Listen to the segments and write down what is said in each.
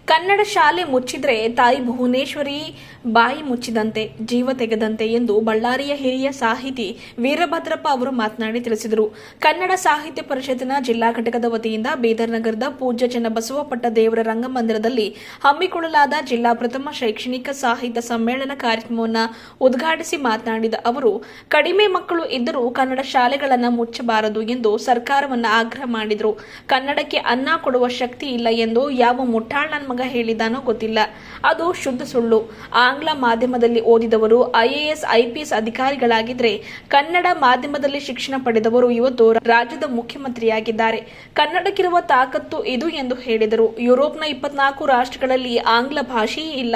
ಕನ್ನಡ ಶಾಲೆ ಮುಚ್ಚಿದ್ರೆ ತಾಯಿ ಭುವನೇಶ್ವರಿ ಬಾಯಿ ಮುಚ್ಚಿದಂತೆ, ಜೀವ ತೆಗೆದಂತೆ ಎಂದು ಬಳ್ಳಾರಿಯ ಹಿರಿಯ ಸಾಹಿತಿ ವೀರಭದ್ರಪ್ಪ ಅವರು ಮಾತನಾಡಿ ತಿಳಿಸಿದರು. ಕನ್ನಡ ಸಾಹಿತ್ಯ ಪರಿಷತ್ತಿನ ಜಿಲ್ಲಾ ಘಟಕದ ವತಿಯಿಂದ ಬೀದರ್ ನಗರದ ಪೂಜ್ಯ ಚನ್ನಬಸವ ಪಟ್ಟದೇವರ ರಂಗಮಂದಿರದಲ್ಲಿ ಹಮ್ಮಿಕೊಳ್ಳಲಾದ ಜಿಲ್ಲಾ ಪ್ರಥಮ ಶೈಕ್ಷಣಿಕ ಸಾಹಿತ್ಯ ಸಮ್ಮೇಳನ ಕಾರ್ಯಕ್ರಮವನ್ನು ಉದ್ಘಾಟಿಸಿ ಮಾತನಾಡಿದ ಅವರು, ಕಡಿಮೆ ಮಕ್ಕಳು ಇದ್ದರೂ ಕನ್ನಡ ಶಾಲೆಗಳನ್ನು ಮುಚ್ಚಬಾರದು ಎಂದು ಸರ್ಕಾರವನ್ನು ಆಗ್ರಹ ಮಾಡಿದರು. ಕನ್ನಡಕ್ಕೆ ಅನ್ನ ಕೊಡುವ ಶಕ್ತಿ ಇಲ್ಲ ಎಂದು ಯಾವ ಮುಟ್ಟಾಳ ಮಗ ಹೇಳಿದಾನೋ ಗೊತ್ತಿಲ್ಲ, ಅದು ಶುದ್ಧ ಸುಳ್ಳು. ಆಂಗ್ಲ ಮಾಧ್ಯಮದಲ್ಲಿ ಓದಿದವರು IAS IPS ಅಧಿಕಾರಿಗಳಾಗಿದ್ರೆ ಕನ್ನಡ ಮಾಧ್ಯಮದಲ್ಲಿ ಶಿಕ್ಷಣ ಪಡೆದವರು ಇವತ್ತು ರಾಜ್ಯದ ಮುಖ್ಯಮಂತ್ರಿಯಾಗಿದ್ದಾರೆ. ಕನ್ನಡಕ್ಕಿರುವ ತಾಕತ್ತು ಇದು ಎಂದು ಹೇಳಿದರು. ಯುರೋಪ್ನ 24 ರಾಷ್ಟ್ರಗಳಲ್ಲಿ ಆಂಗ್ಲ ಭಾಷೆಯೇ ಇಲ್ಲ.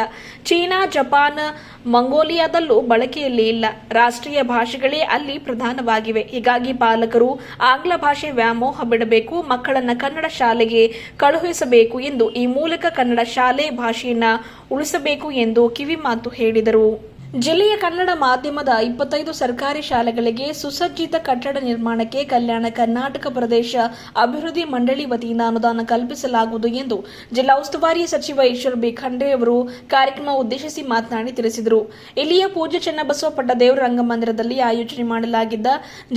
ಚೀನಾ, ಜಪಾನ್, ಮಂಗೋಲಿಯಾದಲ್ಲೂ ಬಳಕೆಯಲ್ಲಿ ಇಲ್ಲ. ರಾಷ್ಟ್ರೀಯ ಭಾಷೆಗಳೇ ಅಲ್ಲಿ ಪ್ರಧಾನವಾಗಿವೆ. ಹೀಗಾಗಿ ಪಾಲಕರು ಆಂಗ್ಲ ಭಾಷೆ ವ್ಯಾಮೋಹ ಬಿಡಬೇಕು, ಮಕ್ಕಳನ್ನ ಕನ್ನಡ ಶಾಲೆಗೆ ಕಳುಹಿಸಬೇಕು ಎಂದು ಈ ಮೂಲಕ ಕನ್ನಡ ಶಾಲೆ ಭಾಷೆಯನ್ನ ಉಳಿಸಬೇಕು ಎಂದು ಕಿವಿಮಾತು ಹೇಳಿದರು. ಜಿಲ್ಲೆಯ ಕನ್ನಡ ಮಾಧ್ಯಮದ 25 ಸರ್ಕಾರಿ ಶಾಲೆಗಳಿಗೆ ಸುಸಜ್ಜಿತ ಕಟ್ಟಡ ನಿರ್ಮಾಣಕ್ಕೆ ಕಲ್ಯಾಣ ಕರ್ನಾಟಕ ಪ್ರದೇಶ ಅಭಿವೃದ್ಧಿ ಮಂಡಳಿ ವತಿಯಿಂದ ಅನುದಾನ ಕಲ್ಪಿಸಲಾಗುವುದು ಎಂದು ಜಿಲ್ಲಾ ಉಸ್ತುವಾರಿ ಸಚಿವ ಈಶ್ವರ್ ಬಿ ಖಂಡ್ರೆ ಅವರು ಕಾರ್ಯಕ್ರಮ ಉದ್ದೇಶಿಸಿ ಮಾತನಾಡಿ ತಿಳಿಸಿದರು. ಇಲ್ಲಿಯ ಪೂಜ್ಯ ಚನ್ನಬಸವ ಪಟ್ಟದೇವರ ರಂಗಮಂದಿರದಲ್ಲಿ ಆಯೋಜನೆ ಮಾಡಲಾಗಿದ್ದ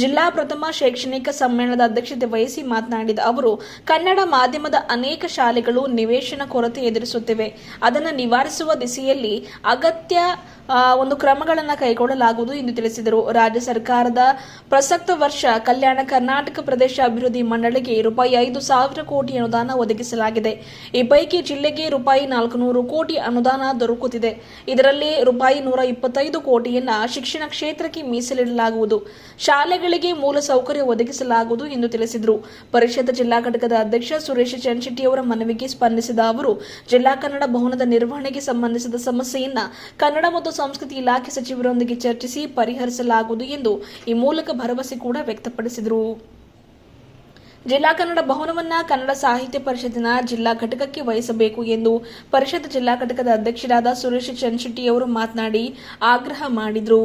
ಜಿಲ್ಲಾ ಪ್ರಥಮ ಶೈಕ್ಷಣಿಕ ಸಮ್ಮೇಳನದ ಅಧ್ಯಕ್ಷತೆ ವಹಿಸಿ ಮಾತನಾಡಿದ ಅವರು, ಕನ್ನಡ ಮಾಧ್ಯಮದ ಅನೇಕ ಶಾಲೆಗಳು ನಿವೇಶನ ಕೊರತೆ ಎದುರಿಸುತ್ತಿವೆ. ಅದನ್ನು ನಿವಾರಿಸುವ ದಿಸೆಯಲ್ಲಿ ಅಗತ್ಯ ಕ್ರಮಗಳನ್ನು ಕೈಗೊಳ್ಳಲಾಗುವುದು ಎಂದು ತಿಳಿಸಿದರು. ರಾಜ್ಯ ಸರ್ಕಾರದ ಪ್ರಸಕ್ತ ವರ್ಷ ಕಲ್ಯಾಣ ಕರ್ನಾಟಕ ಪ್ರದೇಶ ಅಭಿವೃದ್ಧಿ ಮಂಡಳಿಗೆ ₹5,000 ಕೋಟಿ ಅನುದಾನ ಒದಗಿಸಲಾಗಿದೆ. ಈ ಪೈಕಿ ಜಿಲ್ಲೆಗೆ ₹400 ಕೋಟಿ ಅನುದಾನ ದೊರಕುತ್ತಿದೆ. ಇದರಲ್ಲಿ ₹125 ಕೋಟಿಯನ್ನ ಶಿಕ್ಷಣ ಕ್ಷೇತ್ರಕ್ಕೆ ಮೀಸಲಿಡಲಾಗುವುದು. ಶಾಲೆಗಳಿಗೆ ಮೂಲಸೌಕರ್ಯ ಒದಗಿಸಲಾಗುವುದು ಎಂದು ತಿಳಿಸಿದರು. ಪರಿಷತ್ ಜಿಲ್ಲಾ ಘಟಕದ ಅಧ್ಯಕ್ಷ ಸುರೇಶ್ ಚನ್ಶೆಟ್ಟಿ ಅವರ ಮನವಿಗೆ ಸ್ಪಂದಿಸಿದ ಅವರು, ಜಿಲ್ಲಾ ಕನ್ನಡ ಭವನದ ನಿರ್ವಹಣೆಗೆ ಸಂಬಂಧಿಸಿದ ಸಮಸ್ಯೆಯನ್ನ ಕನ್ನಡ ಮತ್ತು ಸಂಸ್ಕೃತಿ ಇಲಾಖೆ ಸಚಿವರೊಂದಿಗೆ ಚರ್ಚಿಸಿ ಪರಿಹರಿಸಲಾಗುವುದು ಎಂದು ಈ ಮೂಲಕ ಭರವಸೆ ಕೂಡ ವ್ಯಕ್ತಪಡಿಸಿದರು. ಜಿಲ್ಲಾ ಕನ್ನಡ ಭವನವನ್ನು ಕನ್ನಡ ಸಾಹಿತ್ಯ ಪರಿಷತ್ತಿನ ಜಿಲ್ಲಾ ಘಟಕಕ್ಕೆ ವಹಿಸಬೇಕು ಎಂದು ಪರಿಷತ್ ಜಿಲ್ಲಾ ಘಟಕದ ಅಧ್ಯಕ್ಷರಾದ ಸುರೇಶ್ ಚನ್ಶೆಟ್ಟಿ ಅವರು ಮಾತನಾಡಿ ಆಗ್ರಹ ಮಾಡಿದರು.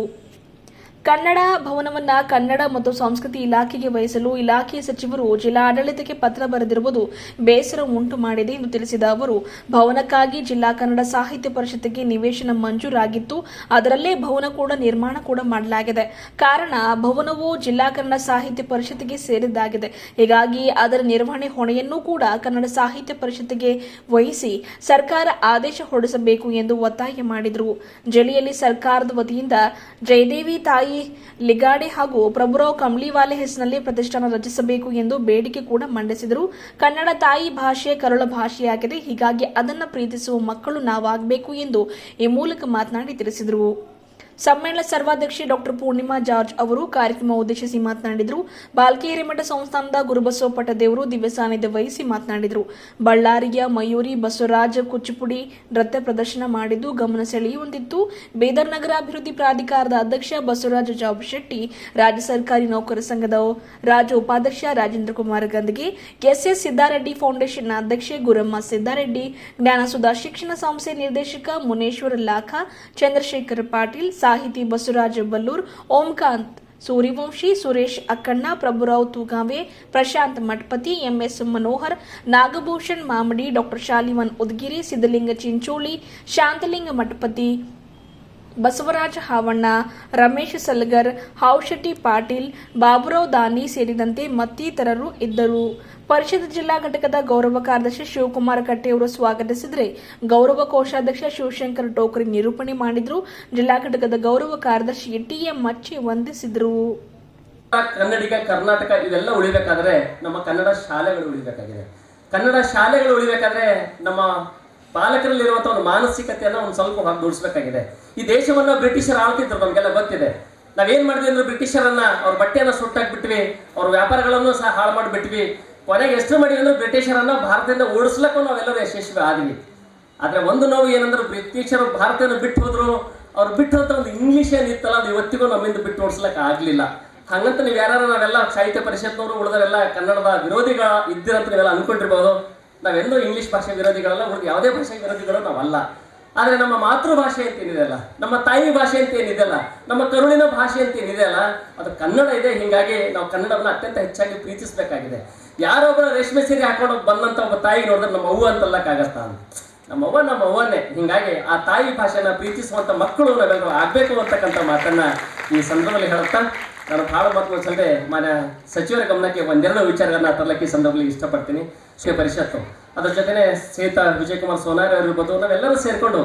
ಕನ್ನಡ ಭವನವನ್ನು ಕನ್ನಡ ಮತ್ತು ಸಂಸ್ಕೃತಿ ಇಲಾಖೆಗೆ ವಹಿಸಲು ಇಲಾಖೆಯ ಸಚಿವರು ಜಿಲ್ಲಾಡಳಿತಕ್ಕೆ ಪತ್ರ ಬರೆದಿರುವುದು ಬೇಸರ ಉಂಟು ಮಾಡಿದೆ ಎಂದು ತಿಳಿಸಿದ ಅವರು, ಭವನಕ್ಕಾಗಿ ಜಿಲ್ಲಾ ಕನ್ನಡ ಸಾಹಿತ್ಯ ಪರಿಷತ್ತಿಗೆ ನಿವೇಶನ ಮಂಜೂರಾಗಿತ್ತು. ಅದರಲ್ಲೇ ಭವನ ಕೂಡ ನಿರ್ಮಾಣ ಕೂಡ ಮಾಡಲಾಗಿದೆ. ಕಾರಣ ಭವನವು ಜಿಲ್ಲಾ ಕನ್ನಡ ಸಾಹಿತ್ಯ ಪರಿಷತ್ತಿಗೆ ಸೇರಿದ್ದಾಗಿದೆ. ಹೀಗಾಗಿ ಅದರ ನಿರ್ವಹಣೆ ಹೊಣೆಯನ್ನೂ ಕೂಡ ಕನ್ನಡ ಸಾಹಿತ್ಯ ಪರಿಷತ್ತಿಗೆ ವಹಿಸಿ ಸರ್ಕಾರ ಆದೇಶ ಹೊರಡಿಸಬೇಕು ಎಂದು ಒತ್ತಾಯ ಮಾಡಿದರು. ಜಿಲ್ಲೆಯಲ್ಲಿ ಸರ್ಕಾರದ ವತಿಯಿಂದ ಜಯದೇವಿ ತಾಯಿ ಲಿಗಾಡೆ ಹಾಗೂ ಪ್ರಭುರಾವ್ ಕಂಬ್ಳಿವಾಲೆ ಹೆಸರಿನಲ್ಲಿ ಪ್ರತಿಷ್ಠಾನ ರಚಿಸಬೇಕು ಎಂದು ಬೇಡಿಕೆ ಕೂಡ ಮಂಡಿಸಿದರು. ಕನ್ನಡ ತಾಯಿ ಭಾಷೆ ಕರುಳ ಭಾಷೆಯಾಗಿದೆ. ಹೀಗಾಗಿ ಅದನ್ನು ಪ್ರೀತಿಸುವ ಮಕ್ಕಳು ನಾವಾಗಬೇಕು ಎಂದು ಈ ಮೂಲಕ ಮಾತನಾಡಿ ತಿಳಿಸಿದರು. ಸಮ್ಮೇಳನ ಸರ್ವಾಧ್ಯಕ್ಷೆ ಡಾ ಪೂರ್ಣಿಮಾ ಜಾರ್ಜ್ ಅವರು ಕಾರ್ಯಕ್ರಮ ಉದ್ದೇಶಿಸಿ ಮಾತನಾಡಿದರು. ಬಾಲ್ಕಿ ಹಿರೇಮಠ ಸಂಸ್ಥಾನದ ಗುರುಬಸವ ಪಟ್ಟದೇವರು ದಿವ್ಯ ಸಾನ್ನಿಧ್ಯ ವಹಿಸಿ ಮಾತನಾಡಿದರು. ಬಳ್ಳಾರಿಯ ಮಯೂರಿ ಬಸವರಾಜ್ ಕುಚಿಪುಡಿ ನೃತ್ಯ ಪ್ರದರ್ಶನ ಮಾಡಿದ್ದು ಗಮನ ಸೆಳೆಯುವಂತಿತ್ತು. ಬೀದರ್ ನಗರ ಅಭಿವೃದ್ಧಿ ಪ್ರಾಧಿಕಾರದ ಅಧ್ಯಕ್ಷ ಬಸವರಾಜ ಜಾಬ್ ಶೆಟ್ಟಿ, ರಾಜ್ಯ ಸರ್ಕಾರಿ ನೌಕರ ಸಂಘದ ರಾಜ್ಯ ಉಪಾಧ್ಯಕ್ಷ ರಾಜೇಂದ್ರ ಕುಮಾರ್ ಗಂದಗೆ, SS ಸಿದ್ದಾರೆಡ್ಡಿ ಫೌಂಡೇಶನ್ ಅಧ್ಯಕ್ಷೆ ಗುರಮ್ಮ ಸಿದ್ದಾರೆಡ್ಡಿ, ಜ್ಞಾನಸುಧಾ ಶಿಕ್ಷಣ ಸಂಸ್ಥೆ ನಿರ್ದೇಶಕ ಮುನೇಶ್ವರ ಲಾಖ, ಚಂದ್ರಶೇಖರ್ ಪಾಟೀಲ್, ಸಾಹಿತಿ ಬಸವರಾಜ ಬಲ್ಲೂರ್, ಓಂಕಾಂತ್ ಸೂರ್ಯವಂಶಿ, ಸುರೇಶ್ ಅಕ್ಕಣ್ಣ, ಪ್ರಭುರಾವ್ ತೂಗಾವೆ, ಪ್ರಶಾಂತ್ ಮಠಪತಿ, MS ಮನೋಹರ್, ನಾಗಭೂಷಣ್ ಮಾಮಡಿ, ಡಾ ಶಾಲಿವನ್ ಉದ್ಗಿರಿ, ಸಿದ್ದಲಿಂಗ ಚಿಂಚೋಳಿ, ಶಾಂತಲಿಂಗ ಮಠಪತಿ, ಬಸವರಾಜ ಹಾವಣ್ಣ, ರಮೇಶ್ ಸಲ್ಗರ್, ಹಾವ್ಶೆಟ್ಟಿ ಪಾಟೀಲ್, ಬಾಬುರಾವ್ ದಾನಿ ಸೇರಿದಂತೆ ಮತ್ತಿತರರು ಇದ್ದರು. ಪರಿಷತ್ ಜಿಲ್ಲಾ ಘಟಕದ ಗೌರವ ಕಾರ್ಯದರ್ಶಿ ಶಿವಕುಮಾರ ಕಟ್ಟೆಯವರು ಸ್ವಾಗತಿಸಿದರೆ, ಗೌರವ ಕೋಶಾಧ್ಯಕ್ಷ ಶಿವಶಂಕರ್ ಟೋಕರಿ ನಿರೂಪಣೆ ಮಾಡಿದರು. ಜಿಲ್ಲಾ ಘಟಕದ ಗೌರವ ಕಾರ್ಯದರ್ಶಿ TM ಮಚ್ಚಿ ವಂದಿಸಿದರು. ಕನ್ನಡಿಗ ಕರ್ನಾಟಕ ಇದೆಲ್ಲ ಉಳಿಬೇಕಾದ್ರೆ ನಮ್ಮ ಕನ್ನಡ ಶಾಲೆಗಳು ಉಳಿಬೇಕಾಗಿದೆ. ಕನ್ನಡ ಶಾಲೆಗಳು ಉಳಿಬೇಕಾದ್ರೆ ನಮ್ಮ ಪಾಲಕರಲ್ಲಿರುವಂತಹ ಒಂದು ಮಾನಸಿಕತೆಯನ್ನು ಒಂದು ಸ್ವಲ್ಪ ಹೊರದೂಡಿಸಬೇಕಾಗಿದೆ. ಈ ದೇಶವನ್ನ ಬ್ರಿಟಿಷರು ಆಳ್ತಿದ್ರು, ನಮಗೆಲ್ಲ ಗೊತ್ತಿದೆ. ನಾವೇನ್ ಮಾಡಿದ್ವಿ ಅಂದ್ರೆ ಬ್ರಿಟಿಷರನ್ನ ಅವ್ರ ಬಟ್ಟೆಯನ್ನ ಸುಟ್ಟಾಕ್ಬಿಟ್ವಿ, ಅವ್ರ ವ್ಯಾಪಾರಗಳನ್ನು ಸಹ ಹಾಳು ಮಾಡಿಬಿಟ್ವಿ. ಕೊನೆಗೆ ಎಷ್ಟು ಮಾಡಿವಿ ಅಂದ್ರೆ ಬ್ರಿಟಿಷರನ್ನ ಭಾರತದಿಂದ ಓಡಿಸ್ಲಕ್ಕೂ ನಾವೆಲ್ಲರೂ ಯಶಸ್ವಿ ಆದ್ವಿ. ಆದ್ರೆ ಒಂದು ನೋವು ಏನಂದ್ರೆ ಬ್ರಿಟಿಷರು ಭಾರತವನ್ನು ಬಿಟ್ಟು ಹೋದ್ರು. ಅವ್ರು ಬಿಟ್ಟು ಹೋದ ಒಂದು ಇಂಗ್ಲಿಷ್ ಏನಿತ್ತಲ್ಲ, ಅದು ಇವತ್ತಿಗೂ ನಮ್ಮಿಂದ ಬಿಟ್ಟು ಓಡಿಸ್ಲಕ್ಕೆ ಆಗ್ಲಿಲ್ಲ. ಹಂಗಂತ ನೀವು ಯಾರು ನಾವೆಲ್ಲ ಸಾಹಿತ್ಯ ಪರಿಷತ್ನವರು ಉಳಿದರೆಲ್ಲ ಕನ್ನಡದ ವಿರೋಧಿಗಳ ಇದ್ದಿರಂತ ನೀವೆಲ್ಲ ಅನ್ಕೊಂಡಿರ್ಬೋದು. ನಾವೆಲ್ಲೂ ಇಂಗ್ಲಿಷ್ ಭಾಷೆ ವಿರೋಧಿಗಳಲ್ಲ, ಉಳಿದ ಯಾವುದೇ ಭಾಷೆ ವಿರೋಧಿಗಳು ನಾವಲ್ಲ. ಆದರೆ ನಮ್ಮ ಮಾತೃಭಾಷೆ ಅಂತ ಏನಿದೆಯಲ್ಲ, ನಮ್ಮ ತಾಯಿ ಭಾಷೆ ಅಂತ ಏನಿದೆಯಲ್ಲ, ನಮ್ಮ ಕರುಳಿನ ಭಾಷೆ ಅಂತ ಏನಿದೆಯಲ್ಲ, ಅದು ಕನ್ನಡ ಇದೆ. ಹೀಗಾಗಿ ನಾವು ಕನ್ನಡವನ್ನು ಅತ್ಯಂತ ಹೆಚ್ಚಾಗಿ ಪ್ರೀತಿಸಬೇಕಾಗಿದೆ. ಯಾರೊಬ್ಬರ ರೇಷ್ಮೆ ಸೀರೆ ಹಾಕೊಂಡು ಬಂದಂತ ಒಬ್ಬ ತಾಯಿ ನೋಡಿದ್ರೆ ನಮ್ಮ ಅವ್ವ ಅಂತಲ್ಲಕ್ಕಾಗತ್ತಾ? ನಮ್ಮ ಅವ್ವನ್ನೇ. ಹಿಂಗಾಗಿ ಆ ತಾಯಿ ಭಾಷೆನ ಪ್ರೀತಿಸುವಂತ ಮಕ್ಕಳು ನಾವೆಲ್ಲರೂ ಆಗ್ಬೇಕು ಅಂತಕ್ಕಂಥ ಮಾತನ್ನ ಈ ಸಂದರ್ಭದಲ್ಲಿ ಹೇಳುತ್ತಾ ನಾನು ಬಹಳ ಮಾತುಗಳಲ್ಲದೆ ಮಾನ್ಯ ಸಚಿವರ ಗಮನಕ್ಕೆ ಒಂದೆರಡು ವಿಚಾರಗಳನ್ನ ತರಲಿಕ್ಕೆ ಈ ಸಂದರ್ಭದಲ್ಲಿ ಇಷ್ಟಪಡ್ತೀನಿ. ಶ್ರೀ ಪರಿಷತ್ತು ಅದ್ರ ಜೊತೆನೆ ಶ್ರೀಯುತ ವಿಜಯಕುಮಾರ್ ಸೋನಾರಿ ಅವರು ಇರ್ಬೋದು, ನಾವೆಲ್ಲರೂ ಸೇರ್ಕೊಂಡು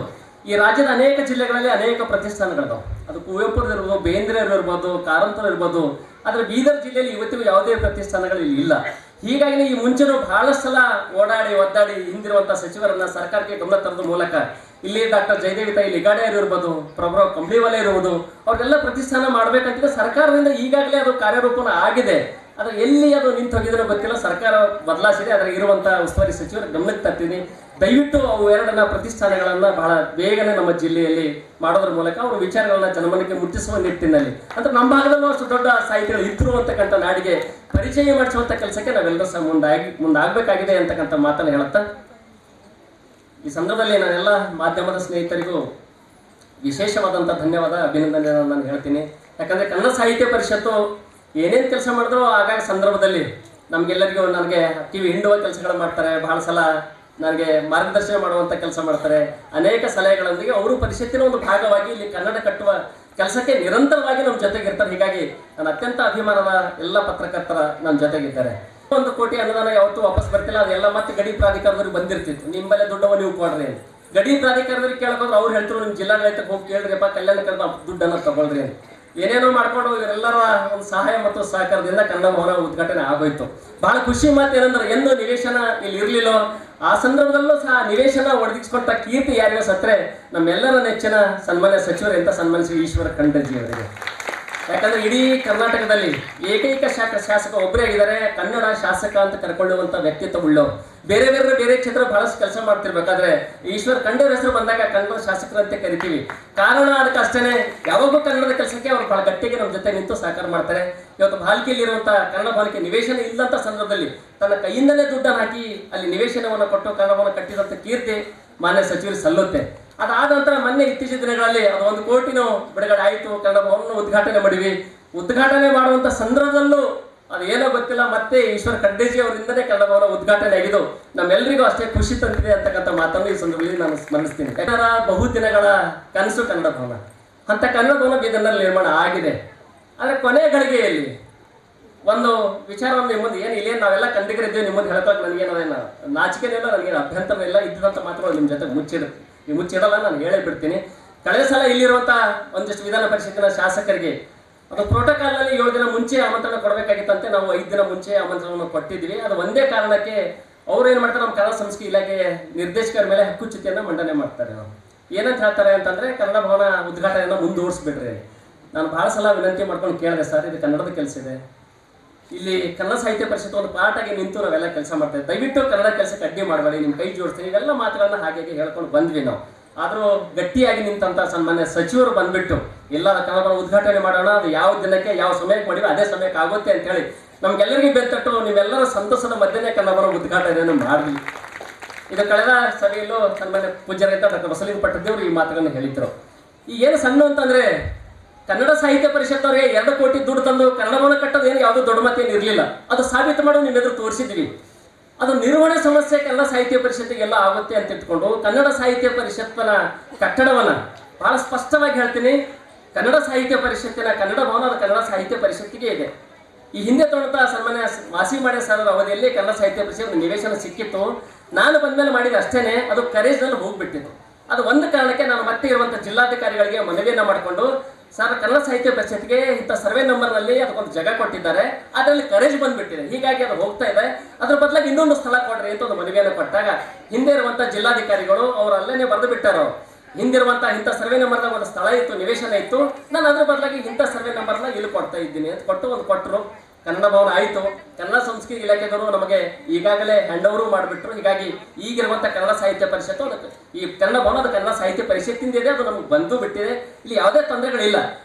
ಈ ರಾಜ್ಯದ ಅನೇಕ ಜಿಲ್ಲೆಗಳಲ್ಲಿ ಅನೇಕ ಪ್ರತಿಷ್ಠಾನಗಳಿದಾವೆ. ಅದು ಕುವೆಂಪು ಇರ್ಬೋದು, ಬೇಂದ್ರೆ ಇರ್ಬೋದು, ಕಾರಂತರು ಇರ್ಬೋದು. ಆದ್ರೆ ಬೀದರ್ ಜಿಲ್ಲೆಯಲ್ಲಿ ಇವತ್ತಿಗೂ ಯಾವುದೇ ಪ್ರತಿಷ್ಠಾನಗಳು ಇಲ್ಲಿ ಇಲ್ಲ. ಹೀಗಾಗಿ ಈ ಮುಂಚೆನೂ ಬಹಳಷ್ಟು ಸಲ ಓಡಾಡಿ ಒದ್ದಾಡಿ ಹಿಂದಿರುವಂತ ಸಚಿವರನ್ನ ಸರ್ಕಾರಕ್ಕೆ ಗಮನ ತರದ ಮೂಲಕ ಇಲ್ಲಿ ಡಾಕ್ಟರ್ ಜಯದೇವಿ ತಾಯಿ ಲಿಗಾಡೆ ಇರ್ಬೋದು, ಪ್ರಭು ಕಂಬ್ಳಿವಾಲೆ ಇರುವುದು, ಅವ್ರಿಗೆಲ್ಲ ಪ್ರತಿಷ್ಠಾನ ಮಾಡ್ಬೇಕಂತಿದ್ರೆ ಸರ್ಕಾರದಿಂದ ಈಗಾಗಲೇ ಅದು ಕಾರ್ಯರೂಪನ ಆಗಿದೆ. ಆದ್ರೆ ಎಲ್ಲಿ ಅದು ನಿಂತು ಹೋಗಿದ್ರೆ ಗೊತ್ತಿಲ್ಲ. ಸರ್ಕಾರ ಬದಲಾಯಿಸಿದೆ. ಅದ್ರ ಇರುವಂತ ಉಸ್ತುವಾರಿ ಸಚಿವರ ಗಮನಕ್ಕೆ ತರ್ತೀನಿ. ದಯವಿಟ್ಟು ಅವು ಎರಡನ್ನ ಪ್ರತಿಷ್ಠಾನಗಳನ್ನ ಬಹಳ ಬೇಗನೆ ನಮ್ಮ ಜಿಲ್ಲೆಯಲ್ಲಿ ಮಾಡೋದ್ರ ಮೂಲಕ ಅವರು ವಿಚಾರಗಳನ್ನ ಜನಮನಕ್ಕೆ ಮುಟ್ಟಿಸುವ ನಿಟ್ಟಿನಲ್ಲಿ ಅಂದ್ರೆ ನಮ್ಮ ಭಾಗದಲ್ಲೂ ಅಷ್ಟು ದೊಡ್ಡ ಸಾಹಿತಿಗಳು ಇದ್ರು ಅಂತಕ್ಕಂಥ ನಾಡಿಗೆ ಪರಿಚಯ ಮಾಡಿಸುವಂತ ಕೆಲಸಕ್ಕೆ ನಾವೆಲ್ಲರೂ ಸಹ ಮುಂದಾಗಬೇಕಾಗಿದೆ ಅಂತಕ್ಕಂಥ ಮಾತನ್ನು ಹೇಳುತ್ತಾ ಈ ಸಂದರ್ಭದಲ್ಲಿ ನಾನೆಲ್ಲ ಮಾಧ್ಯಮದ ಸ್ನೇಹಿತರಿಗೂ ವಿಶೇಷವಾದಂಥ ಧನ್ಯವಾದ, ಅಭಿನಂದನೆಯನ್ನು ನಾನು ಹೇಳ್ತೀನಿ. ಯಾಕಂದ್ರೆ ಕನ್ನಡ ಸಾಹಿತ್ಯ ಪರಿಷತ್ತು ಏನೇನು ಕೆಲಸ ಮಾಡಿದ್ರು ಆಗಾಗ ಸಂದರ್ಭದಲ್ಲಿ ನಮ್ಗೆಲ್ಲರಿಗೂ ನನಗೆ ಕಿವಿ ಹಿಂಡುವ ಕೆಲಸಗಳು ಮಾಡ್ತಾರೆ. ಬಹಳ ಸಲ ನನಗೆ ಮಾರ್ಗದರ್ಶನ ಮಾಡುವಂಥ ಕೆಲಸ ಮಾಡ್ತಾರೆ. ಅನೇಕ ಸಲಹೆಗಳೊಂದಿಗೆ ಅವರು ಪರಿಷತ್ತಿನ ಒಂದು ಭಾಗವಾಗಿ ಇಲ್ಲಿ ಕನ್ನಡ ಕಟ್ಟುವ ಕೆಲಸಕ್ಕೆ ನಿರಂತರವಾಗಿ ನಮ್ಮ ಜೊತೆಗಿರ್ತಾರೆ. ಹೀಗಾಗಿ ನಾನು ಅತ್ಯಂತ ಅಭಿಮಾನದ ಎಲ್ಲ ಪತ್ರಕರ್ತರ ನನ್ನ ಜೊತೆಗಿದ್ದಾರೆ. 1 ಕೋಟಿ ಅನುದಾನ ಯಾವತ್ತೂ ವಾಪಸ್ ಬರ್ತಿಲ್ಲ. ಅದೆಲ್ಲ ಮತ್ತೆ ಗಡಿ ಪ್ರಾಧಿಕಾರದವ್ರಿಗೆ ಬಂದಿರ್ತಿತ್ತು. ನಿಮ್ಮಲ್ಲೇ ದುಡ್ಡವ ನೀವು ಕೊಡ್ರಿ ಅಂತ. ಗಡಿ ಪ್ರಾಧಿಕಾರದವ್ರಿಗೆ ಕೇಳಕೋದ್ರೆ ಅವ್ರು ಹೇಳ್ತಾರೆ ನಿಮ್ಮ ಜಿಲ್ಲಾಡಳಿತಕ್ಕೆ ಹೋಗಿ ಕೇಳ್ರಿಪ್ಪ, ಕಲ್ಯಾಣಕರದ ದುಡ್ಡನ್ನು ತಗೊಳ್ರಿ ಅಂತ. ಏನೇನೋ ಮಾಡ್ಕೊಂಡು ಇವರೆಲ್ಲರ ಒಂದು ಸಹಾಯ ಮತ್ತು ಸಹಕಾರದಿಂದ ಕನ್ನಡ ಭವನ ಉದ್ಘಾಟನೆ ಆಗೋಯ್ತು. ಬಹಳ ಖುಷಿ ಮಾತು ಏನಂದ್ರೆ ಎಂದು ನಿವೇಶನ ಇಲ್ಲಿ ಇರ್ಲಿಲ್ಲೋ ಆ ಸಂದರ್ಭದಲ್ಲೂ ಸಹ ನಿವೇಶನ ಒದಗಿಸಿಕೊಂಡ ಕೀರ್ತಿ ಯಾರಿಗೂ ಸತ್ರೆ ನಮ್ಮೆಲ್ಲರ ನೆಚ್ಚಿನ ಸನ್ಮಾನ್ಯ ಸಚಿವರು ಅಂತ ಸನ್ಮಾನಿಸಿ ಈಶ್ವರ ಖಂಡ್ರೆಜಿ ಅವರಿಗೆ. ಯಾಕಂದ್ರೆ ಇಡೀ ಕರ್ನಾಟಕದಲ್ಲಿ ಏಕೈಕ ಶಾಸಕ ಒಬ್ಬರೇ ಆಗಿದ್ದಾರೆ ಕನ್ನಡ ಶಾಸಕ ಅಂತ ಕರ್ಕೊಳ್ಳುವಂತ ವ್ಯಕ್ತಿತ್ವ ಉಳ್ಳವರು. ಬೇರೆ ಕ್ಷೇತ್ರ ಬಹಳಷ್ಟು ಕೆಲಸ ಮಾಡ್ತಿರ್ಬೇಕಾದ್ರೆ ಈಶ್ವರ್ ಖಂಡ್ರೆ ಹೆಸರು ಬಂದಾಗ ಕನ್ನಡ ಶಾಸಕರಂತೆ ಕರಿತೀವಿ. ಕಾರಣ ಅದಕ್ಕೆ ಅಷ್ಟೇನೆ, ಯಾವಾಗೂ ಕನ್ನಡದ ಕೆಲಸಕ್ಕೆ ಅವರು ಬಹಳ ಗಟ್ಟಿಗೆ ನಮ್ಮ ಜೊತೆ ನಿಂತು ಸಹಕಾರ ಮಾಡ್ತಾರೆ. ಇವತ್ತು ಬಾಲ್ಕಿಯಲ್ಲಿರುವಂತ ಕನ್ನಡ ಭವನಕ್ಕೆ ನಿವೇಶನ ಇಲ್ಲಂತ ಸಂದರ್ಭದಲ್ಲಿ ತನ್ನ ಕೈಯಿಂದಲೇ ದುಡ್ಡನ್ನು ಹಾಕಿ ಅಲ್ಲಿ ನಿವೇಶನವನ್ನು ಕೊಟ್ಟು ಕನ್ನಡವನ್ನು ಕಟ್ಟಿದಂತ ಕೀರ್ತಿ ಮಾನ್ಯ ಸಚಿವರು ಸಲ್ಲುತ್ತೆ. ಅದಾದ ನಂತರ ಮೊನ್ನೆ ಇತ್ತೀಚಿನ ದಿನಗಳಲ್ಲಿ ಅದು 1 ಕೋಟಿನೂ ಬಿಡುಗಡೆ ಆಯಿತು. ಕನ್ನಡ ಭವನ ಉದ್ಘಾಟನೆ ಮಾಡಿವಿ. ಉದ್ಘಾಟನೆ ಮಾಡುವಂತ ಸಂದರ್ಭದಲ್ಲೂ ಅದು ಏನೋ ಗೊತ್ತಿಲ್ಲ, ಮತ್ತೆ ಈಶ್ವರ್ ಖಂಡ್ರೆಜಿ ಅವರಿಂದನೇ ಕನ್ನಡ ಭವನ ಉದ್ಘಾಟನೆ ಆಗಿದ್ದು ನಮ್ಮೆಲ್ಲರಿಗೂ ಅಷ್ಟೇ ಖುಷಿ ತಂದಿದೆ ಅಂತಕ್ಕಂಥ ಮಾತನ್ನು ಈ ಸಂದರ್ಭದಲ್ಲಿ ನಾನು ಸ್ಮರಿಸ್ತೀನಿ. ಯಾಕಂದ್ರೆ ಬಹುದಿನಗಳ ಕನಸು ಕನ್ನಡ ಭವನ ಅಂತ ಕನ್ನಡ ಭವನ ಬೀದರ್ನಲ್ಲಿ ನಿರ್ಮಾಣ ಆಗಿದೆ. ಆದರೆ ಕೊನೆ ಗಳಿಗೆಯಲ್ಲಿ ಒಂದು ವಿಚಾರವನ್ನು ನಿಮ್ಮ ಮುಂದೆ ಏನು ಇಲ್ಲೇನು ನಾವೆಲ್ಲ ಕಂಡಿಗರಿದ್ದೇವೆ ನಿಮ್ಮ ಮುಂದೆ ಹೇಳ್ಕೊಳಕ್ಕೆ ನನಗೇನೋ ನಾಚಿಕೆನಿಲ್ಲ, ನನಗೇನು ಅಭ್ಯಂತರ ಇಲ್ಲ. ಇದ್ದಂಥ ಮಾತುಗಳು ನಿಮ್ಮ ಜೊತೆ ಮುಚ್ಚಿಡಲ್ಲ, ನಾನು ಹೇಳೇ ಬಿಡ್ತೀನಿ. ಕಳೆದ ಸಲ ಇಲ್ಲಿರುವಂಥ ಒಂದಿಷ್ಟು ವಿಧಾನ ಪರಿಷತ್ತಿನ ಶಾಸಕರಿಗೆ ಅದು ಪ್ರೋಟೋಕಾಲ್ನಲ್ಲಿ 7 ದಿನ ಮುಂಚೆ ಆಮಂತ್ರಣ ಕೊಡಬೇಕಾಗಿತ್ತಂತೆ. ನಾವು 5 ದಿನ ಮುಂಚೆ ಆಮಂತ್ರಣವನ್ನು ಕೊಟ್ಟಿದ್ವಿ. ಅದು ಒಂದೇ ಕಾರಣಕ್ಕೆ ಅವ್ರು ಏನು ಮಾಡ್ತಾರೆ, ನಮ್ಮ ಕನ್ನಡ ಸಂಸ್ಕೃತಿ ಇಲಾಖೆ ನಿರ್ದೇಶಕರ ಮೇಲೆ ಹಕ್ಕುಚ್ಯುತಿಯನ್ನು ಮಂಡನೆ ಮಾಡ್ತಾರೆ. ನಾವು ಏನಂತ ಹೇಳ್ತಾರೆ ಅಂತಂದ್ರೆ ಕನ್ನಡ ಭವನ ಉದ್ಘಾಟನೆಯನ್ನು ಮುಂದೂಡಿಸ್ಬಿಡ್ರಿ. ನಾನು ಬಹಳ ಸಲ ವಿನಂತಿ ಮಾಡ್ಕೊಂಡು ಕೇಳಿದೆ, ಸರ್ ಇದು ಕನ್ನಡದ ಕೆಲಸ ಇದೆ, ಇಲ್ಲಿ ಕನ್ನಡ ಸಾಹಿತ್ಯ ಪರಿಷತ್ ಒಂದು ಪಾರ್ಟಾಗಿ ನಿಂತು ನಾವೆಲ್ಲ ಕೆಲಸ ಮಾಡ್ತೇವೆ, ದಯವಿಟ್ಟು ಕನ್ನಡ ಕೆಲಸಕ್ಕೆ ಅಡ್ಡಿ ಮಾಡಬೇಡಿ, ನಿಮ್ಮ ಕೈ ಜೋಡಿಸ್ತೀನಿ. ಇವೆಲ್ಲ ಮಾತುಗಳನ್ನ ಹಾಗೆ ಹೇಳ್ಕೊಂಡು ಬಂದ್ವಿ ನಾವು. ಆದರೂ ಗಟ್ಟಿಯಾಗಿ ನಿಂತಂತ ಸನ್ಮಾನ್ಯ ಸಚಿವರು ಬಂದ್ಬಿಟ್ಟು ಎಲ್ಲ ಕನ್ನಡ ಉದ್ಘಾಟನೆ ಮಾಡೋಣ, ಅದು ಯಾವ ದಿನಕ್ಕೆ ಯಾವ ಸಮಯಕ್ಕೆ ಮಾಡಿವಿ ಅದೇ ಸಮಯಕ್ಕೆ ಆಗುತ್ತೆ ಅಂತ ಹೇಳಿ ನಮ್ಗೆಲ್ಲರಿಗೂ ಬೆತ್ತಟ್ಟು ನೀವೆಲ್ಲರ ಸಂತಸದ ಮಧ್ಯೆ ಕನ್ನಡ ಉದ್ಘಾಟನೆಯನ್ನು ಮಾಡಿದ್ವಿ. ಇದು ಕಳೆದ ಸಭೆಯಲ್ಲೂ ಸನ್ಮಾನ್ಯ ಪೂಜ್ಯರೈತ ಡಾಕ್ಟರ್ ಬಸಲಿಂಗ ಪಟ್ಟದೇವರು ಈ ಮಾತುಗಳನ್ನು ಹೇಳಿದ್ರು. ಈ ಏನು ಸಣ್ಣ ಅಂತಂದ್ರೆ ಕನ್ನಡ ಸಾಹಿತ್ಯ ಪರಿಷತ್ ಅವರಿಗೆ 2 ಕೋಟಿ ದುಡ್ಡು ತಂದು ಕನ್ನಡ ಭವನ ಕಟ್ಟೋದು ಏನು ಯಾವುದೋ ದೊಡ್ಡ ಮತ್ತೇನು ಇರಲಿಲ್ಲ. ಅದು ಸಾಬೀತು ಮಾಡೋ ನಿಮ್ಮೆದುರು ತೋರಿಸಿದ್ವಿ. ಅದು ನಿರ್ವಹಣೆ ಸಮಸ್ಯೆ ಕನ್ನಡ ಸಾಹಿತ್ಯ ಪರಿಷತ್ತಿಗೆಲ್ಲ ಆಗುತ್ತೆ ಅಂತ ಇಟ್ಕೊಂಡು ಕನ್ನಡ ಸಾಹಿತ್ಯ ಪರಿಷತ್ತಿನ ಕಟ್ಟಡವನ್ನ ಬಹಳ ಸ್ಪಷ್ಟವಾಗಿ ಹೇಳ್ತೀನಿ, ಕನ್ನಡ ಸಾಹಿತ್ಯ ಪರಿಷತ್ತಿನ ಕನ್ನಡ ಭವನ ಅದು ಕನ್ನಡ ಸಾಹಿತ್ಯ ಪರಿಷತ್ತಿಗೆ ಇದೆ. ಈ ಹಿಂದೆ ತೊಗೊಂಡ ಸನ್ಮಾನ್ಯ ಮಾಸಿಮಾಡೆ ಸರ್ ಅವಧಿಯಲ್ಲಿ ಕನ್ನಡ ಸಾಹಿತ್ಯ ಪರಿಷತ್ ನಿವೇಶನ ಸಿಕ್ಕಿತ್ತು. ನಾನು ಬಂದ್ಮೇಲೆ ಮಾಡಿದ ಅಷ್ಟೇನೆ ಅದು ಕರೇಜ್ನಲ್ಲಿ ಹೋಗ್ಬಿಟ್ಟಿತ್ತು. ಅದು ಒಂದು ಕಾರಣಕ್ಕೆ ನಾನು ಮತ್ತೆ ಇರುವಂಥ ಜಿಲ್ಲಾಧಿಕಾರಿಗಳಿಗೆ ಮನವಿಯನ್ನ ಮಾಡಿಕೊಂಡು, ಸರ್ ಕನ್ನಡ ಸಾಹಿತ್ಯ ಪರಿಷತ್ಗೆ ಇಂಥ ಸರ್ವೆ ನಂಬರ್ನಲ್ಲಿ ಅದಕ್ಕೊಂದು ಜಾಗ ಕೊಟ್ಟಿದ್ದಾರೆ, ಅದರಲ್ಲಿ ಕರೇಜ್ ಬಂದ್ಬಿಟ್ಟಿದೆ, ಹೀಗಾಗಿ ಅದು ಹೋಗ್ತಾ ಇದೆ, ಅದ್ರ ಬದಲಾಗಿ ಇನ್ನೊಂದು ಸ್ಥಳ ಕೊಡ್ರಿ ಅಂತ ಒಂದು ಮನವಿಯನ್ನು ಕೊಟ್ಟಾಗ ಹಿಂದೆ ಇರುವಂಥ ಜಿಲ್ಲಾಧಿಕಾರಿಗಳು ಅವರು ಅಲ್ಲೇ ಬರೆದು ಬಿಟ್ಟಾರು. ಹಿಂದಿರುವಂಥ ಇಂಥ ಸರ್ವೆ ನಂಬರ್ನ ಒಂದು ಸ್ಥಳ ಇತ್ತು, ನಿವೇಶನ ಇತ್ತು, ನಾನು ಅದ್ರ ಬದಲಾಗಿ ಇಂಥ ಸರ್ವೆ ನಂಬರ್ನ ಇಲ್ಲಿ ಕೊಡ್ತಾ ಇದ್ದೀನಿ ಅಂತ ಕೊಟ್ಟರು. ಕನ್ನಡ ಭವನ ಆಯಿತು. ಕನ್ನಡ ಸಂಸ್ಕೃತಿ ಇಲಾಖೆದವರು ನಮಗೆ ಈಗಾಗಲೇ ಹ್ಯಾಂಡ್ ಓವರು ಮಾಡಿಬಿಟ್ರು. ಹೀಗಾಗಿ ಈಗಿರುವಂಥ ಕನ್ನಡ ಸಾಹಿತ್ಯ ಪರಿಷತ್ತು ಅದಕ್ಕೆ ಈ ಕನ್ನಡ ಭವನ ಅದು ಕನ್ನಡ ಸಾಹಿತ್ಯ ಪರಿಷತ್ತಿಂದ ಇದೆ, ಅದು ನಮ್ಗೆ ಬಂದು ಬಿಟ್ಟಿದೆ. ಇಲ್ಲಿ ಯಾವುದೇ ತೊಂದರೆಗಳಿಲ್ಲ.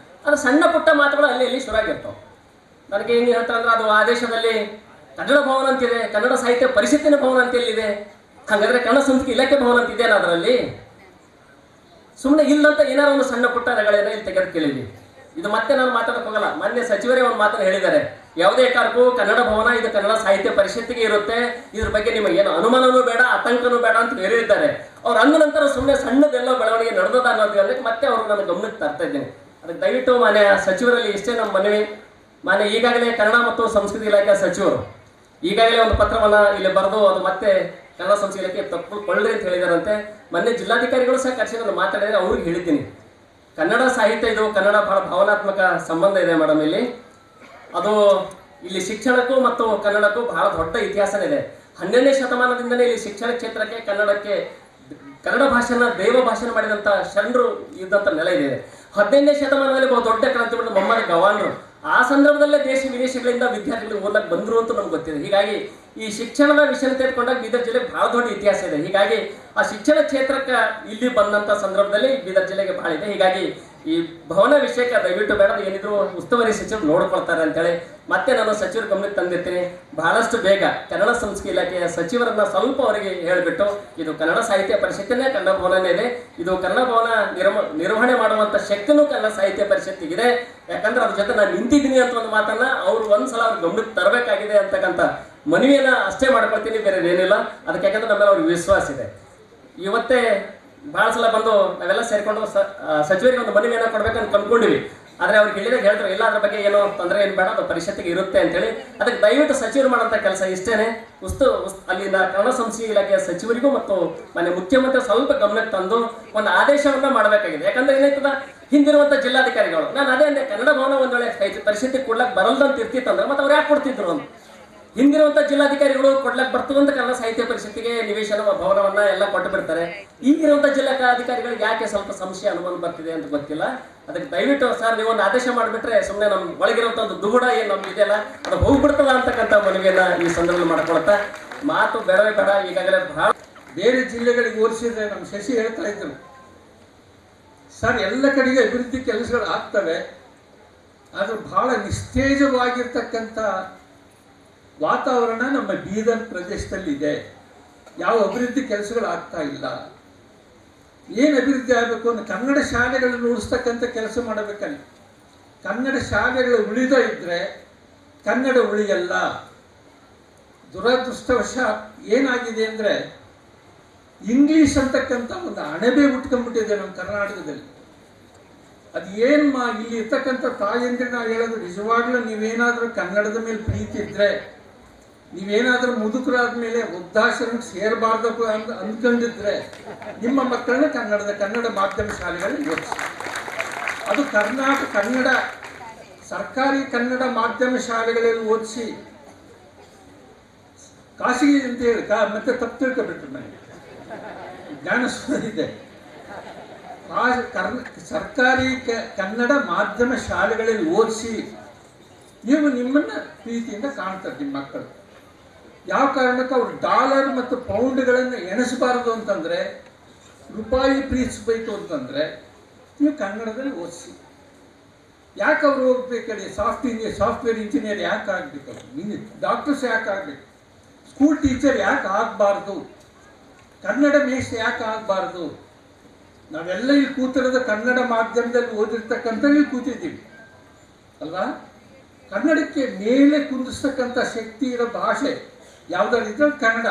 ಅದು ಸಣ್ಣ ಪುಟ್ಟ ಮಾತುಗಳು ಅಲ್ಲಿ ಇಲ್ಲಿ ಶುರುವಾಗಿರ್ತಾವೆ. ನನಗೆ ಏನು ಹೇಳ್ತಾರೆ ಅಂದ್ರೆ ಅದು ಆದೇಶದಲ್ಲಿ ಕನ್ನಡ ಭವನ ಅಂತಿದೆ, ಕನ್ನಡ ಸಾಹಿತ್ಯ ಪರಿಷತ್ತಿನ ಭವನ ಅಂತ ಎಲ್ಲಿದೆ, ಹಾಗಾದ್ರೆ ಕನ್ನಡ ಸಂಸ್ಕೃತಿ ಇಲಾಖೆ ಭವನ ಅಂತ ಇದೆಯಾ ಅದರಲ್ಲಿ? ಸುಮ್ಮನೆ ಇಲ್ಲಂತ ಏನಾರು ಒಂದು ಸಣ್ಣ ಪುಟ್ಟ ರಗಳೇನೋ ಇಲ್ಲಿ ತೆಗೆದು ಕೇಳಿದ್ವಿ. ಇದು ಮತ್ತೆ ನಾನು ಮಾತಾಡಕ್ ಹೋಗಲ್ಲ. ಮಾನ್ಯ ಸಚಿವರೇ ಒಂದು ಮಾತನ್ನು ಹೇಳಿದ್ದಾರೆ, ಯಾವುದೇ ಕಾರಣಕ್ಕೂ ಕನ್ನಡ ಭವನ ಇದು ಕನ್ನಡ ಸಾಹಿತ್ಯ ಪರಿಷತ್ತಿಗೆ ಇರುತ್ತೆ, ಇದ್ರ ಬಗ್ಗೆ ನಿಮಗೆ ಏನು ಅನುಮಾನನೂ ಬೇಡ, ಆತಂಕನೂ ಬೇಡ ಅಂತ ಹೇಳಿದ್ದಾರೆ. ಅವ್ರು ಅಂದ ನಂತರ ಸುಮ್ಮನೆ ಸಣ್ಣದೆಲ್ಲ ಬೆಳವಣಿಗೆ ನಡೆದದ ಅನ್ನೋದಕ್ಕೆ ಮತ್ತೆ ಅವರು ನನ್ನ ಗಮನಕ್ಕೆ ತರ್ತಾ ಇದ್ದೀನಿ. ಅದಕ್ಕೆ ದಯವಿಟ್ಟು ಮಾನ್ಯ ಸಚಿವರಲ್ಲಿ ಇಷ್ಟೇ ನಮ್ಮ ಮನವಿ. ಮಾನ್ಯ ಈಗಾಗಲೇ ಕನ್ನಡ ಮತ್ತು ಸಂಸ್ಕೃತಿ ಇಲಾಖೆ ಸಚಿವರು ಈಗಾಗಲೇ ಒಂದು ಪತ್ರವನ್ನ ಇಲ್ಲಿ ಬರೆದು ಅದು ಮತ್ತೆ ಕನ್ನಡ ಸಂಸ್ಕೃತಿ ಇಲಾಖೆ ತಪ್ಪುಕೊಳ್ಳ್ರಿ ಅಂತ ಹೇಳಿದಾರಂತೆ. ಮೊನ್ನೆ ಜಿಲ್ಲಾಧಿಕಾರಿಗಳು ಸಹ ಕರೆಸಿ ನಾನು ಮಾತಾಡಿದ್ರೆ ಅವ್ರಿಗೆ ಹೇಳಿದ್ದೀನಿ, ಕನ್ನಡ ಸಾಹಿತ್ಯ ಇದು ಕನ್ನಡ ಬಹಳ ಭಾವನಾತ್ಮಕ ಸಂಬಂಧ ಇದೆ ಮೇಡಮ್. ಇಲ್ಲಿ ಅದು ಇಲ್ಲಿ ಶಿಕ್ಷಣಕ್ಕೂ ಮತ್ತು ಕನ್ನಡಕ್ಕೂ ಬಹಳ ದೊಡ್ಡ ಇತಿಹಾಸನೇ ಇದೆ. 12ನೇ ಶತಮಾನದಿಂದಲೇ ಇಲ್ಲಿ ಶಿಕ್ಷಣ ಕ್ಷೇತ್ರಕ್ಕೆ ಕನ್ನಡಕ್ಕೆ ಕನ್ನಡ ಭಾಷೆನ ದೇವ ಭಾಷಣ ಮಾಡಿದಂಥ ಶರಣರು ಇದ್ದಂಥ ನೆಲೆ ಇದೆ. 15ನೇ ಶತಮಾನದಲ್ಲಿ ಬಹು ದೊಡ್ಡ ಕ್ರಾಂತಿ ಮಾಡಿದ ಮೊಹಮ್ಮದ್ ಗವಾನ್ರು ಆ ಸಂದರ್ಭದಲ್ಲೇ ದೇಶ ವಿದೇಶಗಳಿಂದ ವಿದ್ಯಾರ್ಥಿಗಳು ಓದಕ್ಕೆ ಬಂದರು ಅಂತ ನಮ್ಗೆ ಗೊತ್ತಿದೆ. ಹೀಗಾಗಿ ಈ ಶಿಕ್ಷಣದ ವಿಷಯ ತೆಗೆದುಕೊಂಡಾಗ ಬೀದರ್ ಜಿಲ್ಲೆಗೆ ಬಹಳ ದೊಡ್ಡ ಇತಿಹಾಸ ಇದೆ. ಹೀಗಾಗಿ ಆ ಶಿಕ್ಷಣ ಕ್ಷೇತ್ರಕ್ಕೆ ಇಲ್ಲಿ ಬಂದಂಥ ಸಂದರ್ಭದಲ್ಲಿ ಬೀದರ್ ಜಿಲ್ಲೆಗೆ ಬಹಳ ಇದೆ. ಹೀಗಾಗಿ ಈ ಭವನ ವಿಷಯಕ್ಕೆ ದಯವಿಟ್ಟು ಬೇಡ, ಏನಿದ್ರು ಉಸ್ತುವಾರಿ ಸಚಿವರು ನೋಡ್ಕೊಳ್ತಾರೆ ಅಂತೇಳಿ ಮತ್ತೆ ನಾನು ಸಚಿವರ ಗಮನಕ್ಕೆ ತಂದಿರ್ತೀನಿ. ಬಹಳಷ್ಟು ಬೇಗ ಕನ್ನಡ ಸಂಸ್ಕೃತಿ ಇಲಾಖೆಯ ಸಚಿವರನ್ನ ಸ್ವಲ್ಪ ಅವರಿಗೆ ಹೇಳಿಬಿಟ್ಟು, ಇದು ಕನ್ನಡ ಸಾಹಿತ್ಯ ಪರಿಷತ್ತಿನೇ ಕನ್ನಡ ಭವನನೇ ಇದೆ, ಇದು ಕನ್ನಡ ಭವನ ನಿರ್ವಹಣೆ ಮಾಡುವಂತ ಶಕ್ತಿನೂ ಕನ್ನಡ ಸಾಹಿತ್ಯ ಪರಿಷತ್ತಿಗಿದೆ, ಯಾಕಂದ್ರೆ ಅದ್ರ ಜೊತೆ ನಾನು ನಿಂತಿದ್ದೀನಿ ಅಂತ ಒಂದು ಮಾತನ್ನ ಅವ್ರು ಒಂದ್ಸಲ ಅವ್ರ ಗಮನಕ್ಕೆ ತರಬೇಕಾಗಿದೆ ಅಂತಕ್ಕಂಥ ಮನವಿಯನ್ನ ಅಷ್ಟೇ ಮಾಡ್ಕೊಳ್ತೀನಿ, ಬೇರೆ ಏನಿಲ್ಲ. ಅದಕ್ಕೆ ಯಾಕಂದ್ರೆ ನಮ್ಮೆಲ್ಲ ಅವ್ರಿಗೆ ವಿಶ್ವಾಸ ಇದೆ. ಇವತ್ತೇ ಬಹಳ ಸಲ ಬಂದು ನಾವೆಲ್ಲ ಸೇರ್ಕೊಂಡು ಸಚಿವರಿಗೆ ಒಂದು ಮನವಿಯನ್ನ ಕೊಡ್ಬೇಕಂತ ಅಂದ್ಕೊಂಡಿವಿ. ಆದ್ರೆ ಅವ್ರಿಗೆ ಹೇಳಿದಾಗ ಹೇಳ್ತಾರೆ, ಇಲ್ಲ ಅದ್ರ ಬಗ್ಗೆ ಏನೋ ತೊಂದರೆ ಏನು ಬೇಡ, ಅದು ಪರಿಷತ್ತಿಗೆ ಇರುತ್ತೆ ಅಂತೇಳಿ. ಅದಕ್ಕೆ ದಯವಿಟ್ಟು ಸಚಿವರು ಮಾಡೋಂಥ ಕೆಲಸ ಇಷ್ಟೇನೆ. ಅಲ್ಲಿಂದ ಕನ್ನಡ ಸಂಸ್ಕೃತಿ ಇಲಾಖೆಯ ಸಚಿವರಿಗೂ ಮತ್ತು ಮಾನ್ಯ ಮುಖ್ಯಮಂತ್ರಿ ಸ್ವಲ್ಪ ಗಮನಕ್ಕೆ ತಂದು ಒಂದು ಆದೇಶವನ್ನ ಮಾಡಬೇಕಾಗಿದೆ. ಯಾಕಂದ್ರೆ ಏನಾಯ್ತದ, ಹಿಂದಿರುವಂತ ಜಿಲ್ಲಾಧಿಕಾರಿಗಳು ನಾನು ಅದೇ ಅಂದೆ, ಕನ್ನಡ ಭವನ ಒಂದ್ ವೇಳೆ ಪರಿಷತ್ತಿಗೆ ಕೊಡ್ಲಕ್ಕೆ ಬರಲ್ದಂತ ಇರ್ತಿತ್ತಂದ್ರೆ ಮತ್ತೆ ಅವ್ರು ಯಾಕೆ ಕೊಡ್ತಿದ್ರು ಅಂತ. ಹಿಂದಿರುವಂತ ಜಿಲ್ಲಾಧಿಕಾರಿಗಳು ಕೊಡ್ಲಕ್ಕೆ ಬರ್ತದಂತ ಕನ್ನಡ ಸಾಹಿತ್ಯ ಪರಿಷತ್ತಿಗೆ ನಿವೇಶನ ಭವನವನ್ನ ಎಲ್ಲ ಕೊಟ್ಟು ಬಿಡ್ತಾರೆ. ಈಗಿರುವಂತ ಜಿಲ್ಲಾಧಿಕಾರಿಗಳಿಗೆ ಯಾಕೆ ಸ್ವಲ್ಪ ಸಂಶಯ ಅನುಮಾನ ಬರ್ತಿದೆ ಅಂತ ಗೊತ್ತಿಲ್ಲ. ಅದಕ್ಕೆ ದಯವಿಟ್ಟು ಸರ್ ನೀವು ಒಂದು ಆದೇಶ ಮಾಡಿಬಿಟ್ರೆ ಸುಮ್ಮನೆ ನಮ್ ಒಳಗಿರುವಂತ ಒಂದು ದುಗುಡ ಏನ್ ನಮ್ಗೆ ಇದೆಯಲ್ಲ ಅದು ಹೋಗ್ಬಿಡ್ತದ ಅಂತಕ್ಕಂಥ ಮನವಿಯನ್ನ ಈ ಸಂದರ್ಭದಲ್ಲಿ ಮಾಡ್ಕೊಳ್ತಾ, ಮಾತು ಬೇಡವೇ ಬೇಡ. ಈಗಾಗಲೇ ಬಹಳ ಬೇರೆ ಜಿಲ್ಲೆಗಳಿಗೆ ಹೋಲಿಸಿದ್ರೆ ನಮ್ಮ ಶಶಿ ಹೇಳ್ತಾ ಇದ್ರು, ಸರ್ ಎಲ್ಲ ಕಡೆಗೆ ಅಭಿವೃದ್ಧಿ ಕೆಲಸಗಳು ಆಗ್ತವೆ, ಆದ್ರೆ ಬಹಳ ನಿಸ್ತೇಜವಾಗಿರ್ತಕ್ಕಂಥ ವಾತಾವರಣ ನಮ್ಮ ಬೀದರ್ ಪ್ರದೇಶದಲ್ಲಿ ಇದೆ. ಯಾವ ಅಭಿವೃದ್ಧಿ ಕೆಲಸಗಳು ಆಗ್ತಾ ಇಲ್ಲ. ಏನು ಅಭಿವೃದ್ಧಿ ಆಗಬೇಕು ಅಂದ್ರೆ ಕನ್ನಡ ಶಾಲೆಗಳನ್ನು ಉಳಿಸ್ತಕ್ಕಂಥ ಕೆಲಸ ಮಾಡಬೇಕಲ್ಲಿ. ಕನ್ನಡ ಶಾಲೆಗಳು ಉಳಿದ ಇದ್ರೆ ಕನ್ನಡ ಉಳಿಯಲ್ಲ. ದುರದೃಷ್ಟವಶ ಏನಾಗಿದೆ ಅಂದ್ರೆ ಇಂಗ್ಲಿಷ್ ಅಂತಕ್ಕಂಥ ಒಂದು ಅಣಬೆ ಉಟ್ಕೊಂಡ್ಬಿಟ್ಟಿದೆ ನಮ್ಮ ಕರ್ನಾಟಕದಲ್ಲಿ. ಅದು ಏನು ಇಲ್ಲಿ ಇರ್ತಕ್ಕಂಥ ತಾಯಂದ್ರೆ ನಾವು ಹೇಳೋದು, ನಿಜವಾಗ್ಲೂ ನೀವೇನಾದ್ರೂ ಕನ್ನಡದ ಮೇಲೆ ಪ್ರೀತಿ ಇದ್ರೆ, ನೀವೇನಾದ್ರೂ ಮುದುಕರಾದ ಮೇಲೆ ವೃದ್ಧಾಶ್ರಮಕ್ಕೆ ಸೇರಬಾರ್ದು ಅಂತ ಅಂದ್ಕೊಂಡಿದ್ರೆ ನಿಮ್ಮ ಮಕ್ಕಳನ್ನ ಕನ್ನಡ ಮಾಧ್ಯಮ ಶಾಲೆಗಳಲ್ಲಿ ಓದಿಸಿ. ಅದು ಕನ್ನಡ ಸರ್ಕಾರಿ ಕನ್ನಡ ಮಾಧ್ಯಮ ಶಾಲೆಗಳಲ್ಲಿ ಓದಿಸಿ. ಖಾಸಗಿ ಅಂತ ಹೇಳಿ ಮತ್ತೆ ತಪ್ಪು ತಿಳ್ಕೊಬಿಟ್ರು, ನನಗೆ ಜ್ಞಾನ ಇದೆ. ಸರ್ಕಾರಿ ಕನ್ನಡ ಮಾಧ್ಯಮ ಶಾಲೆಗಳಲ್ಲಿ ಓದಿಸಿ ನೀವು ನಿಮ್ಮನ್ನ ಪ್ರೀತಿಯಿಂದ ಕಾಣ್ತಾರೆ ನಿಮ್ಮ ಮಕ್ಕಳು. ಯಾವ ಕಾರಣಕ್ಕೆ ಅವ್ರು ಡಾಲರ್ ಮತ್ತು ಪೌಂಡ್ಗಳನ್ನು ಎಣಿಸಬಾರದು ಅಂತಂದ್ರೆ, ರೂಪಾಯಿ ಪ್ರೀತಿಸಬೇಕು ಅಂತಂದ್ರೆ ನೀವು ಕನ್ನಡದಲ್ಲಿ ಓದಿಸಿ. ಯಾಕೆ ಅವ್ರು ಹೋಗ್ಬೇಕಲ್ಲಿ ಸಾಫ್ಟ್ವೇರ್ ಇಂಜಿನಿಯರ್ ಯಾಕೆ ಆಗ್ಬೇಕು, ಅವ್ರು ಡಾಕ್ಟರ್ಸ್ ಯಾಕೆ ಆಗ್ಬೇಕು, ಸ್ಕೂಲ್ ಟೀಚರ್ ಯಾಕೆ ಆಗಬಾರ್ದು, ಕನ್ನಡ ಮೇಷ್ಟ್ರು ಯಾಕೆ ಆಗಬಾರ್ದು? ನಾವೆಲ್ಲ ಇಲ್ಲಿ ಕೂತಿರೋದು ಕನ್ನಡ ಮಾಧ್ಯಮದಲ್ಲಿ ಓದಿರ್ತಕ್ಕಂಥ ಇಲ್ಲಿ ಕೂತಿದ್ದೀವಿ ಅಲ್ವಾ? ಕನ್ನಡಕ್ಕೆ ಮೇಲೆ ಕುಂದಿಸ್ತಕ್ಕಂಥ ಶಕ್ತಿ ಇರೋ ಭಾಷೆ ಯಾವುದಾದ್ರು ಕನ್ನಡ,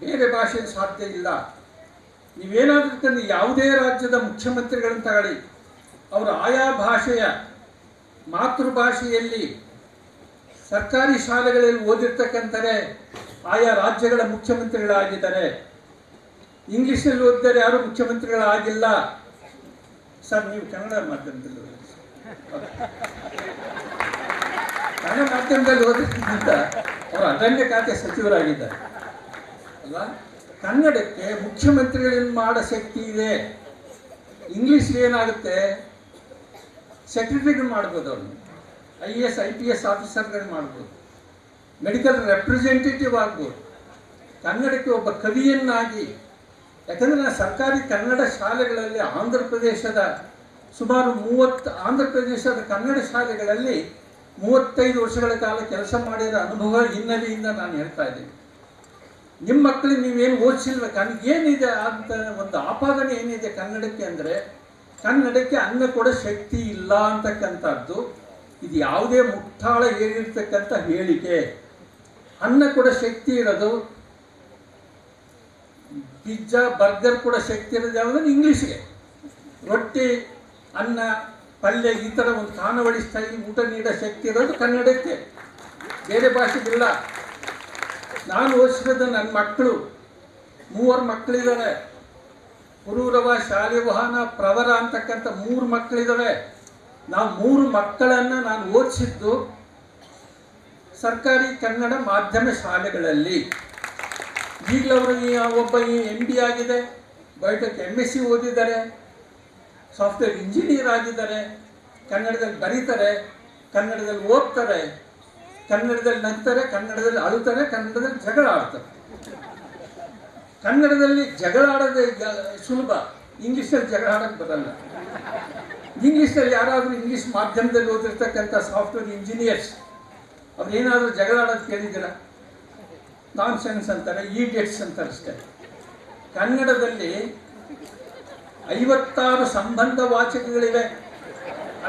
ಬೇರೆ ಭಾಷೆ ಸಾಧ್ಯ ಇಲ್ಲ. ನೀವೇನಾದ್ರೂ ತಂದು ಯಾವುದೇ ರಾಜ್ಯದ ಮುಖ್ಯಮಂತ್ರಿಗಳನ್ನು ತಗೊಳ್ಳಿ, ಅವರು ಆಯಾ ಭಾಷೆಯ ಮಾತೃಭಾಷೆಯಲ್ಲಿ ಸರ್ಕಾರಿ ಶಾಲೆಗಳಲ್ಲಿ ಓದಿರ್ತಕ್ಕಂಥರೆ ಆಯಾ ರಾಜ್ಯಗಳ ಮುಖ್ಯಮಂತ್ರಿಗಳಾಗಿದ್ದಾರೆ. ಇಂಗ್ಲಿಷ್ನಲ್ಲಿ ಓದಿದರೆ ಯಾರು ಮುಖ್ಯಮಂತ್ರಿಗಳಾಗಿಲ್ಲ. ಸರ್ ನೀವು ಕನ್ನಡ ಮಾಧ್ಯಮದಲ್ಲಿ ಕನ್ನಡ ಮಾಧ್ಯಮದಲ್ಲಿ ಓದಿದ್ರಿಂದ ಅವರು ಅರಣ್ಯ ಖಾತೆ ಸಚಿವರಾಗಿದ್ದಾರೆ ಅಲ್ವಾ? ಕನ್ನಡಕ್ಕೆ ಮುಖ್ಯಮಂತ್ರಿಗಳನ್ನು ಮಾಡೋ ಶಕ್ತಿ ಇದೆ. ಇಂಗ್ಲಿಷ್ ಏನಾಗುತ್ತೆ, ಸೆಕ್ರೆಟರಿಗಳು ಮಾಡ್ಬೋದು, ಅವ್ರನ್ನ IAS IPS ಆಫೀಸರ್ಗಳು ಮಾಡ್ಬೋದು, ಮೆಡಿಕಲ್ ರೆಪ್ರೆಸೆಂಟೇಟಿವ್ ಆಗ್ಬೋದು. ಕನ್ನಡಕ್ಕೆ ಒಬ್ಬ ಕವಿಯನ್ನಾಗಿ, ಯಾಕಂದರೆ ನಾನು ಸರ್ಕಾರಿ ಕನ್ನಡ ಶಾಲೆಗಳಲ್ಲಿ ಆಂಧ್ರ ಪ್ರದೇಶದ ಸುಮಾರು 30 ಆಂಧ್ರ ಪ್ರದೇಶದ ಕನ್ನಡ ಶಾಲೆಗಳಲ್ಲಿ 35 ವರ್ಷಗಳ ಕಾಲ ಕೆಲಸ ಮಾಡಿರೋ ಅನುಭವ ಹಿನ್ನೆಲೆಯಿಂದ ನಾನು ಹೇಳ್ತಾ ಇದ್ದೀನಿ. ನಿಮ್ಮ ಮಕ್ಕಳಿಗೆ ನೀವೇನು ಓದಿಸಿಲ್ವ, ಏನಿದೆ ಅಂತ ಒಂದು ಆಪಾದನೆ ಏನಿದೆ ಕನ್ನಡಕ್ಕೆ ಅಂದರೆ, ಕನ್ನಡಕ್ಕೆ ಅನ್ನ ಕೊಡೋ ಶಕ್ತಿ ಇಲ್ಲ ಅಂತಕ್ಕಂಥದ್ದು ಇದು ಯಾವುದೇ ಮುಟ್ಟಾಳ ಏರಿರ್ತಕ್ಕಂಥ ಹೇಳಿಕೆ. ಅನ್ನ ಕೂಡ ಶಕ್ತಿ ಇರೋದು, ಪಿಜ್ಜಾ ಬರ್ಗರ್ ಕೂಡ ಶಕ್ತಿ ಇರೋದು ಯಾವುದಂದ್ರೆ ಇಂಗ್ಲೀಷ್ಗೆ. ರೊಟ್ಟಿ ಅನ್ನ ಪಲ್ಯ ಈ ಥರ ಒಂದು ಖಾನಾವಳಿ ಸ್ಟೈಲ್ ಊಟ ನೀಡೋ ಶಕ್ತಿ ಇರೋದು ಕನ್ನಡಕ್ಕೆ, ಬೇರೆ ಭಾಷೆಗಿಲ್ಲ. ನಾನು ಓದಿಸಿರೋದು ನನ್ನ ಮಕ್ಕಳು 3 ಮಕ್ಕಳಿದ್ದಾರೆ. ಪುರೂರವ, ಶಾಲಿವಾಹನ, ಪ್ರವರ ಅಂತಕ್ಕಂಥ 3 ಮಕ್ಕಳಿದ್ದಾವೆ. ನಾವು 3 ಮಕ್ಕಳನ್ನು ನಾನು ಓದಿಸಿದ್ದು ಸರ್ಕಾರಿ ಕನ್ನಡ ಮಾಧ್ಯಮ ಶಾಲೆಗಳಲ್ಲಿ. ಈಗಲವರು ಒಬ್ಬ MD ಆಗಿದೆ, ಬಯೋಟೆಕ್ MSc ಓದಿದ್ದಾರೆ, ಸಾಫ್ಟ್ವೇರ್ ಇಂಜಿನಿಯರ್ ಆಗಿದ್ದಾರೆ, ಕನ್ನಡದಲ್ಲಿ ಬರೀತಾರೆ, ಕನ್ನಡದಲ್ಲಿ ಓದ್ತಾರೆ, ಕನ್ನಡದಲ್ಲಿ ನಗ್ತಾರೆ, ಕನ್ನಡದಲ್ಲಿ ಅಳುತ್ತಾರೆ, ಕನ್ನಡದಲ್ಲಿ ಜಗಳ ಆಡ್ತಾರೆ. ಕನ್ನಡದಲ್ಲಿ ಜಗಳ ಆಡೋದೇ ಸುಲಭ, ಇಂಗ್ಲೀಷಲ್ಲಿ ಜಗಳ ಆಡೋಕ್ಕೆ ಬರಲ್ಲ. ಇಂಗ್ಲೀಷಲ್ಲಿ ಯಾರಾದರೂ ಇಂಗ್ಲೀಷ್ ಮಾಧ್ಯಮದಲ್ಲಿ ಓದಿರ್ತಕ್ಕಂಥ ಸಾಫ್ಟ್ವೇರ್ ಇಂಜಿನಿಯರ್ಸ್ ಅವ್ರೇನಾದರೂ ಜಗಳ ಆಡೋದು ಕೇಳಿದ್ದೀರಾ? ನಾನ್ ಸೆನ್ಸ್ ಅಂತಾರೆ, ಈಡಿಯಟ್ಸ್ ಅಂತಾರೆ ಅಷ್ಟೇ. ಕನ್ನಡದಲ್ಲಿ 56 ಸಂಬಂಧ ವಾಚಕಗಳಿವೆ.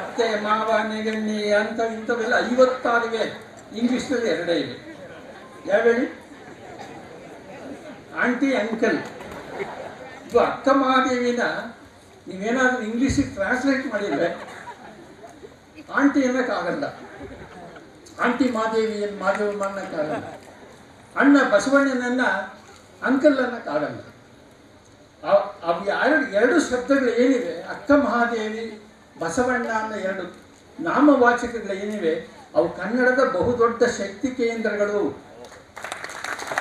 ಅತ್ತೆ, ಮಾವ, ನೆಗಣ್ಣಿ ಅಂತ ಇಂಥವೆಲ್ಲ 56 ಇವೆ. ಇಂಗ್ಲೀಷ್ನಲ್ಲಿ 2 ಇವೆ. ಯಾವ ಹೇಳಿ? Aunty, uncle. ಇದು ಅಕ್ಕ ಮಹಾದೇವಿನ ನೀವೇನಾದರೂ ಇಂಗ್ಲೀಷಿಗೆ ಟ್ರಾನ್ಸ್ಲೇಟ್ ಮಾಡಿದರೆ ಆಂಟಿ ಅನ್ನೋಕ್ಕಾಗಲ್ಲ, ಆಂಟಿ ಮಾದೇವಿಯನ್ನು ಮಾದೇವಮ್ಮ ಅನ್ನೋಕ್ಕಾಗಲ್ಲ, ಅಣ್ಣ ಬಸವಣ್ಣನನ್ನ ಅಂಕಲ್ ಅನ್ನೋಕ್ಕಾಗಲ್ಲ. ಅವು 2 ಶಬ್ದಗಳು ಏನಿವೆ, ಅಕ್ಕ ಮಹಾದೇವಿ, ಬಸವಣ್ಣ ಅನ್ನೋ 2 ನಾಮವಾಚಕಗಳು ಏನಿವೆ, ಅವು ಕನ್ನಡದ ಬಹುದೊಡ್ಡ ಶಕ್ತಿ ಕೇಂದ್ರಗಳು.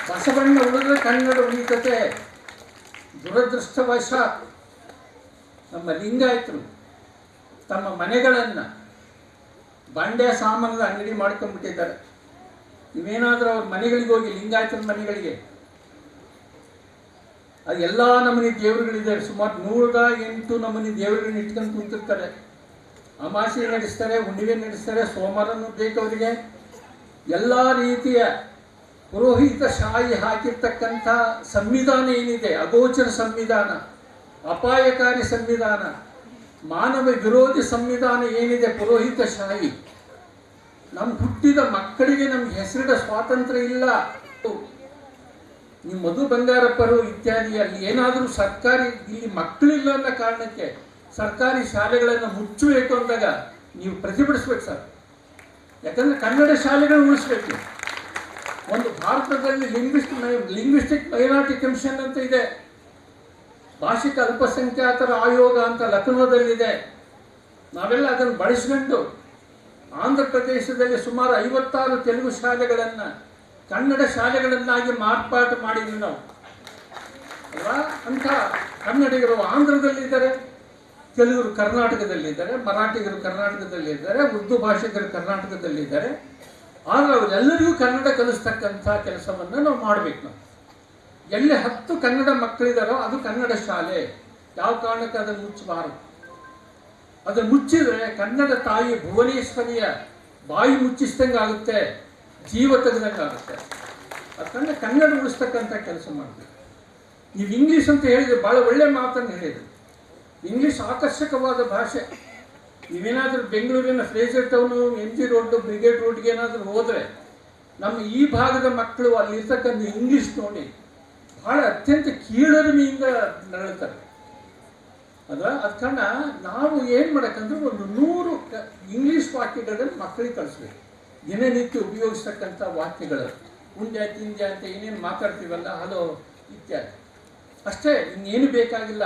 ಬಸವಣ್ಣ ಉಳಿದ್ರೆ ಕನ್ನಡ ಉಳಿತತೆ. ದುರದೃಷ್ಟವಶ ನಮ್ಮ ಲಿಂಗಾಯತರು ತಮ್ಮ ಮನೆಗಳನ್ನು ಬಂಡೆ ಸಾಮಾನದ ಅಂಗಡಿ ಮಾಡ್ಕೊಂಡ್ಬಿಟ್ಟಿದ್ದಾರೆ. ನೀವೇನಾದರೂ ಅವ್ರ ಮನೆಗಳಿಗೆ ಹೋಗಿ, ಲಿಂಗಾಯತರ ಮನೆಗಳಿಗೆ, ಅದು ಎಲ್ಲ ನಮೂನಿ ದೇವರುಗಳಿದ್ದಾರೆ. ಸುಮಾರು 108 ನಮೂನಿ ದೇವರುಗಳನ್ನ ಇಟ್ಕೊಂಡು ಕುಂತಿರ್ತಾರೆ. ಅಮಾಸೆ ನಡೆಸ್ತಾರೆ, ಹುಣ್ಣಿಮೆ ನಡೆಸ್ತಾರೆ, ಸೋಮವಾರನೂ ಬೇಕು ಅವರಿಗೆ. ಎಲ್ಲ ರೀತಿಯ ಪುರೋಹಿತ ಶಾಹಿ ಹಾಕಿರ್ತಕ್ಕಂಥ ಸಂವಿಧಾನ ಏನಿದೆ, ಅಗೋಚರ ಸಂವಿಧಾನ, ಅಪಾಯಕಾರಿ ಸಂವಿಧಾನ, ಮಾನವ ವಿರೋಧಿ ಸಂವಿಧಾನ ಏನಿದೆ, ಪುರೋಹಿತ ಶಾಹಿ, ನಮ್ಮ ಹುಟ್ಟಿದ ಮಕ್ಕಳಿಗೆ ನಮ್ಗೆ ಹೆಸರಿಡ ಸ್ವಾತಂತ್ರ್ಯ ಇಲ್ಲ. ನೀವು ಮಧು ಬಂಗಾರಪ್ಪರು ಇತ್ಯಾದಿ ಅಲ್ಲಿ ಏನಾದರೂ ಸರ್ಕಾರಿ ಇಲ್ಲಿ ಮಕ್ಕಳಿಲ್ಲ ಅನ್ನೋ ಕಾರಣಕ್ಕೆ ಸರ್ಕಾರಿ ಶಾಲೆಗಳನ್ನು ಮುಚ್ಚಬೇಕು ಅಂದಾಗ ನೀವು ಪ್ರತಿಭಟಿಸ್ಬೇಕು ಸರ್. ಯಾಕಂದರೆ ಕನ್ನಡ ಶಾಲೆಗಳು ಉಳಿಸ್ಬೇಕು. ಒಂದು ಭಾರತದಲ್ಲಿ ಲಿಂಗ್ವಿಸ್ಟಿಕ್ ಮೈನಾರಿಟಿ ಕಮಿಷನ್ ಅಂತ ಇದೆ, ಭಾಷಿಕ ಅಲ್ಪಸಂಖ್ಯಾತರ ಆಯೋಗ ಅಂತ ಲಕ್ನೋದಲ್ಲಿದೆ. ನಾವೆಲ್ಲ ಅದನ್ನು ಬಳಸ್ಕೊಂಡು ಆಂಧ್ರ ಪ್ರದೇಶದಲ್ಲಿ ಸುಮಾರು 56 ತೆಲುಗು ಶಾಲೆಗಳನ್ನು ಕನ್ನಡ ಶಾಲೆಗಳನ್ನಾಗಿ ಮಾರ್ಪಾಟು ಮಾಡಿದ್ವಿ ನಾವು ಅಲ್ವಾ. ಅಂಥ ಕನ್ನಡಿಗರು ಆಂಧ್ರದಲ್ಲಿದ್ದಾರೆ, ತೆಲುಗರು ಕರ್ನಾಟಕದಲ್ಲಿದ್ದಾರೆ, ಮರಾಠಿಗರು ಕರ್ನಾಟಕದಲ್ಲಿದ್ದಾರೆ, ಉರ್ದು ಭಾಷಿಗರು ಕರ್ನಾಟಕದಲ್ಲಿದ್ದಾರೆ. ಆದರೆ ಅವರೆಲ್ಲರಿಗೂ ಕನ್ನಡ ಕಲಿಸ್ತಕ್ಕಂಥ ಕೆಲಸವನ್ನು ನಾವು ಮಾಡಬೇಕು. ನಾವು ಎಲ್ಲಿ 10 ಕನ್ನಡ ಮಕ್ಕಳಿದಾರೋ ಅದು ಕನ್ನಡ ಶಾಲೆ. ಯಾವ ಕಾರಣಕ್ಕೆ ಅದನ್ನು ಮುಚ್ಚಬಾರದು. ಅದನ್ನು ಮುಚ್ಚಿದ್ರೆ ಕನ್ನಡ ತಾಯಿ ಭುವನೇಶ್ವರಿಯ ಬಾಯಿ ಮುಚ್ಚಿಸ್ದಂಗೆ ಆಗುತ್ತೆ, ಜೀವ ತೆಗೆದಂಗೆ ಆಗುತ್ತೆ. ಅದಕ್ಕೆ ಕನ್ನಡ ಉಳಿಸ್ತಕ್ಕಂಥ ಕೆಲಸ ಮಾಡಬೇಕು. ನೀವು ಇಂಗ್ಲೀಷ್ ಅಂತ ಹೇಳಿದ್ರೆ ಭಾಳ ಒಳ್ಳೆ ಮಾತನ್ನು ಹೇಳಿದ್ರು. ಇಂಗ್ಲೀಷ್ ಆಕರ್ಷಕವಾದ ಭಾಷೆ. ನೀವೇನಾದರೂ ಬೆಂಗಳೂರಿನ Fraser town, MG road, brigade ರೋಡ್ಗೆ ಏನಾದರೂ ಹೋದರೆ ನಮ್ಮ ಈ ಭಾಗದ ಮಕ್ಕಳು ಅಲ್ಲಿರ್ತಕ್ಕಂಥ ಇಂಗ್ಲೀಷ್ ನೋಡಿ ಭಾಳ ಅತ್ಯಂತ ಕೀಳರಿಮೆಯಿಂದ ನರಳುತ್ತಾರೆ. ಅದ ಕಾರಣ ನಾವು ಏನು ಮಾಡೋಕ್ಕಂದ್ರೆ ಒಂದು 100 ಇಂಗ್ಲೀಷ್ ವಾಕ್ಯಗಳನ್ನು ಮಕ್ಕಳಿಗೆ ಕಳಿಸ್ಬೇಕು. ದಿನನಿತ್ಯ ಉಪಯೋಗಿಸ್ತಕ್ಕಂಥ ವಾಕ್ಯಗಳು, ಉಂಡೆ ತಿಂದೆ ಅಂತ ಏನೇನು ಮಾತಾಡ್ತೀವಲ್ಲ, ಹಲೋ ಇತ್ಯಾದಿ ಅಷ್ಟೇ, ಇನ್ನೇನು ಬೇಕಾಗಿಲ್ಲ.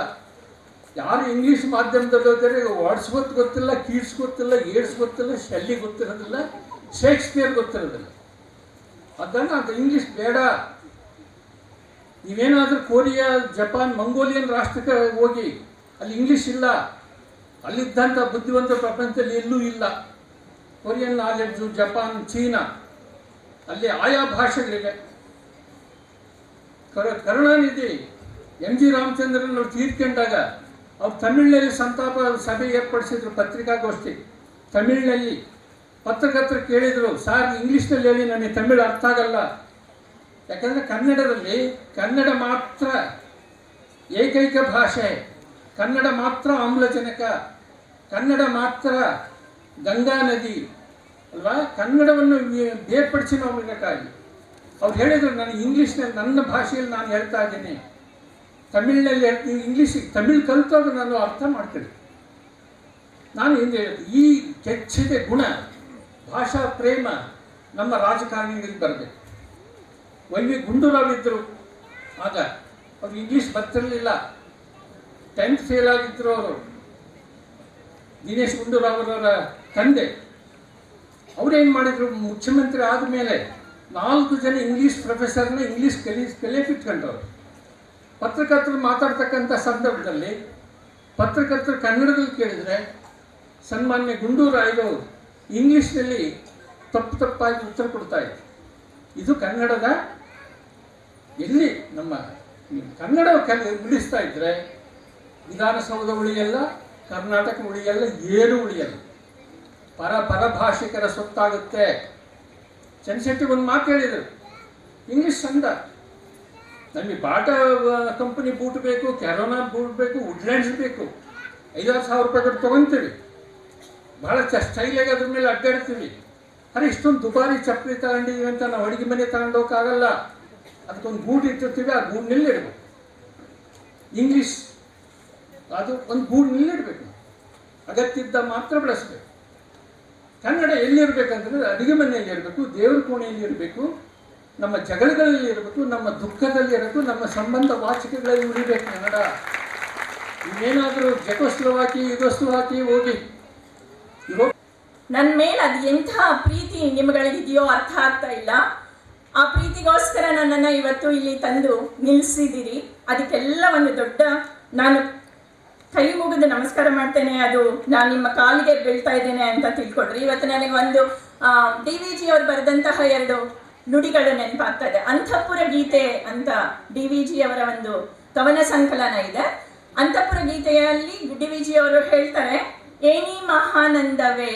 ಯಾರು ಇಂಗ್ಲೀಷ್ ಮಾಧ್ಯಮದಲ್ಲಿ ಹೋದರೆ ವಾಡ್ಸ್ವತ್ ಗೊತ್ತಿಲ್ಲ, ಕೀಟ್ಸ್ ಗೊತ್ತಿಲ್ಲ, ಏಡ್ಸ್ ಗೊತ್ತಿಲ್ಲ, ಶೆಲ್ಲಿ ಗೊತ್ತಿರೋದಿಲ್ಲ, ಶೇಕ್ಸ್ಪಿಯರ್ ಗೊತ್ತಿರೋದಿಲ್ಲ. ಅದನ್ನು ಅದು ಇಂಗ್ಲೀಷ್ ಬೇಡ. ನೀವೇನಾದರೂ ಕೊರಿಯಾ, ಜಪಾನ್, ಮಂಗೋಲಿಯನ್ ರಾಷ್ಟ್ರಕ್ಕೆ ಹೋಗಿ ಅಲ್ಲಿ ಇಂಗ್ಲೀಷ್ ಇಲ್ಲ. ಅಲ್ಲಿದ್ದಂಥ ಬುದ್ಧಿವಂತ ಪ್ರಪಂಚದಲ್ಲಿ ಎಲ್ಲೂ ಇಲ್ಲ. ಕೊರಿಯನ್ ನಾಲೆಡ್ಜು, ಜಪಾನ್, ಚೀನಾ, ಅಲ್ಲಿ ಆಯಾ ಭಾಷೆಗಳಿವೆ. ಕರುಣಾನಿಧಿ MG ರಾಮಚಂದ್ರನ್ ಅವ್ರು ತೀರ್ಕೊಂಡಾಗ ಅವ್ರು ತಮಿಳಿನಲ್ಲಿ ಸಂತಾಪ ಸಭೆ ಏರ್ಪಡಿಸಿದ್ರು, ಪತ್ರಿಕಾಗೋಷ್ಠಿ ತಮಿಳಿನಲ್ಲಿ. ಪತ್ರಕರ್ತರು ಕೇಳಿದರು, ಸಾರ್ ಇಂಗ್ಲೀಷ್ನಲ್ಲಿ ಹೇಳಿ, ನನಗೆ ತಮಿಳು ಅರ್ಥ ಆಗಲ್ಲ. ಯಾಕಂದರೆ ಕನ್ನಡದಲ್ಲಿ ಕನ್ನಡ ಮಾತ್ರ ಏಕೈಕ ಭಾಷೆ, ಕನ್ನಡ ಮಾತ್ರ ಆಮ್ಲಜನಕ, ಕನ್ನಡ ಮಾತ್ರ ಗಂಗಾ ನದಿ, ಅಲ್ವಾ? ಕನ್ನಡವನ್ನು ಬೇರ್ಪಡಿಸಿ ನಾವು ಇರಕ್ಕಾಗಿ ಅವ್ರು ಹೇಳಿದ್ರು, ನಾನು ಇಂಗ್ಲೀಷ್ನಲ್ಲಿ ನನ್ನ ಭಾಷೆಯಲ್ಲಿ ನಾನು ಹೇಳ್ತಾ ಇದ್ದೀನಿ, ತಮಿಳಿನಲ್ಲಿ ಹೇಳ್ತೀನಿ, ಇಂಗ್ಲೀಷಿಗೆ ತಮಿಳ್ ಕಲಿತಾಗ ನಾನು ಅರ್ಥ ಮಾಡ್ತೀನಿ. ನಾನು ಹಿಂದೆ ಹೇಳಿದೆ, ಈ ಕೆಚ್ಚದೆ ಗುಣ, ಭಾಷಾ ಪ್ರೇಮ ನಮ್ಮ ರಾಜಕಾರಣಿಗಳಿಗೆ ಬರಬೇಕು. ವೈ ವಿ ಗುಂಡೂರಾವ್ ಇದ್ದರು, ಆಗ ಅವ್ರು ಇಂಗ್ಲೀಷ್ ಬರ್ತಿರಲಿಲ್ಲ, 10th ಫೇಲ್ ಆಗಿದ್ರು ಅವರು. ದಿನೇಶ್ ಗುಂಡೂರಾವ್ ಅವರ ತಂದೆ ಅವ್ರೇನು ಮಾಡಿದ್ರು, ಮುಖ್ಯಮಂತ್ರಿ ಆದಮೇಲೆ 4 ಜನ ಇಂಗ್ಲೀಷ್ ಪ್ರೊಫೆಸರ್ನ ಇಂಗ್ಲೀಷ್ ಕಲಿಯಕ್ಕಿಟ್ಕೊಂಡವ್ರು. ಪತ್ರಕರ್ತರು ಮಾತಾಡ್ತಕ್ಕಂಥ ಸಂದರ್ಭದಲ್ಲಿ ಪತ್ರಕರ್ತರು ಕನ್ನಡದಲ್ಲಿ ಕೇಳಿದರೆ ಸನ್ಮಾನ್ಯ ಗುಂಡೂರಾಯ್ದವರು ಇಂಗ್ಲೀಷ್ನಲ್ಲಿ ತಪ್ಪಾಗಿ ಉತ್ತರ ಕೊಡ್ತಾ ಇದ್ರು. ಇದು ಕನ್ನಡದ ಎಲ್ಲಿ ನಮ್ಮ ಕನ್ನಡ ಉಳಿಸ್ತಾ ಇದ್ರೆ ವಿಧಾನಸೌಧ ಉಳಿಯಲ್ಲ, ಕರ್ನಾಟಕ ಉಳಿಯಲ್ಲ, ಏನು ಉಳಿಯಲ್ಲ, ಪರಭಾಷಿಕರ ಸೊತ್ತಾಗುತ್ತೆ. ಚನ್ನಶೆಟ್ಟಿ ಒಂದು ಮಾತು ಹೇಳಿದರು, ಇಂಗ್ಲೀಷ್ ಚಂದ, ನಮಗೆ ಬಾಟಾ ಕಂಪನಿ ಬೂಟ್ ಬೇಕು, ಕ್ಯಾರೋನಾ ಬೂಟ್ ಬೇಕು, ವುಡ್ಲ್ಯಾಂಡ್ಸ್ ಬೇಕು, 5,000 ಸಾವಿರ ರೂಪಾಯಿ ಕೊಟ್ಟು ತೊಗೊತೀವಿ, ಭಾಳ ಸ್ಟೈಲಾಗಿ ಅದ್ರ ಮೇಲೆ ಅಡ್ಡಾಡ್ತೀವಿ. ಅರೆ ಇಷ್ಟೊಂದು ದುಬಾರಿ ಚಪ್ಪಲಿ ತಗೊಂಡಿದ್ದೀವಿ ಅಂತ ನಾವು ಅಡುಗೆ ಮನೆ ತಗೊಂಡೋಕ್ಕಾಗಲ್ಲ, ಅದಕ್ಕೊಂದು ಗೂಡು ಇಟ್ಟಿರ್ತೀವಿ, ಆ ಗೂಡಿನಲ್ಲಿ ಇಡಬೇಕು. ಇಂಗ್ಲೀಷ್ ಅದು ಒಂದು ಗೂಡಿನಲ್ಲಿ ಇಡಬೇಕು, ಅಗತ್ಯದ ಮಾತ್ರ ಬಳಸಬೇಕು. ಕನ್ನಡ ಎಲ್ಲಿರಬೇಕಂತಂದರೆ ಅಡುಗೆ ಮನೆಯಲ್ಲಿ ಇರಬೇಕು, ದೇವ್ರ ಕೋಣೆಯಲ್ಲಿ ಇರಬೇಕು, ನಮ್ಮ ಜಗಳಗಳಲ್ಲಿ ಇರಬೇಕು, ನಮ್ಮ ದುಃಖದಲ್ಲಿ ಇರಬೇಕು, ನಮ್ಮ ಸಂಬಂಧ ವಾಚಿಕೆಗಳಲ್ಲಿ ಉಳಿಬೇಕು ಕನ್ನಡ. ಇನ್ನೇನಾದರೂ ಜೆಕೋಸ್ಲೋವಾಕಿ ಯುಗೋಸ್ಲೋವಾಕಿ ಹೋಗಿ ನನ್ನ ಮೇಲೆ ಅದು ಎಂಥ ಪ್ರೀತಿ ನಿಮ್ಗಳಿಗಿದೆಯೋ ಅರ್ಥ ಆಗ್ತಾ ಇಲ್ಲ. ಆ ಪ್ರೀತಿಗೋಸ್ಕರ ನನ್ನನ್ನು ಇವತ್ತು ಇಲ್ಲಿ ತಂದು ನಿಲ್ಲಿಸಿದ್ದೀರಿ. ಅದಕ್ಕೆಲ್ಲ ಒಂದು ದೊಡ್ಡ ನಾನು ಕೈ ಮುಗಿದು ನಮಸ್ಕಾರ ಮಾಡ್ತೇನೆ. ಅದು ನಾನು ನಿಮ್ಮ ಕಾಲಿಗೆ ಬೀಳ್ತಾ ಇದ್ದೇನೆ ಅಂತ ತಿಳ್ಕೊಡ್ರಿ. ಇವತ್ತು ನನಗೆ ಒಂದು DVG ಅವರು ಬರೆದಂತಹ 2 ನುಡಿಗಳು ನೆನಪಾಗ್ತದೆ. ಅಂತಃಪುರ ಗೀತೆ ಅಂತ DVG ಅವರ ಒಂದು ಕವನ ಸಂಕಲನ ಇದೆ. ಅಂತಃಪುರ ಗೀತೆಯಲ್ಲಿ DVG ಅವರು ಹೇಳ್ತಾರೆ, ಏನಿ ಮಹಾನಂದವೇ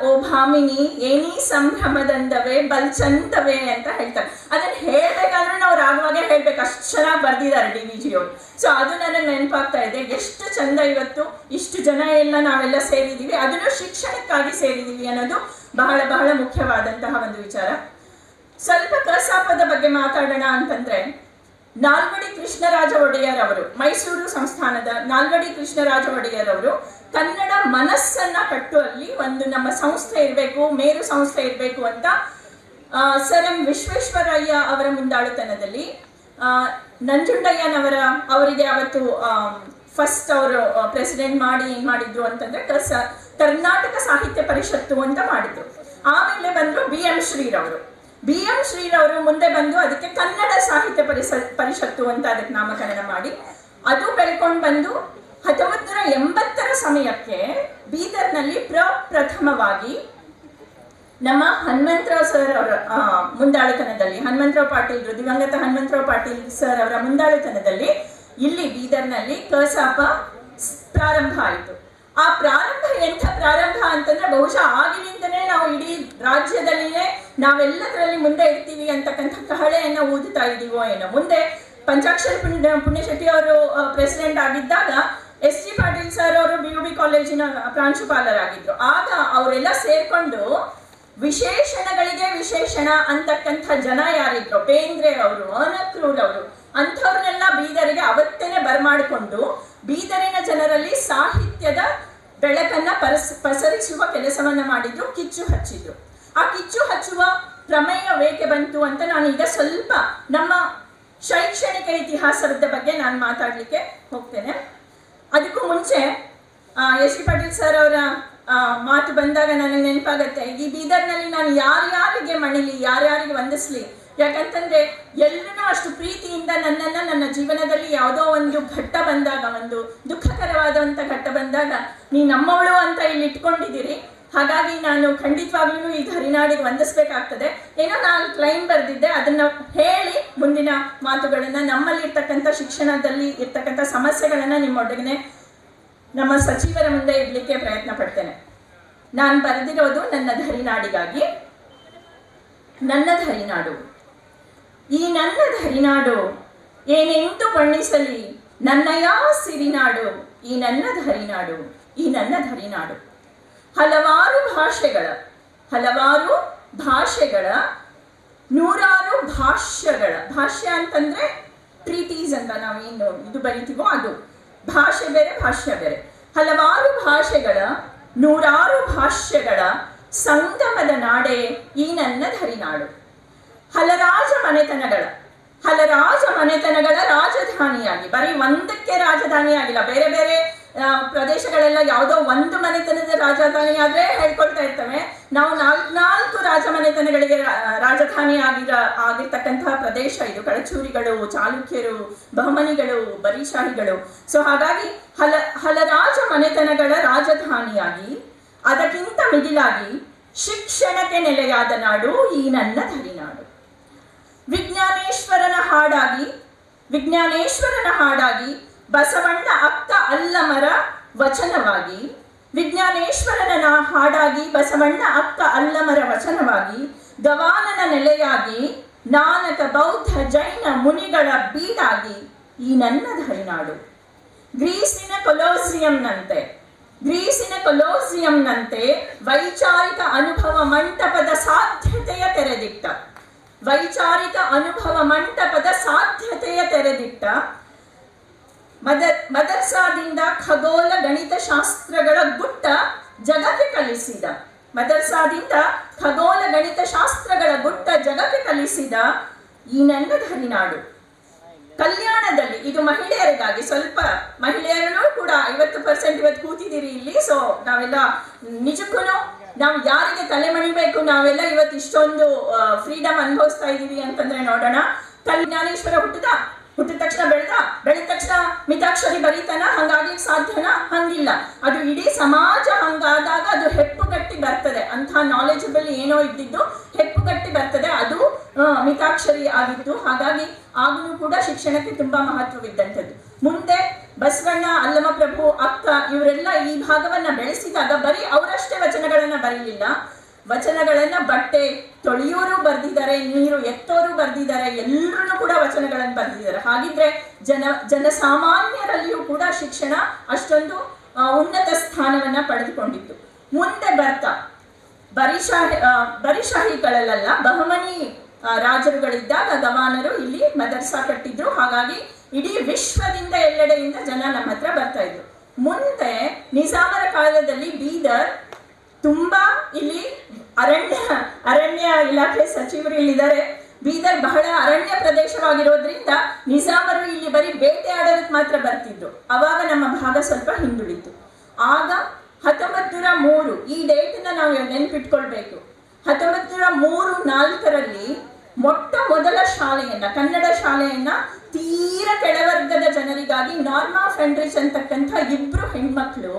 ಓ ಭಾಮಿನಿ, ಏನಿ ಸಂಭ್ರಮದಂದವೇ ಬಲ್ ಚಂದವೇ ಅಂತ ಹೇಳ್ತಾರೆ. ಅದನ್ನ ಹೇಳ್ಬೇಕಾದ್ರೂ ನಾವು ರಾಗವಾಗೇ ಹೇಳ್ಬೇಕು, ಅಷ್ಟು ಚೆನ್ನಾಗಿ ಬರ್ದಿದ್ದಾರೆ DVG ಅವರು. ಸೊ ಅದು ನನಗೆ ನೆನಪಾಗ್ತಾ ಇದೆ. ಎಷ್ಟು ಚಂದ ಇವತ್ತು ಇಷ್ಟು ಜನ ಎಲ್ಲ ನಾವೆಲ್ಲ ಸೇರಿದ್ದೀವಿ, ಅದನ್ನು ಶಿಕ್ಷಣಕ್ಕಾಗಿ ಸೇರಿದ್ದೀವಿ ಅನ್ನೋದು ಬಹಳ ಬಹಳ ಮುಖ್ಯವಾದಂತಹ ಒಂದು ವಿಚಾರ. ಸ್ವಲ್ಪ ಕಸಾಪದ ಬಗ್ಗೆ ಮಾತಾಡೋಣ ಅಂತಂದ್ರೆ, ನಾಲ್ವಡಿ ಕೃಷ್ಣರಾಜ ಒಡೆಯರ್ ಅವರು, ಮೈಸೂರು ಸಂಸ್ಥಾನದ ನಾಲ್ವಡಿ ಕೃಷ್ಣರಾಜ ಒಡೆಯರ್ ಅವರು ಕನ್ನಡ ಮನಸ್ಸನ್ನ ಕಟ್ಟುವಲ್ಲಿ ಒಂದು ನಮ್ಮ ಸಂಸ್ಥೆ ಇರಬೇಕು, ಮೇರು ಸಂಸ್ಥೆ ಇರಬೇಕು ಅಂತ ಸರ್ ಎಂ ವಿಶ್ವೇಶ್ವರಯ್ಯ ಅವರ ಮುಂದಾಳುತನದಲ್ಲಿ ನಂಜುಂಡಯ್ಯನವರ ಅವರಿಗೆ ಅವತ್ತು ಫಸ್ಟ್ ಅವರು ಪ್ರೆಸಿಡೆಂಟ್ ಮಾಡಿ ಏನ್ ಮಾಡಿದ್ರು ಅಂತಂದ್ರೆ ಕರ್ನಾಟಕ ಸಾಹಿತ್ಯ ಪರಿಷತ್ತು ಅಂತ ಮಾಡಿದ್ರು. ಆಮೇಲೆ ಬಂದ್ರು BM ಶ್ರೀರವರು. BM ಶ್ರೀರವರು ಮುಂದೆ ಬಂದು ಅದಕ್ಕೆ ಕನ್ನಡ ಸಾಹಿತ್ಯ ಪರಿಷತ್ತು ಅಂತ ಅದಕ್ಕೆ ನಾಮಕರಣ ಮಾಡಿ ಅದು ಬೆಳ್ಕೊಂಡು ಬಂದು 1980ರ ಸಮಯಕ್ಕೆ ಬೀದರ್ನಲ್ಲಿ ಪ್ರಥಮವಾಗಿ ನಮ್ಮ ಹನುಮಂತರಾವ್ ಸರ್ ಅವರ ಮುಂದಾಳುತನದಲ್ಲಿ, ಹನುಮಂತರಾವ್ ಪಾಟೀಲ್, ದಿವಂಗತ ಹನುಮಂತರಾವ್ ಪಾಟೀಲ್ ಸರ್ ಅವರ ಮುಂದಾಳುತನದಲ್ಲಿ ಇಲ್ಲಿ ಬೀದರ್ನಲ್ಲಿ ಕಸಾಪ ಪ್ರಾರಂಭ ಆಯಿತು. ಆ ಪ್ರಾರಂಭ ಎಂಥ ಪ್ರಾರಂಭ ಅಂತಂದ್ರೆ, ಬಹುಶಃ ಆಗಿನಿಂದನೇ ನಾವು ಇಡೀ ರಾಜ್ಯದಲ್ಲಿಯೇ ನಾವೆಲ್ಲದರಲ್ಲಿ ಮುಂದೆ ಇರ್ತೀವಿ ಅಂತಕ್ಕಂಥ ಕಹಳೆಯನ್ನು ಊದುತ್ತಾ ಇದೀವೋ ಏನೋ. ಮುಂದೆ ಪಂಚಾಕ್ಷರ ಪುಣ್ಯಶೆಟ್ಟಿ ಅವರು ಪ್ರೆಸಿಡೆಂಟ್ ಆಗಿದ್ದಾಗ SG ಪಾಟೀಲ್ ಸರ್ ಅವರು BUB ಕಾಲೇಜಿನ ಪ್ರಾಂಶುಪಾಲರಾಗಿದ್ರು. ಆಗ ಅವರೆಲ್ಲ ಸೇರ್ಕೊಂಡು ವಿಶೇಷಣಗಳಿಗೆ ವಿಶೇಷಣ ಅಂತಕ್ಕಂಥ ಜನ ಯಾರಿದ್ರು, ಬೇಂದ್ರೆ ಅವರು, ಅನಕ್ರೂರ್ ಅವರು, ಅಂಥವ್ರನ್ನೆಲ್ಲ ಬೀದರಿಗೆ ಅವತ್ತೇನೆ ಬರಮಾಡಿಕೊಂಡು ಬೀದರಿನ ಜನರಲ್ಲಿ ಸಾಹಿತ್ಯದ ಬೆಳಕನ್ನ ಪಸರಿಸುವ ಕೆಲಸವನ್ನ ಮಾಡಿದ್ರು, ಕಿಚ್ಚು ಹಚ್ಚಿದ್ರು. ಆ ಕಿಚ್ಚು ಹಚ್ಚುವ ಪ್ರಮೇಯ ಏಕೆ ಬಂತು ಅಂತ ನಾನು ಈಗ ಸ್ವಲ್ಪ ನಮ್ಮ ಶೈಕ್ಷಣಿಕ ಇತಿಹಾಸದ ಬಗ್ಗೆ ನಾನು ಮಾತಾಡ್ಲಿಕ್ಕೆ ಹೋಗ್ತೇನೆ. ಅದಕ್ಕೂ ಮುಂಚೆ SG ಪಾಟೀಲ್ ಸರ್ ಅವರ ಮಾತು ಬಂದಾಗ ನನಗೆ ನೆನಪಾಗತ್ತೆ, ಈ ಬೀದರ್ನಲ್ಲಿ ನಾನು ಯಾರ್ಯಾರಿಗೆ ಮಣಿಲಿ, ಯಾರ್ಯಾರಿಗೆ ವಂದಿಸ್ಲಿ. ಯಾಕಂತಂದ್ರೆ ಎಲ್ಲರೂ ಅಷ್ಟು ಪ್ರೀತಿಯಿಂದ ನನ್ನನ್ನ ನನ್ನ ಜೀವನದಲ್ಲಿ ಯಾವುದೋ ಒಂದು ಘಟ್ಟ ಬಂದಾಗ, ಒಂದು ದುಃಖಕರವಾದಂಥ ಘಟ್ಟ ಬಂದಾಗ ನೀ ನಮ್ಮವಳು ಅಂತ ಇಲ್ಲಿ ಇಟ್ಕೊಂಡಿದ್ದೀರಿ. ಹಾಗಾಗಿ ನಾನು ಖಂಡಿತವಾಗ್ಲೂ ಈ ಹರಿನಾಡಿಗೆ ವಂದಿಸ್ಬೇಕಾಗ್ತದೆ. ಏನೋ ನಾನು ಕ್ಲೈಮ್ ಬರೆದಿದ್ದೆ, ಅದನ್ನ ಹೇಳಿ ಮುಂದಿನ ಮಾತುಗಳನ್ನ, ನಮ್ಮಲ್ಲಿ ಇರ್ತಕ್ಕಂಥ ಶಿಕ್ಷಣದಲ್ಲಿ ಇರ್ತಕ್ಕಂಥ ಸಮಸ್ಯೆಗಳನ್ನ ನಿಮ್ಮೊಡನೆ ನಮ್ಮ ಸಚಿವರ ಮುಂದೆ ಇಡ್ಲಿಕ್ಕೆ ಪ್ರಯತ್ನ ಪಡ್ತೇನೆ. ನಾನು ಬರೆದಿರೋದು ನನ್ನ ಧರಿನಾಡಿಗಾಗಿ. ನನ್ನ ಧರಿನಾಡು, ಈ ನನ್ನ ಧರಿನಾಡು ಏನೆಂದು ಬಣ್ಣಿಸಲಿ ನನ್ನಯ ಸಿರಿನಾಡು, ಈ ನನ್ನ ಧರಿನಾಡು, ಈ ನನ್ನ ಧರಿನಾಡು. ಹಲವಾರು ಭಾಷೆಗಳ ಹಲವಾರು ಭಾಷೆಗಳ, ನೂರಾರು ಭಾಷ್ಯಗಳ, ಭಾಷ್ಯ ಅಂತಂದ್ರೆ ಟ್ರೀಟೀಸ್ ಅಂತ ನಾವೇನು ಇದು ಬರಿತೀವೋ ಅದು, ಭಾಷೆ ಬೇರೆ ಭಾಷ್ಯ ಬೇರೆ, ಹಲವಾರು ಭಾಷೆಗಳ ನೂರಾರು ಭಾಷ್ಯಗಳ ಸಂಗಮದ ನಾಡೆ ಈ ನನ್ನ ಧರಿನಾಡು. ಹಲರಾಜ ಮನೆತನಗಳ ರಾಜಧಾನಿಯಾಗಿ, ಬರೀ ಒಂದಕ್ಕೆ ರಾಜಧಾನಿಯಾಗಿಲ್ಲ, ಬೇರೆ ಬೇರೆ ಪ್ರದೇಶಗಳೆಲ್ಲ ಯಾವುದೋ ಒಂದು ಮನೆತನದ ರಾಜಧಾನಿ ಆದ್ರೆ ಹೇಳ್ಕೊಳ್ತಾ ಇರ್ತವೆ. ನಾವು ನಾಲ್ಕು ರಾಜ ಮನೆತನಗಳಿಗೆ ರಾಜಧಾನಿ ಆಗಿರ್ತಕ್ಕಂತಹ ಪ್ರದೇಶ ಇದು. ಕಳಚೂರಿಗಳು, ಚಾಲುಕ್ಯರು, ಬಹಮನಿಗಳು, ಬರಿಶಾಹಿಗಳು. ಸೊ ಹಾಗಾಗಿ ಹಲರಾಜ ಮನೆತನಗಳ ರಾಜಧಾನಿಯಾಗಿ, ಅದಕ್ಕಿಂತ ಮಿಗಿಲಾಗಿ ಶಿಕ್ಷಣಕ್ಕೆ ನೆಲೆಯಾದ ನಾಡು ಈ ನನ್ನ ಧರಿನಾಡು. ವಿಜ್ಞಾನೇಶ್ವರನ ಹಾಡಾಗಿ ಬಸವಣ್ಣ ಅಕ್ಕ ಅಲ್ಲಮರ ವಚನವಾಗಿ, ವಿಜ್ಞಾನೇಶ್ವರನ ಹಾಡಾಗಿ ಬಸವಣ್ಣ ಅಕ್ಕ ಅಲ್ಲಮರ ವಚನವಾಗಿ, ಗವಾನನ ನೆಲೆಯಾಗಿ ನಾನಕ ಬೌದ್ಧ ಜೈನ ಮುನಿಗಳ ಬೀಡಾಗಿ ಈ ನನ್ನ ಧರಿನಾಡು. ಗ್ರೀಸಿನ ಕೊಲೋಸಿಯಂನಂತೆ ವೈಚಾರಿಕ ಅನುಭವ ಮಂಟಪದ ಸಾಧ್ಯತೆಯ ತೆರೆದಿಟ್ಟ ಮದರ್ಸಾದಿಂದ ಖಗೋಳ ಗಣಿತಶಾಸ್ತ್ರಗಳ ಗುಟ್ಟ ಜಗಕ್ಕೆ ಕಲಿಸಿದ ಈ ನನ್ನ ಧರಿನಾಡು. ಕಲ್ಯಾಣದಲ್ಲಿ, ಇದು ಮಹಿಳೆಯರಿಗಾಗಿ, ಸ್ವಲ್ಪ ಮಹಿಳೆಯರು ಕೂಡ 50% ಇವತ್ತು ಕೂತಿದ್ದೀರಿ ಇಲ್ಲಿ. ಸೊ ನಾವೆಲ್ಲ ನಿಜಕ್ಕೂ ನಾವು ಯಾರಿಗೆ ತಲೆ ಮಣಿಬೇಕು, ನಾವೆಲ್ಲ ಇವತ್ತು ಇಷ್ಟೊಂದು ಫ್ರೀಡಮ್ ಅನುಭವಿಸ್ತಾ ಇದ್ದೀವಿ ಅಂತಂದ್ರೆ ನೋಡೋಣ. ಜ್ಞಾನೇಶ್ವರ ಹುಟ್ಟಿದ ತಕ್ಷಣ ಬೆಳೆದ ತಕ್ಷಣ ಮಿತಾಕ್ಷರಿ ಬರೀತಾನ? ಹಂಗಾಗ್ಲಿಕ್ಕೆ ಸಾಧ್ಯನಾ? ಹಂಗಿಲ್ಲ. ಅದು ಇಡೀ ಸಮಾಜ ಹಂಗಾದಾಗ ಅದು ಹೆಪ್ಪುಗಟ್ಟಿ ಬರ್ತದೆ. ಅಂಥ ನಾಲೆಜಬಲ್ ಏನೋ ಇದ್ದಿದ್ದು ಹೆಪ್ಪುಗಟ್ಟಿ ಬರ್ತದೆ, ಅದು ಮಿತಾಕ್ಷರಿ ಆಗಿತ್ತು. ಹಾಗಾಗಿ ಆಗಲೂ ಕೂಡ ಶಿಕ್ಷಣಕ್ಕೆ ತುಂಬಾ ಮಹತ್ವವಿದ್ದಂಥದ್ದು. ಮುಂದೆ ಬಸವಣ್ಣ, ಅಲ್ಲಮಪ್ರಭು, ಅಕ್ಕ ಇವರೆಲ್ಲ ಈ ಭಾಗವನ್ನ ಬೆಳೆಸಿದಾಗ ಬರೀ ಅವರಷ್ಟೇ ವಚನಗಳನ್ನ ಬರೀಲಿಲ್ಲ, ವಚನಗಳನ್ನ ಬಟ್ಟೆ ತೊಳೆಯೋರು ಬರ್ದಿದ್ದಾರೆ, ನೀರು ಎತ್ತೋರು ಬರ್ದಿದ್ದಾರೆ, ಎಲ್ಲರೂ ಕೂಡ ವಚನಗಳನ್ನು ಬರ್ದಿದ್ದಾರೆ. ಹಾಗಿದ್ರೆ ಜನಸಾಮಾನ್ಯರಲ್ಲಿಯೂ ಕೂಡ ಶಿಕ್ಷಣ ಅಷ್ಟೊಂದು ಉನ್ನತ ಸ್ಥಾನವನ್ನ ಪಡೆದುಕೊಂಡಿತ್ತು. ಮುಂದೆ ಬರ್ತಾ ಬರಿಶಾಹಿಗಳಲ್ಲ, ಬಹಮನಿ ರಾಜರುಗಳಿದ್ದಾಗ ಗವಾನರು ಇಲ್ಲಿ ಮದರ್ಸಾ ಕಟ್ಟಿದ್ರು. ಹಾಗಾಗಿ ಇಡೀ ವಿಶ್ವದಿಂದ, ಎಲ್ಲೆಡೆಯಿಂದ ಜನ ನಮ್ಮ ಹತ್ರ ಬರ್ತಾ ಇದ್ರು. ಮುಂದೆ ನಿಜಾಮರ ಕಾಲದಲ್ಲಿ ಬೀದರ್ ತುಂಬಾ, ಇಲ್ಲಿ ಅರಣ್ಯ ಇಲಾಖೆ ಸಚಿವರು ಇಲ್ಲಿದ್ದಾರೆ. ಬೀದರ್ ಬಹಳ ಅರಣ್ಯ ಪ್ರದೇಶವಾಗಿರೋದ್ರಿಂದ ನಿಜಾಮರು ಇಲ್ಲಿ ಬರೀ ಬೇಟೆಯಾಡೋದಕ್ಕೆ ಮಾತ್ರ ಬರ್ತಿದ್ರು. ಅವಾಗ ನಮ್ಮ ಭಾಗ ಸ್ವಲ್ಪ ಹಿಂದುಳಿತು. ಆಗ 1903, ಈ ಡೇಟನ್ನ ನಾವು ನೆನ್ಪಿಟ್ಕೊಳ್ಬೇಕು. 1903-4ರಲ್ಲಿ ಮೊಟ್ಟ ಮೊದಲ ಶಾಲೆಯನ್ನ, ಕನ್ನಡ ಶಾಲೆಯನ್ನ ತೀರ ಕೆಳವರ್ಗದ ಜನರಿಗಾಗಿ ನಾರ್ಮಾ ಫೆಂಡ್ರಿಚ್ ಅಂತಕ್ಕಂಥ 2 ಹೆಣ್ಮಕ್ಳು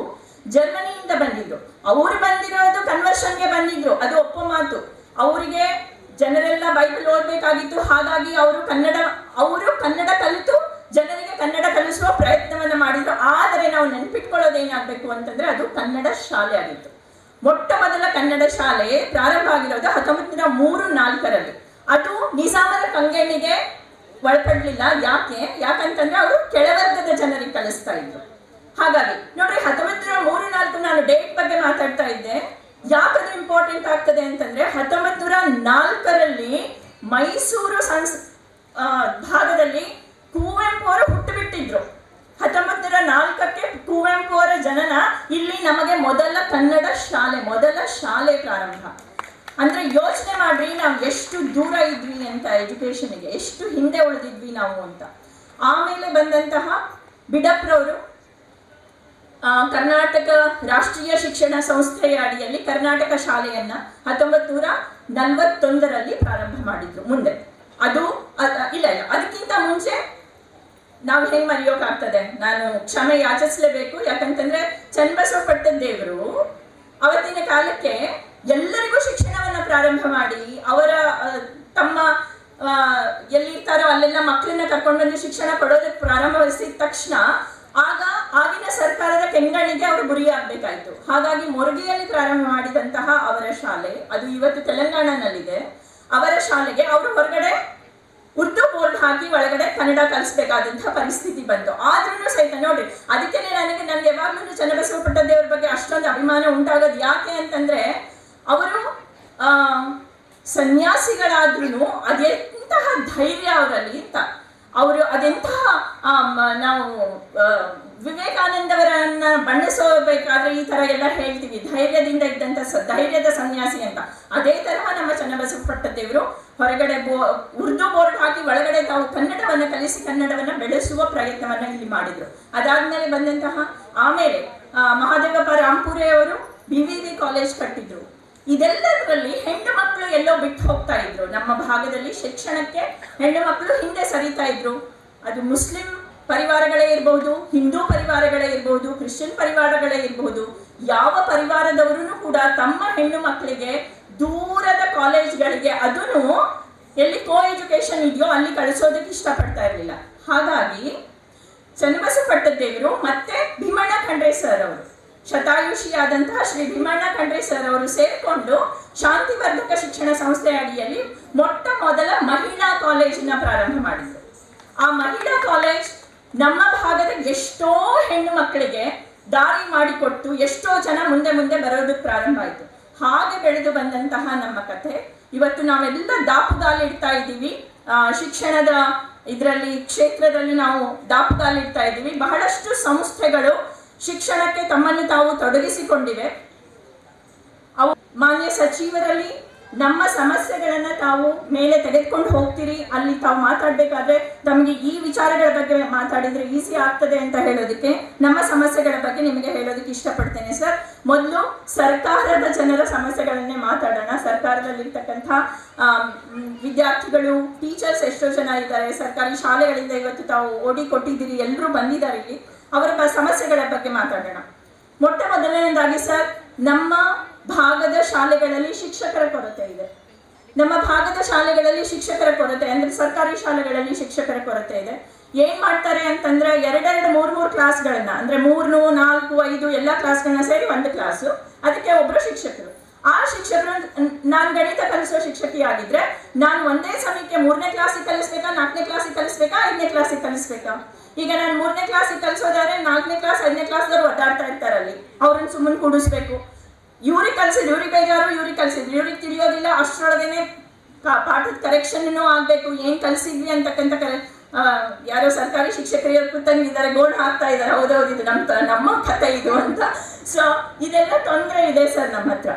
ಜರ್ಮನಿಯಿಂದ ಬಂದಿದ್ರು. ಅವರು ಬಂದಿರೋದು ಕನ್ವರ್ಷನ್ಗೆ ಬಂದಿದ್ರು, ಅದು ಒಪ್ಪೋ ಮಾತು. ಅವರಿಗೆ ಜನರೆಲ್ಲ ಬೈಬಲ್ ಓದ್ಬೇಕಾಗಿತ್ತು. ಹಾಗಾಗಿ ಅವರು ಕನ್ನಡ ಕಲಿತು ಜನರಿಗೆ ಕನ್ನಡ ಕಲಿಸುವ ಪ್ರಯತ್ನವನ್ನ ಮಾಡಿದ್ರು. ಆದರೆ ನಾವು ನೆನ್ಪಿಟ್ಕೊಳ್ಳೋದೇನಾಗಬೇಕು ಅಂತಂದ್ರೆ ಅದು ಕನ್ನಡ ಶಾಲೆ ಆಗಿತ್ತು. ಮೊಟ್ಟ ಮೊದಲ ಕನ್ನಡ ಶಾಲೆ ಪ್ರಾರಂಭ ಆಗಿರೋದು 1903-4ರಲ್ಲಿ. ಅದು ನಿಜಾಮರ ಕಂಗೆಣ್ಣಿಗೆ ಒಳಪಡ್ಲಿಲ್ಲ. ಯಾಕಂತಂದ್ರೆ ಅವರು ಕೆಳವರ್ಗದ ಜನರಿಗೆ ಕಲಿಸ್ತಾ ಇದ್ರು. ಹಾಗಾಗಿ ನೋಡ್ರಿ, 1903-4 ನಾನು ಡೇಟ್ ಬಗ್ಗೆ ಮಾತಾಡ್ತಾ ಇದ್ದೆ. ಯಾಕದು ಇಂಪಾರ್ಟೆಂಟ್ ಆಗ್ತದೆ ಅಂತಂದ್ರೆ 1904ರಲ್ಲಿ ಮೈಸೂರು ಭಾಗದಲ್ಲಿ ಕುವೆಂಪು ಅವರು ಹುಟ್ಟುಬಿಟ್ಟಿದ್ರು. 1904ಕ್ಕೆ ಕುವೆಂಪು ಅವರ ಜನನ ಇಲ್ಲಿ ನಮಗೆ ಮೊದಲ ಕನ್ನಡ ಶಾಲೆ, ಮೊದಲ ಶಾಲೆ ಪ್ರಾರಂಭ. ಅಂದ್ರೆ ಯೋಚನೆ ಮಾಡ್ರಿ, ನಾವು ಎಷ್ಟು ದೂರ ಇದ್ವಿ ಅಂತ, ಎಜುಕೇಶನ್ಗೆ ಎಷ್ಟು ಹಿಂದೆ ಉಳಿದಿದ್ವಿ ನಾವು ಅಂತ. ಆಮೇಲೆ ಬಂದಂತಹ ಬಿಡಪ್ರವರು ಕರ್ನಾಟಕ ರಾಷ್ಟ್ರೀಯ ಶಿಕ್ಷಣ ಸಂಸ್ಥೆಯ ಅಡಿಯಲ್ಲಿ ಕರ್ನಾಟಕ ಶಾಲೆಯನ್ನ 1941ರಲ್ಲಿ ಪ್ರಾರಂಭ ಮಾಡಿದ್ರು. ಮುಂದೆ ಅದು ಇಲ್ಲ ಅದಕ್ಕಿಂತ ಮುಂಚೆ ನಾವು ಹೆಂಗ್ ಮರೆಯೋಕಾಗ್ತದೆ, ನಾನು ಕ್ಷಮೆ ಯಾಚಿಸಲೇಬೇಕು. ಯಾಕಂತಂದ್ರೆ ಚನ್ನಬಸವ ಪಟ್ಟದೇವರು ಅವತ್ತಿನ ಕಾಲಕ್ಕೆ ಎಲ್ಲರಿಗೂ ಶಿಕ್ಷಣವನ್ನ ಪ್ರಾರಂಭ ಮಾಡಿ, ಅವರ ತಮ್ಮ ಎಲ್ಲಿರ್ತಾರೋ ಅಲ್ಲೆಲ್ಲ ಮಕ್ಕಳನ್ನ ಕರ್ಕೊಂಡು ಬಂದು ಶಿಕ್ಷಣ ಕೊಡೋದಕ್ಕೆ ಪ್ರಾರಂಭಿಸಿದ ತಕ್ಷಣ ಆಗಿನ ಸರ್ಕಾರದ ಕೆಂಗಣ್ಣಿಗೆ ಅವರು ಗುರಿಯಾಗಬೇಕಾಯ್ತು. ಹಾಗಾಗಿ ಮೊರಗಿಯಲ್ಲಿ ಪ್ರಾರಂಭ ಮಾಡಿದಂತಹ ಅವರ ಶಾಲೆ, ಅದು ಇವತ್ತು ತೆಲಂಗಾಣನಲ್ಲಿದೆ, ಅವರ ಶಾಲೆಗೆ ಅವರು ಹೊರಗಡೆ ಉರ್ದು ಬೋರ್ಡ್ ಹಾಕಿ ಒಳಗಡೆ ಕನ್ನಡ ಕಲಿಸ್ಬೇಕಾದಂತಹ ಪರಿಸ್ಥಿತಿ ಬಂತು. ಆದ್ರೂ ಸಹಿತ ನೋಡ್ರಿ, ಅದಕ್ಕೆ ನನಗೆ ಯಾವಾಗ್ಲೂ ಚನ್ನಬಸವ ಪಟ್ಟದೇವರ ಬಗ್ಗೆ ಅಷ್ಟೊಂದು ಅಭಿಮಾನ ಉಂಟಾಗೋದು ಯಾಕೆ ಅಂತಂದ್ರೆ, ಅವರು ಸನ್ಯಾಸಿಗಳಾದ್ರೂ ಅದೆಂತಹ ಧೈರ್ಯ ಅವರಲ್ಲಿ ಅಂತ. ಅವರು ಅದೆಂತಹ ನಾವು ವಿವೇಕಾನಂದವರನ್ನ ಬಣ್ಣಿಸಬೇಕಾದ್ರೆ ಈ ತರ ಎಲ್ಲ ಹೇಳ್ತೀವಿ, ಧೈರ್ಯದಿಂದ ಇದ್ದಂತ ಧೈರ್ಯದ ಸನ್ಯಾಸಿ ಅಂತ. ಅದೇ ತರಹ ನಮ್ಮ ಚನ್ನಬಸವಪಟ್ಟದೇವರು ಹೊರಗಡೆ ಉರ್ದು ಬೋರ್ಡ್ ಹಾಕಿ ಒಳಗಡೆ ತಾವು ಕನ್ನಡವನ್ನ ಕಲಿಸಿ ಕನ್ನಡವನ್ನ ಬೆಳೆಸುವ ಪ್ರಯತ್ನವನ್ನ ಇಲ್ಲಿ ಮಾಡಿದ್ರು. ಅದಾದ್ಮೇಲೆ ಬಂದಂತಹ ಆಮೇಲೆ ಮಹಾದೇವಪ್ಪ ರಾಂಪುರೆ ಅವರು BVV ಕಾಲೇಜ್ ಕಟ್ಟಿದ್ರು. ಇದೆಲ್ಲದರಲ್ಲಿ ಹೆಣ್ಣು ಮಕ್ಕಳು ಎಲ್ಲೋ ಬಿಟ್ಟು ಹೋಗ್ತಾ ಇದ್ರು. ನಮ್ಮ ಭಾಗದಲ್ಲಿ ಶಿಕ್ಷಣಕ್ಕೆ ಹೆಣ್ಣು ಮಕ್ಕಳು ಹಿಂದೆ ಸರಿತಾ ಇದ್ರು. ಅದು ಮುಸ್ಲಿಂ ಪರಿವಾರಗಳೇ ಇರಬಹುದು, ಹಿಂದೂ ಪರಿವಾರಗಳೇ ಇರಬಹುದು, ಕ್ರಿಶ್ಚಿಯನ್ ಪರಿವಾರಗಳೇ ಇರಬಹುದು. ಯಾವ ಪರಿವಾರದವರು ಕೂಡ ತಮ್ಮ ಹೆಣ್ಣು ಮಕ್ಕಳಿಗೆ ದೂರದ ಕಾಲೇಜ್ಗಳಿಗೆ, ಅದನ್ನು ಎಲ್ಲಿ ಕೋ ಎಜುಕೇಶನ್ ಇದೆಯೋ ಅಲ್ಲಿ ಕಳಿಸೋದಕ್ಕೆ ಇಷ್ಟಪಡ್ತಾ ಇರಲಿಲ್ಲ. ಹಾಗಾಗಿ ಚನ್ನಬಸವಪಟ್ಟದೇವರು ಮತ್ತೆ ಭೀಮಣ್ಣ ಖಂಡ್ರೆ ಸರ್ ಅವರು, ಶತಾಯುಷಿಯಾದಂತಹ ಶ್ರೀ ಭೀಮಣ್ಣ ಖಂಡ್ರೆ ಸರ್ ಅವರು ಸೇರಿಕೊಂಡು ಶಾಂತಿವರ್ಧಕ ಶಿಕ್ಷಣ ಸಂಸ್ಥೆ ಅಡಿಯಲ್ಲಿ ಮೊಟ್ಟ ಮೊದಲ ಮಹಿಳಾ ಕಾಲೇಜಿನ ಪ್ರಾರಂಭ ಮಾಡಿದ್ರು. ಆ ಮಹಿಳಾ ಕಾಲೇಜ್ ನಮ್ಮ ಭಾಗದ ಎಷ್ಟೋ ಹೆಣ್ಣು ಮಕ್ಕಳಿಗೆ ದಾರಿ ಮಾಡಿಕೊಟ್ಟು ಎಷ್ಟೋ ಜನ ಮುಂದೆ ಮುಂದೆ ಬರೋದಕ್ಕೆ ಪ್ರಾರಂಭ ಆಯಿತು. ಹಾಗೆ ಬೆಳೆದು ಬಂದಂತಹ ನಮ್ಮ ಕಥೆ ಇವತ್ತು ನಾವೆಲ್ಲ ದಾಪುಗಾಲಿಡ್ತಾ ಇದ್ದೀವಿ. ಶಿಕ್ಷಣದ ಇದರಲ್ಲಿ ಕ್ಷೇತ್ರದಲ್ಲಿ ನಾವು ದಾಪುಗಾಲಿಡ್ತಾ ಇದ್ದೀವಿ. ಬಹಳಷ್ಟು ಸಂಸ್ಥೆಗಳು ಶಿಕ್ಷಣಕ್ಕೆ ತಮ್ಮನ್ನು ತಾವು ತೊಡಗಿಸಿಕೊಂಡಿವೆ. ಅವು ಮಾನ್ಯ ಸಚಿವರಲ್ಲಿ ನಮ್ಮ ಸಮಸ್ಯೆಗಳನ್ನ ತಾವು ಮೇಲೆ ತೆಗೆದುಕೊಂಡು ಹೋಗ್ತೀರಿ. ಅಲ್ಲಿ ತಾವು ಮಾತಾಡ್ಬೇಕಾದ್ರೆ ತಮಗೆ ಈ ವಿಚಾರಗಳ ಬಗ್ಗೆ ಮಾತಾಡಿದ್ರೆ ಈಸಿ ಆಗ್ತದೆ ಅಂತ ಹೇಳೋದಕ್ಕೆ, ನಮ್ಮ ಸಮಸ್ಯೆಗಳ ಬಗ್ಗೆ ನಿಮಗೆ ಹೇಳೋದಕ್ಕೆ ಇಷ್ಟಪಡ್ತೇನೆ ಸರ್. ಮೊದಲು ಸರ್ಕಾರದ ಜನರ ಸಮಸ್ಯೆಗಳನ್ನೇ ಮಾತಾಡೋಣ. ಸರ್ಕಾರದಲ್ಲಿರ್ತಕ್ಕಂಥ ವಿದ್ಯಾರ್ಥಿಗಳು, ಟೀಚರ್ಸ್ ಎಷ್ಟೋ ಜನ ಇದ್ದಾರೆ. ಸರ್ಕಾರಿ ಶಾಲೆಗಳಿಂದ ಇವತ್ತು ತಾವು ಓಡಿ ಕೊಟ್ಟಿದ್ದೀರಿ, ಎಲ್ಲರೂ ಬಂದಿದ್ದಾರೆ ಇಲ್ಲಿ. ಅವರ ಸಮಸ್ಯೆಗಳ ಬಗ್ಗೆ ಮಾತಾಡೋಣ. ಮೊಟ್ಟ ಮೊದಲನೇದಾಗಿ ಸರ್, ನಮ್ಮ ಭಾಗದ ಶಾಲೆಗಳಲ್ಲಿ ಶಿಕ್ಷಕರ ಕೊರತೆ ಇದೆ. ನಮ್ಮ ಭಾಗದ ಶಾಲೆಗಳಲ್ಲಿ ಶಿಕ್ಷಕರ ಕೊರತೆ ಅಂದ್ರೆ ಸರ್ಕಾರಿ ಶಾಲೆಗಳಲ್ಲಿ ಶಿಕ್ಷಕರ ಕೊರತೆ ಇದೆ. ಏನ್ ಮಾಡ್ತಾರೆ ಅಂತಂದ್ರೆ 2-3 ಕ್ಲಾಸ್ಗಳನ್ನ, ಅಂದ್ರೆ 3, 4, 5 ಎಲ್ಲ ಕ್ಲಾಸ್ಗಳನ್ನ ಸೇರಿ ಒಂದು ಕ್ಲಾಸು, ಅದಕ್ಕೆ ಒಬ್ರು ಶಿಕ್ಷಕರು. ಆ ಶಿಕ್ಷಕರು, ನಾನು ಗಣಿತ ಕಲಿಸೋ ಶಿಕ್ಷಕಿ ಆಗಿದ್ರೆ ನಾನು ಒಂದೇ ಸಮಯಕ್ಕೆ 3ನೇ ಕ್ಲಾಸಿಗೆ ಕಲಿಸ್ಬೇಕಾ, 4ನೇ ಕ್ಲಾಸಿಗೆ ಕಲಿಸ್ಬೇಕಾ, 5ನೇ ಕ್ಲಾಸಿಗೆ ಕಲಿಸ್ಬೇಕಾ? ಈಗ ನಾನು 3ನೇ ಕ್ಲಾಸಿಗೆ ಕಲಿಸೋದಾದ್ರೆ 4ನೇ ಕ್ಲಾಸ್ 5ನೇ ಕ್ಲಾಸ್ದವ್ರು ಒದ್ದಾಡ್ತಾ ಇರ್ತಾರಲ್ಲಿ, ಅವ್ರನ್ನ ಸುಮ್ಮನೆ ಕೂಡಿಸ್ಬೇಕು. ಇವ್ರಿಗೆ ಕಲಿಸಿದ್ರು ಇವ್ರಿಗೆ ಬೇಜಾರು, ಇವ್ರಿಗೆ ಕಲಿಸಿದ್ರು ಇವ್ರಿಗೆ ತಿಳಿಯೋದಿಲ್ಲ. ಅಷ್ಟರೊಳಗೇನೆ ಪಾಠದ ಕರೆಕ್ಷನ್ ಆಗ್ಬೇಕು. ಏನ್ ಕಲಿಸಿದ್ವಿ ಅಂತಕ್ಕಂಥ ಯಾರೋ ಸರ್ಕಾರಿ ಶಿಕ್ಷಕರು ಕೂತಂಗಿದ್ದಾರೆ, ಗೋಲ್ಡ್ ಹಾಕ್ತಾ ಇದ್ದಾರೆ. ಹೌದೌದು, ಇದು ನಮ್ಮ ಕಥೆ ಇದು ಅಂತ. ಸೊ ಇದೆಲ್ಲ ತೊಂದರೆ ಇದೆ ಸರ್ ನಮ್ಮ ಹತ್ರ.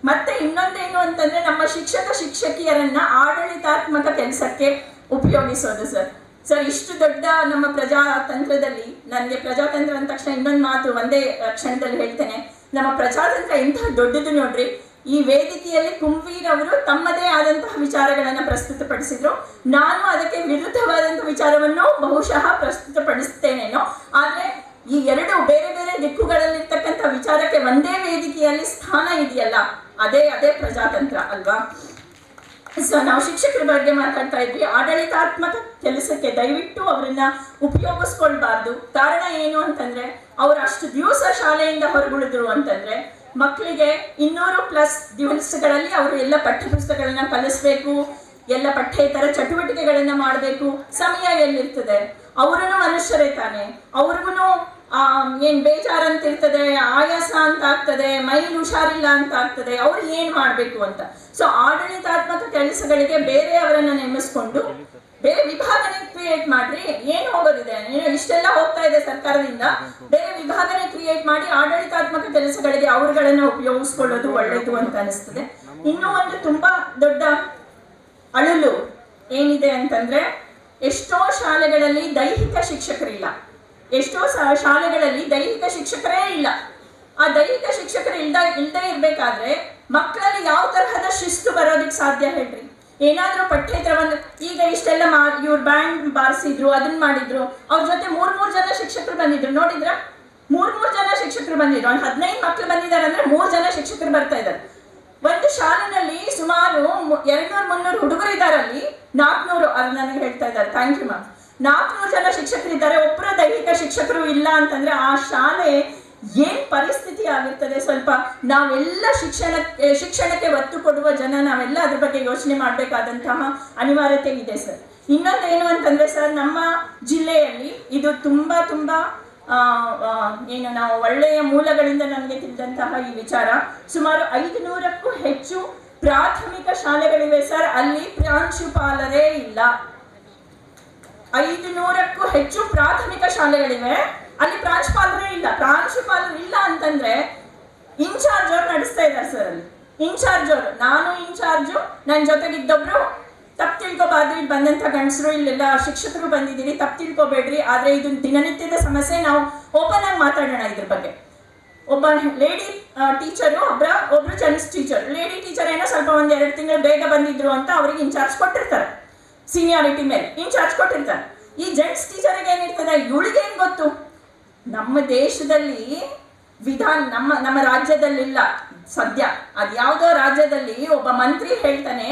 ಮತ್ತೆ ಇನ್ನೊಂದೇನು ಅಂತಂದ್ರೆ, ನಮ್ಮ ಶಿಕ್ಷಕಿಯರನ್ನ ಆಡಳಿತಾತ್ಮಕ ಕೆಲಸಕ್ಕೆ ಉಪಯೋಗಿಸೋದು ಸರ್. ಇಷ್ಟು ದೊಡ್ಡ ನಮ್ಮ ಪ್ರಜಾತಂತ್ರದಲ್ಲಿ, ನನಗೆ ಪ್ರಜಾತಂತ್ರ ಅಂದ ತಕ್ಷಣ ಇನ್ನೊಂದು ಮಾತು ಒಂದೇ ಕ್ಷಣದಲ್ಲಿ ಹೇಳ್ತೇನೆ. ನಮ್ಮ ಪ್ರಜಾತಂತ್ರ ಇಂತಹ ದೊಡ್ಡದು ನೋಡ್ರಿ. ಈ ವೇದಿಕೆಯಲ್ಲಿ ಕುಂವೀರ್ ಅವರು ತಮ್ಮದೇ ಆದಂತಹ ವಿಚಾರಗಳನ್ನ ಪ್ರಸ್ತುತಪಡಿಸಿದ್ರು. ನಾನು ಅದಕ್ಕೆ ವಿರುದ್ಧವಾದಂತಹ ವಿಚಾರವನ್ನು ಬಹುಶಃ ಪ್ರಸ್ತುತಪಡಿಸ್ತೇನೇನೋ. ಆದ್ರೆ ಈ ಎರಡು ಬೇರೆ ಬೇರೆ ದಿಕ್ಕುಗಳಲ್ಲಿರ್ತಕ್ಕಂಥ ವಿಚಾರಕ್ಕೆ ಒಂದೇ ವೇದಿಕೆಯಲ್ಲಿ ಸ್ಥಾನ ಇದೆಯಲ್ಲ, ಅದೇ ಪ್ರಜಾತಂತ್ರ ಅಲ್ವಾ? ಸೊ ನಾವು ಶಿಕ್ಷಕರ ಬಗ್ಗೆ ಮಾತಾಡ್ತಾ ಇದ್ವಿ. ಆಡಳಿತಾತ್ಮಕ ಕೆಲಸಕ್ಕೆ ದಯವಿಟ್ಟು ಅವರನ್ನ ಉಪಯೋಗಿಸ್ಕೊಳ್ಬಾರ್ದು. ಕಾರಣ ಏನು ಅಂತಂದ್ರೆ, ಅವ್ರು ಅಷ್ಟು ದಿವಸ ಶಾಲೆಯಿಂದ ಹೊರಗುಳಿದ್ರು ಅಂತಂದ್ರೆ ಮಕ್ಕಳಿಗೆ 200+ ದಿವಸಗಳಲ್ಲಿ ಅವರು ಎಲ್ಲ ಪಠ್ಯಪುಸ್ತಕಗಳನ್ನ ಕಲಿಸ್ಬೇಕು, ಎಲ್ಲ ಪಠ್ಯೇತರ ಚಟುವಟಿಕೆಗಳನ್ನ ಮಾಡಬೇಕು. ಸಮಯ ಎಲ್ಲಿರ್ತದೆ? ಅವ್ರೂ ಮನುಷ್ಯರೇ ತಾನೆ, ಅವ್ರಿಗೂ ಏನ್ ಬೇಜಾರಂತ ಇರ್ತದೆ, ಆಯಾಸ ಅಂತ ಆಗ್ತದೆ, ಮೈಲಿ ಹುಷಾರಿಲ್ಲ ಅಂತ ಆಗ್ತದೆ. ಅವ್ರು ಏನ್ ಮಾಡ್ಬೇಕು ಅಂತ. ಸೊ ಆಡಳಿತಾತ್ಮಕ ಕೆಲಸಗಳಿಗೆ ಬೇರೆಯವರನ್ನ ನೇಮಿಸ್ಕೊಂಡು ಬೇರೆ ವಿಭಾಗನೆ ಕ್ರಿಯೇಟ್ ಮಾಡ್ರಿ. ಏನ್ ಹೋಗೋದಿದೆ? ಇಷ್ಟೆಲ್ಲ ಹೋಗ್ತಾ ಇದೆ ಸರ್ಕಾರದಿಂದ, ಬೇರೆ ವಿಭಾಗನೆ ಕ್ರಿಯೇಟ್ ಮಾಡಿ ಆಡಳಿತಾತ್ಮಕ ಕೆಲಸಗಳಿಗೆ ಅವರುಗಳನ್ನ ಉಪಯೋಗಿಸ್ಕೊಳ್ಳೋದು ಒಳ್ಳೇದು ಅಂತ ಅನಿಸ್ತದೆ. ಇನ್ನೂ ಒಂದು ತುಂಬಾ ದೊಡ್ಡ ಅಳಲು ಏನಿದೆ ಅಂತಂದ್ರೆ, ಎಷ್ಟೋ ಶಾಲೆಗಳಲ್ಲಿ ದೈಹಿಕ ಶಿಕ್ಷಕರಿಲ್ಲ. ಎಷ್ಟೋ ಶಾಲೆಗಳಲ್ಲಿ ದೈಹಿಕ ಶಿಕ್ಷಕರೇ ಇಲ್ಲ. ಆ ದೈಹಿಕ ಶಿಕ್ಷಕರು ಇಲ್ದೇ ಇರ್ಬೇಕಾದ್ರೆ ಮಕ್ಕಳಲ್ಲಿ ಯಾವ ತರಹದ ಶಿಸ್ತು ಬರೋದಕ್ಕೆ ಸಾಧ್ಯ ಹೇಳ್ರಿ? ಏನಾದ್ರೂ ಪಠ್ಯೇತರವನ್ನು, ಈಗ ಇಷ್ಟೆಲ್ಲ ಇವ್ರು ಬ್ಯಾಂಡ್ ಬಾರಿಸಿದ್ರು, ಅದನ್ನ ಮಾಡಿದ್ರು, ಅವ್ರ ಜೊತೆ 3 ಜನ ಶಿಕ್ಷಕರು ಬಂದಿದ್ರು. ನೋಡಿದ್ರ? 3 ಜನ ಶಿಕ್ಷಕರು ಬಂದಿದ್ರು. 15 ಮಕ್ಕಳು ಬಂದಿದ್ದಾರೆ ಅಂದ್ರೆ 3 ಜನ ಶಿಕ್ಷಕರು ಬರ್ತಾ ಇದ್ದಾರೆ. ಒಂದು ಶಾಲೆನಲ್ಲಿ ಸುಮಾರು 200-300 ಹುಡುಗರು ಇದ್ದಾರಲ್ಲಿ 400, ಅದು ನನಗೆ ಹೇಳ್ತಾ ಇದ್ದಾರೆ. Thank you ma'am. 400 ಜನ ಶಿಕ್ಷಕರಿದ್ದಾರೆ, ಒಬ್ಬರು ದೈಹಿಕ ಶಿಕ್ಷಕರು ಇಲ್ಲ ಅಂತಂದ್ರೆ ಆ ಶಾಲೆ ಏನ್ ಪರಿಸ್ಥಿತಿ ಆಗಿರ್ತದೆ? ಸ್ವಲ್ಪ ನಾವೆಲ್ಲ ಶಿಕ್ಷಣಕ್ಕೆ ಒತ್ತು ಕೊಡುವ ಜನ ನಾವೆಲ್ಲ ಅದ್ರ ಬಗ್ಗೆ ಯೋಚನೆ ಮಾಡಬೇಕಾದಂತಹ ಅನಿವಾರ್ಯತೆ ಇದೆ ಸರ್. ಇನ್ನೊಂದೇನು ಅಂತಂದ್ರೆ ಸರ್, ನಮ್ಮ ಜಿಲ್ಲೆಯಲ್ಲಿ ಇದು ತುಂಬಾ ನಾವು ಒಳ್ಳೆಯ ಮೂಲಗಳಿಂದ ನಮಗೆ ತಿಳಿದಂತಹ ಈ ವಿಚಾರ, ಸುಮಾರು 500ಕ್ಕೂ ಹೆಚ್ಚು ಪ್ರಾಥಮಿಕ ಶಾಲೆಗಳಿವೆ ಸರ್, ಅಲ್ಲಿ ಪ್ರಾಂಶುಪಾಲರೇ ಇಲ್ಲ. 500ಕ್ಕೂ ಹೆಚ್ಚು ಪ್ರಾಥಮಿಕ ಶಾಲೆಗಳಿವೆ, ಅಲ್ಲಿ ಪ್ರಾಂಶುಪಾಲರೇ ಇಲ್ಲ. ಪ್ರಾಂಶುಪಾಲರು ಇಲ್ಲ ಅಂತಂದ್ರೆ ಇನ್ಚಾರ್ಜ್ ಅವ್ರು ನಡೆಸ್ತಾ ಇದ್ದಾರೆ ಸರ್. ಅಲ್ಲಿ ಇನ್ಚಾರ್ಜ್ ಅವರು, ನಾನು ಇನ್ಚಾರ್ಜು, ನನ್ನ ಜೊತೆಗಿದ್ದೊಬ್ರು, ತಪ್ಪು ತಿಳ್ಕೊಬಾರ್ದು, ಇಲ್ಲಿ ಬಂದಂತ ಗಂಡಸರು, ಇಲ್ಲೆಲ್ಲ ಶಿಕ್ಷಕರು ಬಂದಿದ್ದೀರಿ, ತಪ್ಪು ತಿಳ್ಕೊಬೇಡ್ರಿ, ಆದ್ರೆ ಇದು ದಿನನಿತ್ಯದ ಸಮಸ್ಯೆ, ನಾವು ಓಪನ್ ಆಗಿ ಮಾತಾಡೋಣ ಇದ್ರ ಬಗ್ಗೆ. ಒಬ್ಬ ಲೇಡಿ ಟೀಚರು, ಒಬ್ರು ಜೆಂಟ್ಸ್ ಟೀಚರ್. ಲೇಡಿ ಟೀಚರ್ ಏನೋ ಸ್ವಲ್ಪ 1-2 ತಿಂಗಳು ಬೇಗ ಬಂದಿದ್ರು ಅಂತ ಅವ್ರಿಗೆ ಇನ್ಚಾರ್ಜ್ ಕೊಟ್ಟಿರ್ತಾರೆ, ಸೀನಿಯಾರಿಟಿ ಮೇಲೆ ಇನ್ಚಾರ್ಜ್ ಕೊಟ್ಟಿರ್ತಾರೆ. ಈ ಜೆಂಟ್ಸ್ ಟೀಚರ್ಗೆ ಏನಿರ್ತದೆ, ಇವಳಿಗೆ ಏನ್ ಗೊತ್ತು? ನಮ್ಮ ದೇಶದಲ್ಲಿ ನಮ್ಮ ರಾಜ್ಯದಲ್ಲಿಲ್ಲ ಸದ್ಯ. ಅದ್ಯಾವುದೋ ರಾಜ್ಯದಲ್ಲಿ ಒಬ್ಬ ಮಂತ್ರಿ ಹೇಳ್ತಾನೆ,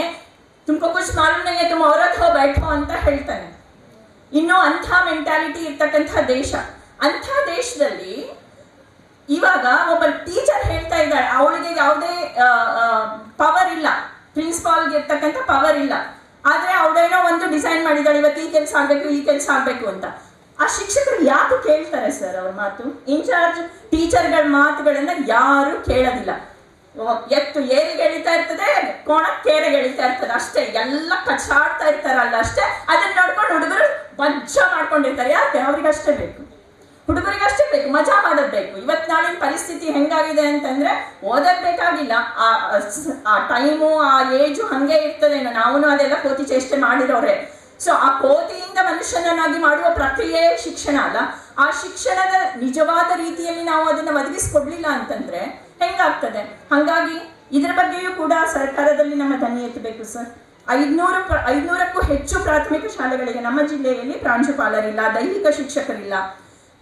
ತುಮಕೋ ಕುಚ್ ಮಾಲೂಮ್ ನಹೀ ಹೈ, ತುಮ್ ಔರತ್ ಹೋ ಬೈಠೋ ಅಂತ ಹೇಳ್ತಾನೆ. ಇನ್ನು ಅಂಥ ಮೆಂಟಾಲಿಟಿ ಇರ್ತಕ್ಕಂಥ ದೇಶ. ಅಂಥ ದೇಶದಲ್ಲಿ ಇವಾಗ ಒಬ್ಬ ಟೀಚರ್ ಹೇಳ್ತಾ ಇದ್ದಾಳೆ, ಅವಳಿಗೆ ಯಾವುದೇ ಪವರ್ ಇಲ್ಲ, ಪ್ರಿನ್ಸಿಪಾಲ್ಗೆ ಇರ್ತಕ್ಕಂಥ ಪವರ್ ಇಲ್ಲ, ಆದ್ರೆ ಅವಳೇನೋ ಒಂದು ಡಿಸೈನ್ ಮಾಡಿದಾಳೆ, ಇವತ್ತು ಈ ಕೆಲಸ ಆಗ್ಬೇಕು, ಈ ಕೆಲಸ ಆಗ್ಬೇಕು ಅಂತ. ಆ ಶಿಕ್ಷಕರು ಯಾರು ಕೇಳ್ತಾರೆ ಸರ್ ಅವ್ರ ಮಾತು? ಇನ್ಚಾರ್ಜ್ ಟೀಚರ್ಗಳ ಮಾತುಗಳನ್ನ ಯಾರು ಕೇಳೋದಿಲ್ಲ. ಎತ್ತು ಏರಿಗೆ ಎಳಿತಾ ಇರ್ತದೆ, ಕೋಣಕ್ಕೆ ಕೇರಿಗೆ ಎಳಿತಾ ಇರ್ತದೆ ಅಷ್ಟೇ, ಎಲ್ಲ ಕಚ್ಚಾಡ್ತಾ ಇರ್ತಾರಲ್ಲ ಅಷ್ಟೇ. ಅದನ್ನ ನೋಡ್ಕೊಂಡು ಹುಡುಗರು ಬಜ್ಜ ಮಾಡ್ಕೊಂಡಿರ್ತಾರೆ. ಯಾಕೆ? ಅವ್ರಿಗಷ್ಟೇ ಬೇಕು, ಹುಡುಗರಿಗಷ್ಟೇ ಬೇಕು, ಮಜಾ ಮಾಡೋದ್ ಬೇಕು. ಇವತ್ ನಾಳಿನ ಪರಿಸ್ಥಿತಿ ಹೆಂಗಾಗಿದೆ ಅಂತಂದ್ರೆ ಓದೋದ್ ಬೇಕಾಗಿಲ್ಲ, ಆ ಟೈಮು, ಆ ಏಜು ಹಂಗೆ ಇರ್ತದೇನೋ. ನಾವು ಅದೆಲ್ಲ ಕೋತಿ ಚೇಷ್ಟೆ ಮಾಡಿರೋರೆ. ಸೊ ಆ ಕೋತಿಯಿಂದ ಮನುಷ್ಯನನ್ನಾಗಿ ಮಾಡುವ ಪ್ರಕ್ರಿಯೆ ಶಿಕ್ಷಣ ಅಲ್ಲ. ಆ ಶಿಕ್ಷಣದ ನಿಜವಾದ ರೀತಿಯಲ್ಲಿ ನಾವು ಅದನ್ನ ಒದಗಿಸ್ಕೊಡ್ಲಿಲ್ಲ ಅಂತಂದ್ರೆ ಹೆಂಗಾಗ್ತದೆ? ಹಾಗಾಗಿ ಇದ್ರ ಬಗ್ಗೆಯೂ ಕೂಡ ಸರ್ಕಾರದಲ್ಲಿ ನಮ್ಮ ಧ್ವನಿ ಎತ್ತಬೇಕು ಸರ್. 500ಕ್ಕೂ ಹೆಚ್ಚು ಪ್ರಾಥಮಿಕ ಶಾಲೆಗಳಿಗೆ ನಮ್ಮ ಜಿಲ್ಲೆಯಲ್ಲಿ ಪ್ರಾಂಶುಪಾಲರಿಲ್ಲ, ದೈಹಿಕ ಶಿಕ್ಷಕರಿಲ್ಲ.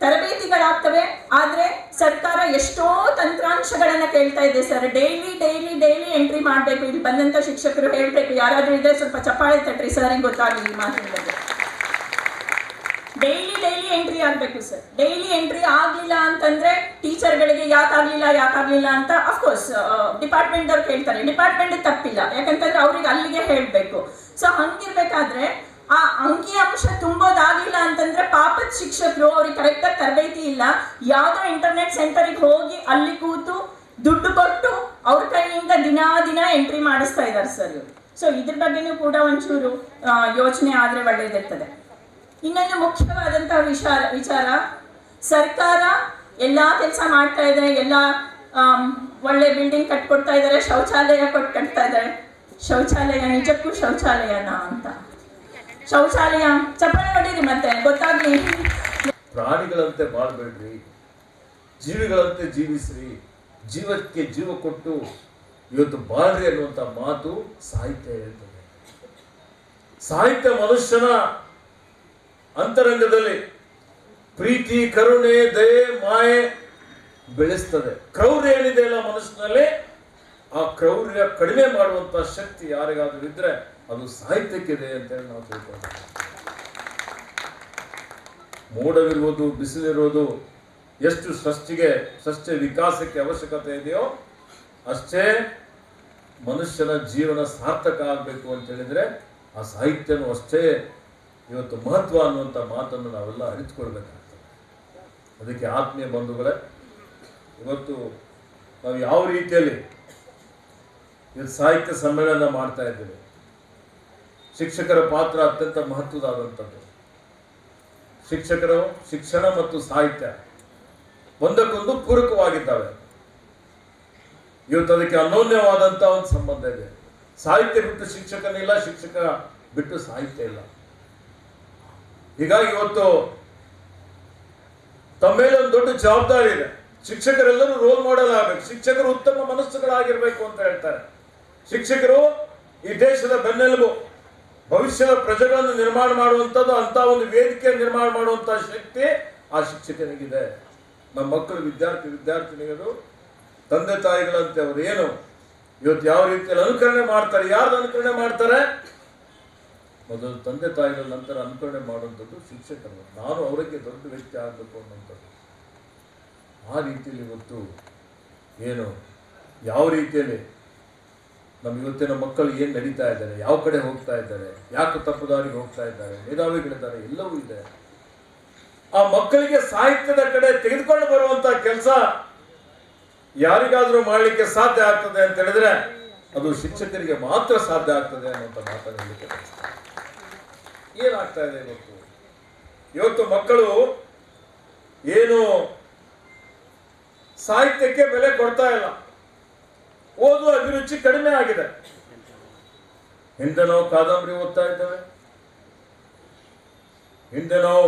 ತರಬೇತಿಗಳಾಗ್ತವೆ, ಆದ್ರೆ ಸರ್ಕಾರ ಎಷ್ಟೋ ತಂತ್ರಾಂಶಗಳನ್ನ ಕೇಳ್ತಾ ಇದೆ ಸರ್. ಡೈಲಿ ಎಂಟ್ರಿ ಮಾಡ್ಬೇಕು. ಇಲ್ಲಿ ಬಂದಂತ ಶಿಕ್ಷಕರು ಹೇಳ್ಬೇಕು, ಯಾರಾದ್ರೂ ಇದ್ರೆ ಸ್ವಲ್ಪ ಚಪ್ಪಾಳೆ ತಟ್ರಿ ಸರ್, ಗೊತ್ತಾಗಲಿ ಈ ಮಾತಿನ ಬಗ್ಗೆ. ಡೈಲಿ ಎಂಟ್ರಿ ಆಗ್ಬೇಕು ಸರ್. ಡೈಲಿ ಎಂಟ್ರಿ ಆಗ್ಲಿಲ್ಲ ಅಂತಂದ್ರೆ ಟೀಚರ್ಗಳಿಗೆ ಯಾಕಾಗ್ಲಿಲ್ಲ ಅಂತ ಅಫ್ಕೋರ್ಸ್ ಡಿಪಾರ್ಟ್ಮೆಂಟ್ ಅವ್ರು ಕೇಳ್ತಾರೆ. ಡಿಪಾರ್ಟ್ಮೆಂಟ್ ತಪ್ಪಿಲ್ಲ, ಯಾಕಂತಂದ್ರೆ ಅವ್ರಿಗೆ ಅಲ್ಲಿಗೆ ಹೇಳ್ಬೇಕು. ಸೊ ಹಂಗಿರ್ಬೇಕಾದ್ರೆ ಆ ಅಂಕಿ ಅಂಶ ತುಂಬೋದಾಗಿಲ್ಲ ಅಂತಂದ್ರೆ ಪಾಪದ ಶಿಕ್ಷಕರು, ಅವ್ರಿಗೆ ಕರೆಕ್ಟಾಗಿ ತರಬೇತಿ ಇಲ್ಲ, ಯಾವ್ದೋ ಇಂಟರ್ನೆಟ್ ಸೆಂಟರಿಗೆ ಹೋಗಿ ಅಲ್ಲಿ ಕೂತು ದುಡ್ಡು ಕೊಟ್ಟು ಅವ್ರ ಕೈಯಿಂದ ದಿನ ಎಂಟ್ರಿ ಮಾಡಿಸ್ತಾ ಇದ್ದಾರೆ ಸರ್. ಸೊ ಇದ್ರ ಬಗ್ಗೆನೂ ಕೂಡ ಒಂಚೂರು ಯೋಚನೆ ಆದ್ರೆ ಒಳ್ಳೇದಿರ್ತದೆ. ಇನ್ನೊಂದು ಮುಖ್ಯವಾದಂತಹ ವಿಚಾರ, ಸರ್ಕಾರ ಎಲ್ಲಾ ಕೆಲಸ ಮಾಡ್ತಾ ಇದೆ, ಎಲ್ಲ ಒಳ್ಳೆ ಬಿಲ್ಡಿಂಗ್ ಕಟ್ಕೊಡ್ತಾ ಇದ್ದಾರೆ, ಶೌಚಾಲಯ ಕಟ್ತಾ ಇದ್ದಾರೆ. ಶೌಚಾಲಯ ನಿಜಕ್ಕೂ ಶೌಚಾಲಯನ ಅಂತ? ಶೌಚಾಲಯ ಚಪ್ಪಾಳೆ ಹೊಡೀರಿ ಮತ್ತೆ ಗೊತ್ತಾಗ್ಲಿ. ಪ್ರಾಣಿಗಳಂತೆ ಬಾಳ್ಬೇಡ್ರಿ, ಜೀವಿಗಳಂತೆ ಜೀವಿಸ್ರಿ, ಜೀವಕ್ಕೆ ಜೀವ ಕೊಟ್ಟು ಇವತ್ತು ಬಾಳ್ರಿ ಅನ್ನುವಂಥ ಮಾತು ಸಾಹಿತ್ಯ ಹೇಳ್ತದೆ. ಸಾಹಿತ್ಯ ಮನುಷ್ಯನ ಅಂತರಂಗದಲ್ಲಿ ಪ್ರೀತಿ, ಕರುಣೆ, ದಯೆ, ಮಾಯೆ ಬೆಳೆಸ್ತದೆ. ಕ್ರೌರ್ಯ ಏನಿದೆ ಅಲ್ಲ ಮನುಷ್ಯನಲ್ಲಿ, ಆ ಕ್ರೌರ್ಯ ಕಡಿಮೆ ಮಾಡುವಂತ ಶಕ್ತಿ ಯಾರಿಗಾದ್ರೂ ಇದ್ರೆ ಅದು ಸಾಹಿತ್ಯಕ್ಕಿದೆ ಅಂತೇಳಿ ನಾವು ತಿಳ್ಕೊಳ್ತೀವಿ. ಮೋಡವಿರುವುದು, ಬಿಸಿಲಿರುವುದು ಎಷ್ಟು ಸೃಷ್ಟಿ ವಿಕಾಸಕ್ಕೆ ಅವಶ್ಯಕತೆ ಇದೆಯೋ ಅಷ್ಟೇ ಮನುಷ್ಯನ ಜೀವನ ಸಾರ್ಥಕ ಆಗಬೇಕು ಅಂತ ಹೇಳಿದ್ರೆ ಆ ಸಾಹಿತ್ಯನೂ ಅಷ್ಟೇ ಇವತ್ತು ಮಹತ್ವ ಅನ್ನುವಂಥ ಮಾತನ್ನು ನಾವೆಲ್ಲ ಅರಿತುಕೊಳ್ಬೇಕಾಗ್ತದೆ. ಅದಕ್ಕೆ ಆತ್ಮೀಯ ಬಂಧುಗಳೇ, ಇವತ್ತು ನಾವು ಯಾವ ರೀತಿಯಲ್ಲಿ ಇವತ್ತು ಸಾಹಿತ್ಯ ಸಮ್ಮೇಳನ ಮಾಡ್ತಾ ಇದ್ದೇವೆ. ಶಿಕ್ಷಕರ ಪಾತ್ರ ಅತ್ಯಂತ ಮಹತ್ವದಾದಂಥದ್ದು. ಶಿಕ್ಷಕರು, ಶಿಕ್ಷಣ ಮತ್ತು ಸಾಹಿತ್ಯ ಒಂದಕ್ಕೊಂದು ಪೂರಕವಾಗಿದ್ದಾವೆ. ಇವತ್ತು ಅದಕ್ಕೆ ಅನನ್ಯವಾದಂಥ ಒಂದು ಸಂಬಂಧ ಇದೆ. ಸಾಹಿತ್ಯ ಬಿಟ್ಟು ಶಿಕ್ಷಕನಿಲ್ಲ, ಶಿಕ್ಷಕ ಬಿಟ್ಟು ಸಾಹಿತ್ಯ ಇಲ್ಲ. ಹೀಗಾಗಿ ಇವತ್ತು ತಮ್ಮ ಮೇಲೆ ಒಂದು ದೊಡ್ಡ ಜವಾಬ್ದಾರಿ ಇದೆ. ಶಿಕ್ಷಕರೆಲ್ಲರೂ ರೋಲ್ ಮಾಡೆಲ್ ಆಗಬೇಕು. ಶಿಕ್ಷಕರು ಉತ್ತಮ ಮನಸ್ಸುಗಳಾಗಿರ್ಬೇಕು ಅಂತ ಹೇಳ್ತಾರೆ. ಶಿಕ್ಷಕರು ಈ ದೇಶದ ಬೆನ್ನೆಲುಬು, ಭವಿಷ್ಯದ ಪ್ರಜೆಗಳನ್ನು ನಿರ್ಮಾಣ ಮಾಡುವಂಥದ್ದು, ಅಂತ ಒಂದು ವೇದಿಕೆ ನಿರ್ಮಾಣ ಮಾಡುವಂತ ಶಕ್ತಿ ಆ ಶಿಕ್ಷಕನಿಗಿದೆ. ನಮ್ಮ ಮಕ್ಕಳು, ವಿದ್ಯಾರ್ಥಿನಿಗಳು ತಂದೆ ತಾಯಿಗಳಂತೆ ಅವರು ಏನು ಇವತ್ತು ಯಾವ ರೀತಿಯಲ್ಲಿ ಅನುಕರಣೆ ಮಾಡ್ತಾರೆ, ಯಾರ್ದು ಅನುಕರಣೆ ಮಾಡ್ತಾರೆ? ಮೊದಲು ತಂದೆ ತಾಯಿಗಳ ನಂತರ ಅನುಕರಣೆ ಮಾಡುವಂಥದ್ದು ಶಿಕ್ಷಕರು. ನಾನು ಅವರಿಗೆ ದೊಡ್ಡ ವ್ಯಕ್ತಿ ಆಗಬೇಕು ಅನ್ನುವಂಥದ್ದು. ಆ ರೀತಿಯಲ್ಲಿ ಇವತ್ತು ಏನು ಯಾವ ರೀತಿಯಲ್ಲಿ ನಮ್ಮ ಇವತ್ತಿನ ಮಕ್ಕಳು ಏನು ನಡೀತಾ ಇದ್ದಾರೆ, ಯಾವ ಕಡೆ ಹೋಗ್ತಾ ಇದ್ದಾರೆ, ಯಾಕೆ ತಪ್ಪುದಾರಿಗೆ ಹೋಗ್ತಾ ಇದ್ದಾರೆ, ಮೇಧಾವಿಗಳಿದ್ದಾರೆ, ಎಲ್ಲವೂ ಇದೆ. ಆ ಮಕ್ಕಳಿಗೆ ಸಾಹಿತ್ಯದ ಕಡೆ ತೆಗೆದುಕೊಂಡು ಬರುವಂತ ಕೆಲಸ ಯಾರಿಗಾದ್ರೂ ಮಾಡಲಿಕ್ಕೆ ಸಾಧ್ಯ ಆಗ್ತದೆ ಅಂತ ಹೇಳಿದ್ರೆ ಅದು ಶಿಕ್ಷಕರಿಗೆ ಮಾತ್ರ ಸಾಧ್ಯ ಆಗ್ತದೆ ಅನ್ನುವಂಥ ಮಾತನ್ನು ಹೇಳಲಿಕ್ಕೆ ಬಯಸ್ತೇನೆ. ಏನಾಗ್ತಾ ಇದೆ ಇವತ್ತು ಮಕ್ಕಳು ಏನು ಸಾಹಿತ್ಯಕ್ಕೆ ಬೆಲೆ ಕೊಡ್ತಾ ಇಲ್ಲ, ಓದುವ ಅಭಿರುಚಿ ಕಡಿಮೆ ಆಗಿದೆ. ಹಿಂದೆ ನಾವು ಕಾದಂಬರಿ ಓದ್ತಾ ಇದ್ದೇವೆ, ಹಿಂದೆ ನಾವು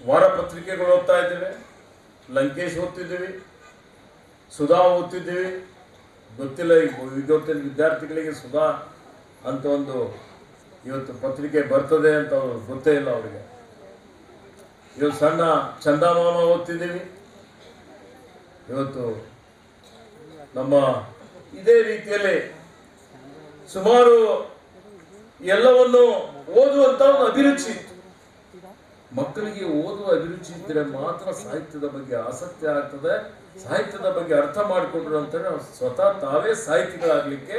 ವಾರಪತ್ರಿಕೆಗಳು ಓದ್ತಾ ಇದ್ದೇವೆ, ಲಂಕೇಶ್ ಓದ್ತಿದ್ದೀವಿ, ಸುಧಾ ಓದ್ತಿದ್ದೀವಿ. ಗೊತ್ತಿಲ್ಲ ಇವತ್ತಿನ ವಿದ್ಯಾರ್ಥಿಗಳಿಗೆ ಸುಧಾ ಅಂತ ಒಂದು ಇವತ್ತು ಪತ್ರಿಕೆ ಬರ್ತದೆ ಅಂತ ಅವ್ರು ಗೊತ್ತೇ ಇಲ್ಲ ಅವರಿಗೆ. ಇವತ್ತು ಸಣ್ಣ ಚಂದಮಾಮ ಓದ್ತಿದ್ದೀವಿ. ಇವತ್ತು ನಮ್ಮ ಇದೇ ರೀತಿಯಲ್ಲಿ ಸುಮಾರು ಎಲ್ಲವನ್ನು ಓದುವಂತ ಒಂದು ಅಭಿರುಚಿ ಇತ್ತು. ಮಕ್ಕಳಿಗೆ ಓದುವ ಅಭಿರುಚಿ ಇದ್ದರೆ ಮಾತ್ರ ಸಾಹಿತ್ಯದ ಬಗ್ಗೆ ಆಸಕ್ತಿ ಆಗ್ತದೆ, ಸಾಹಿತ್ಯದ ಬಗ್ಗೆ ಅರ್ಥ ಮಾಡಿಕೊಂಡ್ರು ಅಂತಾರೆ ಸ್ವತಃ ತಾವೇ ಸಾಹಿತಿಗಳಾಗ್ಲಿಕ್ಕೆ,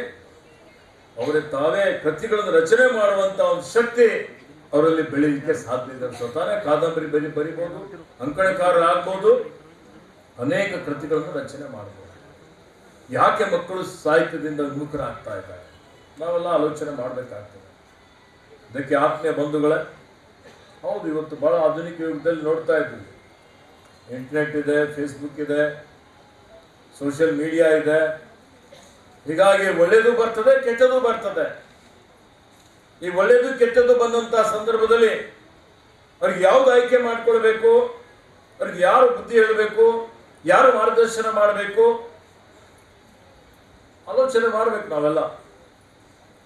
ಅವರೇ ತಾವೇ ಕೃತಿಗಳನ್ನು ರಚನೆ ಮಾಡುವಂತ ಒಂದು ಶಕ್ತಿ ಅವರಲ್ಲಿ ಬೆಳೀಲಿಕ್ಕೆ ಸಾಧ್ಯ ಇದೆ. ಸ್ವತಃ ಕಾದಂಬರಿ ಬರಿಬಹುದು, ಅಂಕಣಕಾರರಾಗ್ಬೋದು, ಅನೇಕ ಕೃತಿಗಳನ್ನು ರಚನೆ ಮಾಡಬಹುದು. ಯಾಕೆ ಮಕ್ಕಳು ಸಾಹಿತ್ಯದಿಂದ ವಿಮುಖರಾಗ್ತಾ ಇದ್ದಾರೆ? ನಾವೆಲ್ಲ ಆಲೋಚನೆ ಮಾಡಬೇಕಾಗ್ತದೆ. ಇದಕ್ಕೆ ಆತ್ಮೀಯ ಬಂಧುಗಳೇ, ಹೌದು ಇವತ್ತು ಬಹಳ ಆಧುನಿಕ ಯುಗದಲ್ಲಿ ನೋಡ್ತಾ ಇದ್ದೀವಿ. ಇಂಟರ್ನೆಟ್ ಇದೆ, ಫೇಸ್ಬುಕ್ ಇದೆ, ಸೋಷಿಯಲ್ ಮೀಡಿಯಾ ಇದೆ. ಹೀಗಾಗಿ ಒಳ್ಳೆಯದು ಬರ್ತದೆ, ಕೆಟ್ಟದ್ದು ಬರ್ತದೆ. ಈ ಒಳ್ಳೆಯದು ಕೆಟ್ಟದ್ದು ಬಂದಂತ ಸಂದರ್ಭದಲ್ಲಿ ಅವ್ರಿಗೆ ಯಾವ್ದು ಆಯ್ಕೆ ಮಾಡ್ಕೊಳ್ಬೇಕು, ಅವ್ರಿಗೆ ಯಾರು ಬುದ್ಧಿ ಹೇಳಬೇಕು, ಯಾರು ಮಾರ್ಗದರ್ಶನ ಮಾಡಬೇಕು, ಆಲೋಚನೆ ಮಾಡ್ಬೇಕು ನಾವೆಲ್ಲ.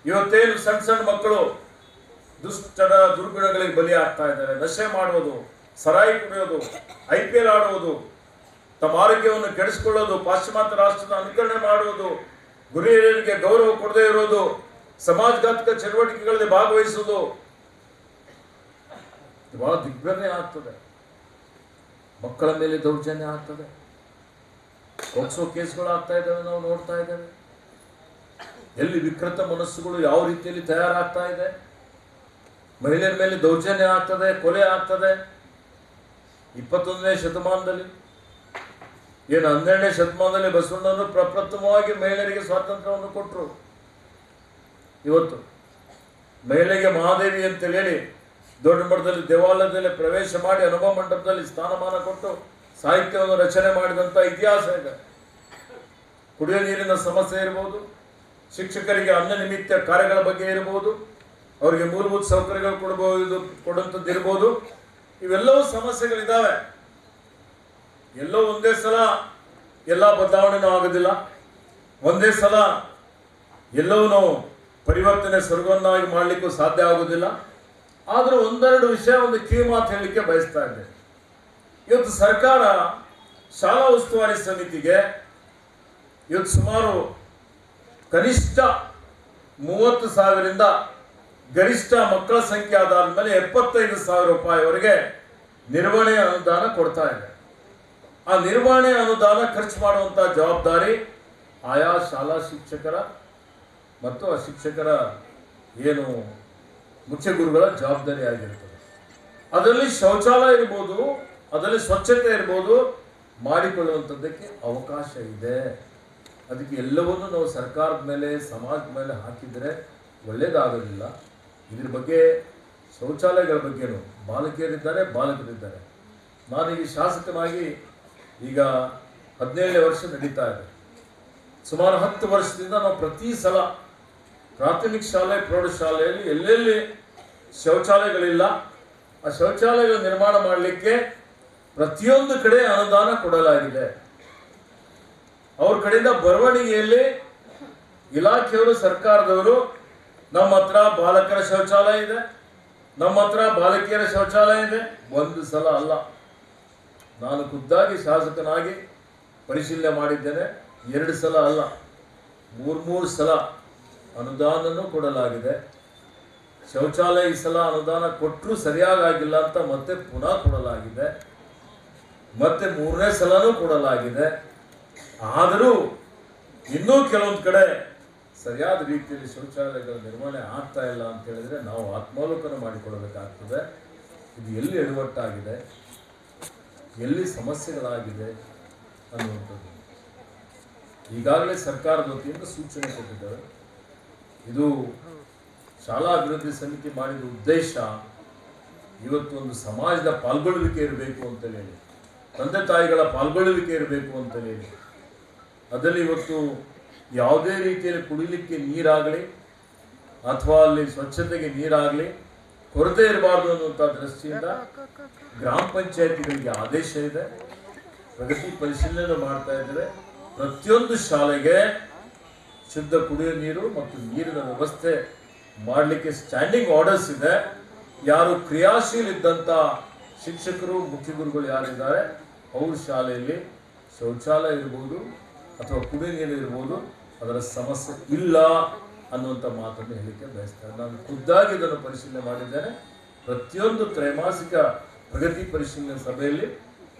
ಇವತ್ತೇನು ಸಣ್ಣ ಸಣ್ಣ ಮಕ್ಕಳು ದುಷ್ಟರ ದುರ್ಗುಣಗಳಿಗೆ ಬಲಿ ಆಗ್ತಾ ಇದ್ದಾರೆ. ನಶೆ ಮಾಡುವುದು, ಸರಾಯಿ ಕುಡಿಯೋದು, IPL ಆಡುವುದು, ತಮ್ಮ ಆರೋಗ್ಯವನ್ನು ಕೆಡಿಸಿಕೊಳ್ಳೋದು, ಪಾಶ್ಚಿಮಾತ್ಯ ರಾಷ್ಟ್ರದ ಅನುಕರಣೆ ಮಾಡುವುದು, ಗುರು ಹಿರಿಯರಿಗೆ ಗೌರವ ಕೊಡದೇ ಇರೋದು, ಸಮಾಜಘಾತಕ ಚಟುವಟಿಕೆಗಳಲ್ಲಿ ಭಾಗವಹಿಸುವುದು, ಬಹಳ ದಿಗ್ಭ್ರಮೆ ಆಗ್ತದೆ. ಮಕ್ಕಳ ಮೇಲೆ ದೌರ್ಜನ್ಯ ಆಗ್ತದೆ, ಪೋಕ್ಸೋ ಕೇಸ್ಗಳು ಆಗ್ತಾ ಇದ್ದಾವೆ, ನಾವು ನೋಡ್ತಾ ಇದ್ದೇವೆ. ಎಲ್ಲಿ ವಿಕೃತ ಮನಸ್ಸುಗಳು ಯಾವ ರೀತಿಯಲ್ಲಿ ತಯಾರಾಗ್ತಾ ಇದೆ, ಮಹಿಳೆಯರ ಮೇಲೆ ದೌರ್ಜನ್ಯ ಆಗ್ತದೆ, ಕೊಲೆ ಆಗ್ತದೆ. 21ನೇ ಶತಮಾನದಲ್ಲಿ ಏನು 12ನೇ ಶತಮಾನದಲ್ಲಿ ಬಸವಣ್ಣನವರು ಪ್ರಪ್ರಥಮವಾಗಿ ಮಹಿಳೆಯರಿಗೆ ಸ್ವಾತಂತ್ರ್ಯವನ್ನು ಕೊಟ್ಟರು. ಇವತ್ತು ಮಹಿಳೆಗೆ ಮಹಾದೇವಿ ಅಂತ ಹೇಳಿ ದೊಡ್ಡ ಮಟ್ಟದಲ್ಲಿ ದೇವಾಲಯದಲ್ಲಿ ಪ್ರವೇಶ ಮಾಡಿ ಅನುಭವ ಮಂಟಪದಲ್ಲಿ ಸ್ಥಾನಮಾನ ಕೊಟ್ಟು ಸಾಹಿತ್ಯವನ್ನು ರಚನೆ ಮಾಡಿದಂಥ ಇತಿಹಾಸ ಇದೆ. ಕುಡಿಯೋ ನೀರಿನ ಸಮಸ್ಯೆ ಇರ್ಬೋದು, ಶಿಕ್ಷಕರಿಗೆ ಅನ್ನ ನಿಮಿತ್ತ ಕಾರ್ಯಗಳ ಬಗ್ಗೆ ಇರಬಹುದು, ಅವರಿಗೆ ಮೂಲಭೂತ ಸೌಕರ್ಯಗಳು ಕೊಡುವಂಥದ್ದು ಇರ್ಬೋದು. ಇವೆಲ್ಲವೂ ಸಮಸ್ಯೆಗಳಿದ್ದಾವೆ. ಎಲ್ಲೋ ಒಂದೇ ಸಲ ಎಲ್ಲ ಬದಲಾವಣೆನೂ ಆಗೋದಿಲ್ಲ, ಒಂದೇ ಸಲ ಎಲ್ಲವೂ ನಾವು ಪರಿವರ್ತನೆ ಸ್ವರ್ಗವನ್ನಾಗಿ ಮಾಡಲಿಕ್ಕೂ ಸಾಧ್ಯ ಆಗೋದಿಲ್ಲ. ಆದರೂ ಒಂದೆರಡು ವಿಷಯ, ಒಂದು ಕಿವಿ ಮಾತು ಹೇಳಲಿಕ್ಕೆ ಬಯಸ್ತಾ ಇದ್ದೇನೆ. ಇವತ್ತು ಸರ್ಕಾರ ಶಾಲಾ ಉಸ್ತುವಾರಿ ಸಮಿತಿಗೆ ಇವತ್ತು ಸುಮಾರು ಕನಿಷ್ಠ 30,000ರಿಂದ ಗರಿಷ್ಠ ಮಕ್ಕಳ ಸಂಖ್ಯೆ ಆಧಾರದ ಮೇಲೆ 75,000 ರೂಪಾಯಿವರೆಗೆ ನಿರ್ವಹಣೆ ಅನುದಾನ ಕೊಡ್ತಾ ಇದೆ. ಆ ನಿರ್ವಹಣೆ ಅನುದಾನ ಖರ್ಚು ಮಾಡುವಂತ ಜವಾಬ್ದಾರಿ ಆಯಾ ಶಾಲಾ ಶಿಕ್ಷಕರ ಮತ್ತು ಆ ಶಿಕ್ಷಕರ ಏನು ಮುಖ್ಯ ಗುರುಗಳ ಜವಾಬ್ದಾರಿ ಆಗಿರ್ತದೆ. ಅದರಲ್ಲಿ ಶೌಚಾಲಯ ಇರ್ಬೋದು, ಅದರಲ್ಲಿ ಸ್ವಚ್ಛತೆ ಇರ್ಬೋದು, ಮಾಡಿಕೊಳ್ಳುವಂಥದ್ದಕ್ಕೆ ಅವಕಾಶ ಇದೆ. ಅದಕ್ಕೆ ಎಲ್ಲವನ್ನೂ ನಾವು ಸರ್ಕಾರದ ಮೇಲೆ, ಸಮಾಜದ ಮೇಲೆ ಹಾಕಿದರೆ ಒಳ್ಳೆಯದಾಗೋದಿಲ್ಲ. ಇದ್ರ ಬಗ್ಗೆ ಶೌಚಾಲಯಗಳ ಬಗ್ಗೆನೂ ಬಾಲಕಿಯರಿದ್ದಾರೆ, ಬಾಲಕರಿದ್ದಾರೆ. ನಾನು ಈ ಶಾಸಕನಾಗಿ ಈಗ 17ನೇ ವರ್ಷ ನಡೀತಾ ಇದೆ. ಸುಮಾರು 10 ವರ್ಷದಿಂದ ನಾವು ಪ್ರತಿ ಸಲ ಪ್ರಾಥಮಿಕ ಶಾಲೆ, ಪ್ರೌಢಶಾಲೆಯಲ್ಲಿ ಎಲ್ಲೆಲ್ಲಿ ಶೌಚಾಲಯಗಳಿಲ್ಲ ಆ ಶೌಚಾಲಯಗಳ ನಿರ್ಮಾಣ ಮಾಡಲಿಕ್ಕೆ ಪ್ರತಿಯೊಂದು ಕಡೆ ಅನುದಾನ ಕೊಡಲಾಗಿದೆ. ಅವ್ರ ಕಡೆಯಿಂದ ಬರವಣಿಗೆಯಲ್ಲಿ ಇಲಾಖೆಯವರು, ಸರ್ಕಾರದವರು ನಮ್ಮ ಹತ್ರ ಬಾಲಕರ ಶೌಚಾಲಯ ಇದೆ, ನಮ್ಮ ಹತ್ರ ಬಾಲಕಿಯರ ಶೌಚಾಲಯ ಇದೆ. ಒಂದು ಸಲ ಅಲ್ಲ, ನಾನು ಖುದ್ದಾಗಿ ಶಾಸಕನಾಗಿ ಪರಿಶೀಲನೆ ಮಾಡಿದ್ದೇನೆ. 2 ಸಲ ಅಲ್ಲ, 3 ಸಲ ಅನುದಾನನೂ ಕೊಡಲಾಗಿದೆ. ಶೌಚಾಲಯ ಈ ಸಲ ಅನುದಾನ ಕೊಟ್ಟರೂ ಸರಿಯಾಗಿಲ್ಲ ಅಂತ ಮತ್ತೆ ಪುನಃ ಕೊಡಲಾಗಿದೆ, ಮತ್ತೆ 3ನೇ ಸಲನೂ ಕೊಡಲಾಗಿದೆ. ಆದರೂ ಇನ್ನೂ ಕೆಲವೊಂದು ಕಡೆ ಸರಿಯಾದ ರೀತಿಯಲ್ಲಿ ಶೌಚಾಲಯಗಳ ನಿರ್ವಹಣೆ ಆಗ್ತಾ ಇಲ್ಲ ಅಂತ ಹೇಳಿದ್ರೆ ನಾವು ಆತ್ಮಾವಲೋಕನ ಮಾಡಿಕೊಳ್ಳಬೇಕಾಗ್ತದೆ. ಇದು ಎಲ್ಲಿ ಎಡವಟ್ಟಾಗಿದೆ, ಎಲ್ಲಿ ಸಮಸ್ಯೆಗಳಾಗಿದೆ ಅನ್ನುವಂಥದ್ದು ಈಗಾಗಲೇ ಸರ್ಕಾರದ ವತಿಯಿಂದ ಸೂಚನೆ ಕೊಟ್ಟಿದ್ದಾರೆ. ಇದು ಶಾಲಾ ಅಭಿವೃದ್ಧಿ ಸಮಿತಿ ಮಾಡಿದ ಉದ್ದೇಶ ಇವತ್ತು ಒಂದು ಸಮಾಜದ ಪಾಲ್ಗೊಳ್ಳುವಿಕೆ ಇರಬೇಕು ಅಂತಲೇ ಹೇಳಿ, ತಂದೆ ತಾಯಿಗಳ ಪಾಲ್ಗೊಳ್ಳುವಿಕೆ ಇರಬೇಕು ಅಂತಲೇ ಹೇಳಿ, ಅದರಲ್ಲಿ ಇವತ್ತು ಯಾವುದೇ ರೀತಿಯಲ್ಲಿ ಕುಡಿಲಿಕ್ಕೆ ನೀರಾಗಲಿ ಅಥವಾ ಅಲ್ಲಿ ಸ್ವಚ್ಛತೆಗೆ ನೀರಾಗಲಿ ಕೊರತೆ ಇರಬಾರ್ದು ಅನ್ನುವಂಥ ದೃಷ್ಟಿಯಿಂದ ಗ್ರಾಮ ಪಂಚಾಯತಿಗಳಿಗೆ ಆದೇಶ ಇದೆ. ಪ್ರಗತಿ ಪರಿಶೀಲನೆ ಮಾಡ್ತಾ ಇದ್ದಾರೆ. ಪ್ರತಿಯೊಂದು ಶಾಲೆಗೆ ಶುದ್ಧ ಕುಡಿಯುವ ನೀರು ಮತ್ತು ನೀರಿನ ವ್ಯವಸ್ಥೆ ಮಾಡಲಿಕ್ಕೆ ಸ್ಟ್ಯಾಂಡಿಂಗ್ ಆರ್ಡರ್ಸ್ ಇದೆ. ಯಾರು ಕ್ರಿಯಾಶೀಲ ಇದ್ದಂಥ ಶಿಕ್ಷಕರು ಮುಖ್ಯ ಗುರುಗಳು ಯಾರಿದ್ದಾರೆ ಅವ್ರ ಶಾಲೆಯಲ್ಲಿ ಶೌಚಾಲಯ ಇರ್ಬೋದು ಅಥವಾ ಕುಡಿಯುವ ನೀರು ಇರ್ಬೋದು, ಅದರ ಸಮಸ್ಯೆ ಇಲ್ಲ ಅನ್ನುವಂಥ ಮಾತನ್ನು ಹೇಳಿಕೆ ಬಯಸ್ತಾರೆ. ನಾನು ಖುದ್ದಾಗಿ ಇದನ್ನು ಪರಿಶೀಲನೆ ಮಾಡಿದ್ದೇನೆ. ಪ್ರತಿಯೊಂದು ತ್ರೈಮಾಸಿಕ ಪ್ರಗತಿ ಪರಿಶೀಲನೆ ಸಭೆಯಲ್ಲಿ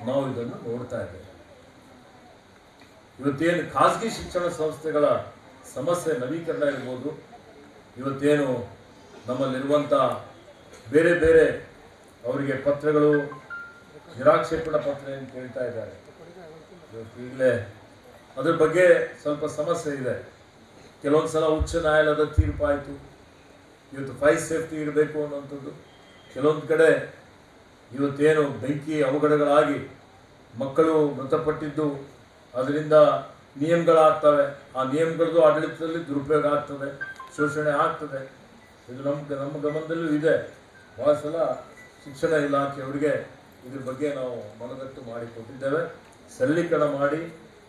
ನಾವು ಇದನ್ನು ನೋಡ್ತಾ ಇದ್ದೇವೆ. ಇವತ್ತೇನು ಖಾಸಗಿ ಶಿಕ್ಷಣ ಸಂಸ್ಥೆಗಳ ಸಮಸ್ಯೆ ನವೀಕರಣ ಇರ್ಬೋದು, ಇವತ್ತೇನು ನಮ್ಮಲ್ಲಿರುವಂಥ ಬೇರೆ ಬೇರೆ ಅವರಿಗೆ ಪತ್ರಗಳು ನಿರಾಕ್ಷೇಪಣಾ ಪತ್ರ ಏನು ಕೇಳ್ತಾ ಇದ್ದಾರೆ, ಈಗಲೇ ಅದ್ರ ಬಗ್ಗೆ ಸ್ವಲ್ಪ ಸಮಸ್ಯೆ ಇದೆ. ಕೆಲವೊಂದು ಸಲ ಉಚ್ಚ ನ್ಯಾಯಾಲಯದ ತೀರ್ಪಾಯಿತು, ಇವತ್ತು ಫೈರ್ ಸೇಫ್ಟಿ ಇರಬೇಕು ಅನ್ನೋಂಥದ್ದು. ಕೆಲವೊಂದು ಕಡೆ ಇವತ್ತೇನು ಬೆಂಕಿ ಅವಘಡಗಳಾಗಿ ಮಕ್ಕಳು ಮೃತಪಟ್ಟಿದ್ದು, ಅದರಿಂದ ನಿಯಮಗಳಾಗ್ತವೆ, ಆ ನಿಯಮಗಳದ್ದು ಆಡಳಿತದಲ್ಲಿ ದುರುಪಯೋಗ ಆಗ್ತದೆ, ಶೋಷಣೆ ಆಗ್ತದೆ. ಇದು ನಮ್ಮ ಗಮನದಲ್ಲೂ ಇದೆ. ಭಾಳ ಸಲ ಶಿಕ್ಷಣ ಇಲಾಖೆಯವರಿಗೆ ಇದ್ರ ಬಗ್ಗೆ ನಾವು ಮನದಟ್ಟು ಮಾಡಿಕೊಟ್ಟಿದ್ದೇವೆ. ಸರಳೀಕರಣ ಮಾಡಿ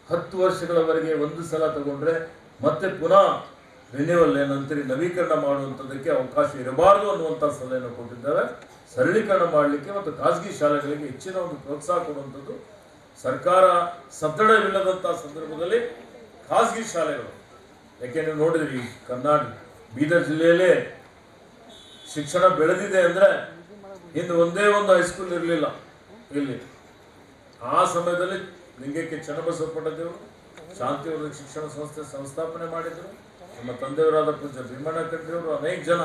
10 ವರ್ಷಗಳವರೆಗೆ ಒಂದು ಸಲ ತಗೊಂಡ್ರೆ ಮತ್ತೆ ಪುನಃ ರಿನ್ಯೂವಲ್ ಏನಂತೀರಿ ನವೀಕರಣ ಮಾಡುವಂಥದ್ದಕ್ಕೆ ಅವಕಾಶ ಇರಬಾರ್ದು ಅನ್ನುವಂಥ ಸಲಹೆಯನ್ನು ಕೊಟ್ಟಿದ್ದಾರೆ. ಸರಳೀಕರಣ ಮಾಡಲಿಕ್ಕೆ ಮತ್ತು ಖಾಸಗಿ ಶಾಲೆಗಳಿಗೆ ಹೆಚ್ಚಿನ ಒಂದು ಪ್ರೋತ್ಸಾಹ ಕೊಡುವಂಥದ್ದು. ಸರ್ಕಾರ ಸದೃಢವಿಲ್ಲದಂಥ ಸಂದರ್ಭದಲ್ಲಿ ಖಾಸಗಿ ಶಾಲೆಗಳು, ಯಾಕೆ ನೀವು ನೋಡಿದ್ರಿ ಕರ್ನಾಟಕ ಬೀದರ್ ಜಿಲ್ಲೆಯಲ್ಲೇ ಶಿಕ್ಷಣ ಬೆಳೆದಿದೆ ಅಂದರೆ ಇನ್ನು ಒಂದೇ ಒಂದು ಹೈಸ್ಕೂಲ್ ಇರಲಿಲ್ಲ ಇಲ್ಲಿ. ಆ ಸಮಯದಲ್ಲಿ ಲಿಂಗಕ್ಕೆ ಚನ್ನಬಸವಪಟ್ಟದೇವರು ಶಾಂತಿವರ್ಧಕ ಶಿಕ್ಷಣ ಸಂಸ್ಥೆ ಸಂಸ್ಥಾಪನೆ ಮಾಡಿದರು. ನಮ್ಮ ತಂದೆಯವರಾದ ಪೂಜ್ಯ ಭೀಮಣ್ಣ ಕಟ್ರಿಯವರು ಅನೇಕ ಜನ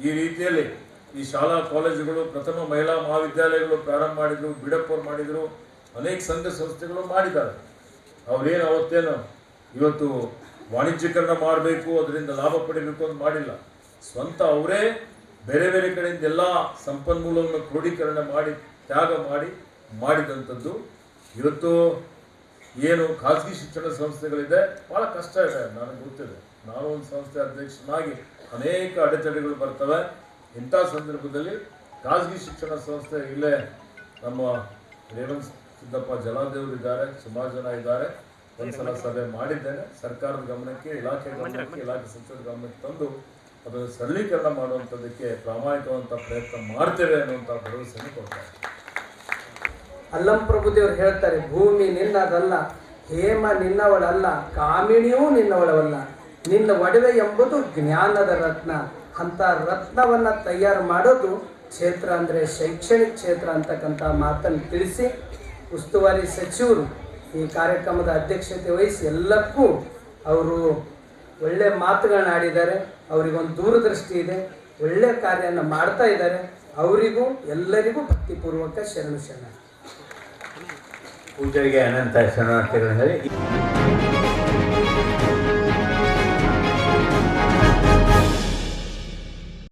ಈ ರೀತಿಯಲ್ಲಿ ಈ ಶಾಲಾ ಕಾಲೇಜುಗಳು, ಪ್ರಥಮ ಮಹಿಳಾ ಮಹಾವಿದ್ಯಾಲಯಗಳು ಪ್ರಾರಂಭ ಮಾಡಿದರು. ಬಿಡಪ್ಪವ್ರು ಮಾಡಿದರು, ಅನೇಕ ಸಂಘ ಸಂಸ್ಥೆಗಳು ಮಾಡಿದ್ದಾರೆ. ಅವ್ರೇನು ಅವತ್ತೇನು ಇವತ್ತು ವಾಣಿಜ್ಯೀಕರಣ ಮಾಡಬೇಕು, ಅದರಿಂದ ಲಾಭ ಪಡಿಬೇಕು ಅಂತ ಮಾಡಿಲ್ಲ. ಸ್ವಂತ ಅವರೇ ಬೇರೆ ಬೇರೆ ಕಡೆಯಿಂದ ಎಲ್ಲ ಸಂಪನ್ಮೂಲವನ್ನು ಕ್ರೋಢೀಕರಣ ಮಾಡಿ ತ್ಯಾಗ ಮಾಡಿದಂಥದ್ದು. ಇವತ್ತು ಏನು ಖಾಸಗಿ ಶಿಕ್ಷಣ ಸಂಸ್ಥೆಗಳಿದೆ, ಭಾಳ ಕಷ್ಟ ಇದೆ, ನನಗೆ ಗೊತ್ತಿದೆ. ನಾನು ಒಂದು ಸಂಸ್ಥೆ ಅಧ್ಯಕ್ಷನಾಗಿ ಅನೇಕ ಅಡೆತಡೆಗಳು ಬರ್ತವೆ. ಇಂಥ ಸಂದರ್ಭದಲ್ಲಿ ಖಾಸಗಿ ಶಿಕ್ಷಣ ಸಂಸ್ಥೆ ಇಲ್ಲೇ ನಮ್ಮ ರೇವಂತ್ ಸಿದ್ದಪ್ಪ ಜಲಾದೇವರು ಇದ್ದಾರೆ, ಸುಮಾರು ಜನ ಇದ್ದಾರೆ. ಒಂದ್ಸಲ ಸಭೆ ಮಾಡಿದ್ದೇನೆ. ಸರ್ಕಾರದ ಗಮನಕ್ಕೆ, ಇಲಾಖೆ ಗಮನಕ್ಕೆ, ಇಲಾಖೆ ಸಚಿವರ ಗಮನಕ್ಕೆ ತಂದು ಅದನ್ನು ಸರಳೀಕರಣ ಮಾಡುವಂಥದ್ದಕ್ಕೆ ಪ್ರಾಮಾಣಿಕವಂತ ಪ್ರಯತ್ನ ಮಾಡ್ತೇವೆ ಅನ್ನುವಂಥ ಭರವಸೆಯನ್ನು ಕೊಡ್ತಾರೆ. ಅಲ್ಲಂ ಪ್ರಭುದೇವರು ಹೇಳ್ತಾರೆ, ಭೂಮಿ ನಿನ್ನದಲ್ಲ, ಹೇಮ ನಿನ್ನವಳಲ್ಲ, ಕಾಮಿಣಿಯೂ ನಿನ್ನವಳವಲ್ಲ, ನಿನ್ನ ಒಡವೆ ಎಂಬುದು ಜ್ಞಾನದ ರತ್ನ. ಅಂತ ರತ್ನವನ್ನ ತಯಾರು ಮಾಡೋದು ಕ್ಷೇತ್ರ ಅಂದರೆ ಶೈಕ್ಷಣಿಕ ಕ್ಷೇತ್ರ ಅಂತಕ್ಕಂಥ ಮಾತನ್ನು ತಿಳಿಸಿ, ಉಸ್ತುವಾರಿ ಸಚಿವರು ಈ ಕಾರ್ಯಕ್ರಮದ ಅಧ್ಯಕ್ಷತೆ ವಹಿಸಿ ಎಲ್ಲಕ್ಕೂ ಅವರು ಒಳ್ಳೆ ಮಾತುಗಳನ್ನ ಆಡಿದ್ದಾರೆ. ಅವರಿಗೊಂದು ದೂರದೃಷ್ಟಿ ಇದೆ, ಒಳ್ಳೆ ಕಾರ್ಯನ ಮಾಡ್ತಾ ಇದ್ದಾರೆ. ಅವರಿಗೂ ಎಲ್ಲರಿಗೂ ಭಕ್ತಿಪೂರ್ವಕ ಶರಣು ಶರಣ. ಪೂಜೆಗೆ ಅನಂತ ಶರಣಾರ್ಥಿಗಳು.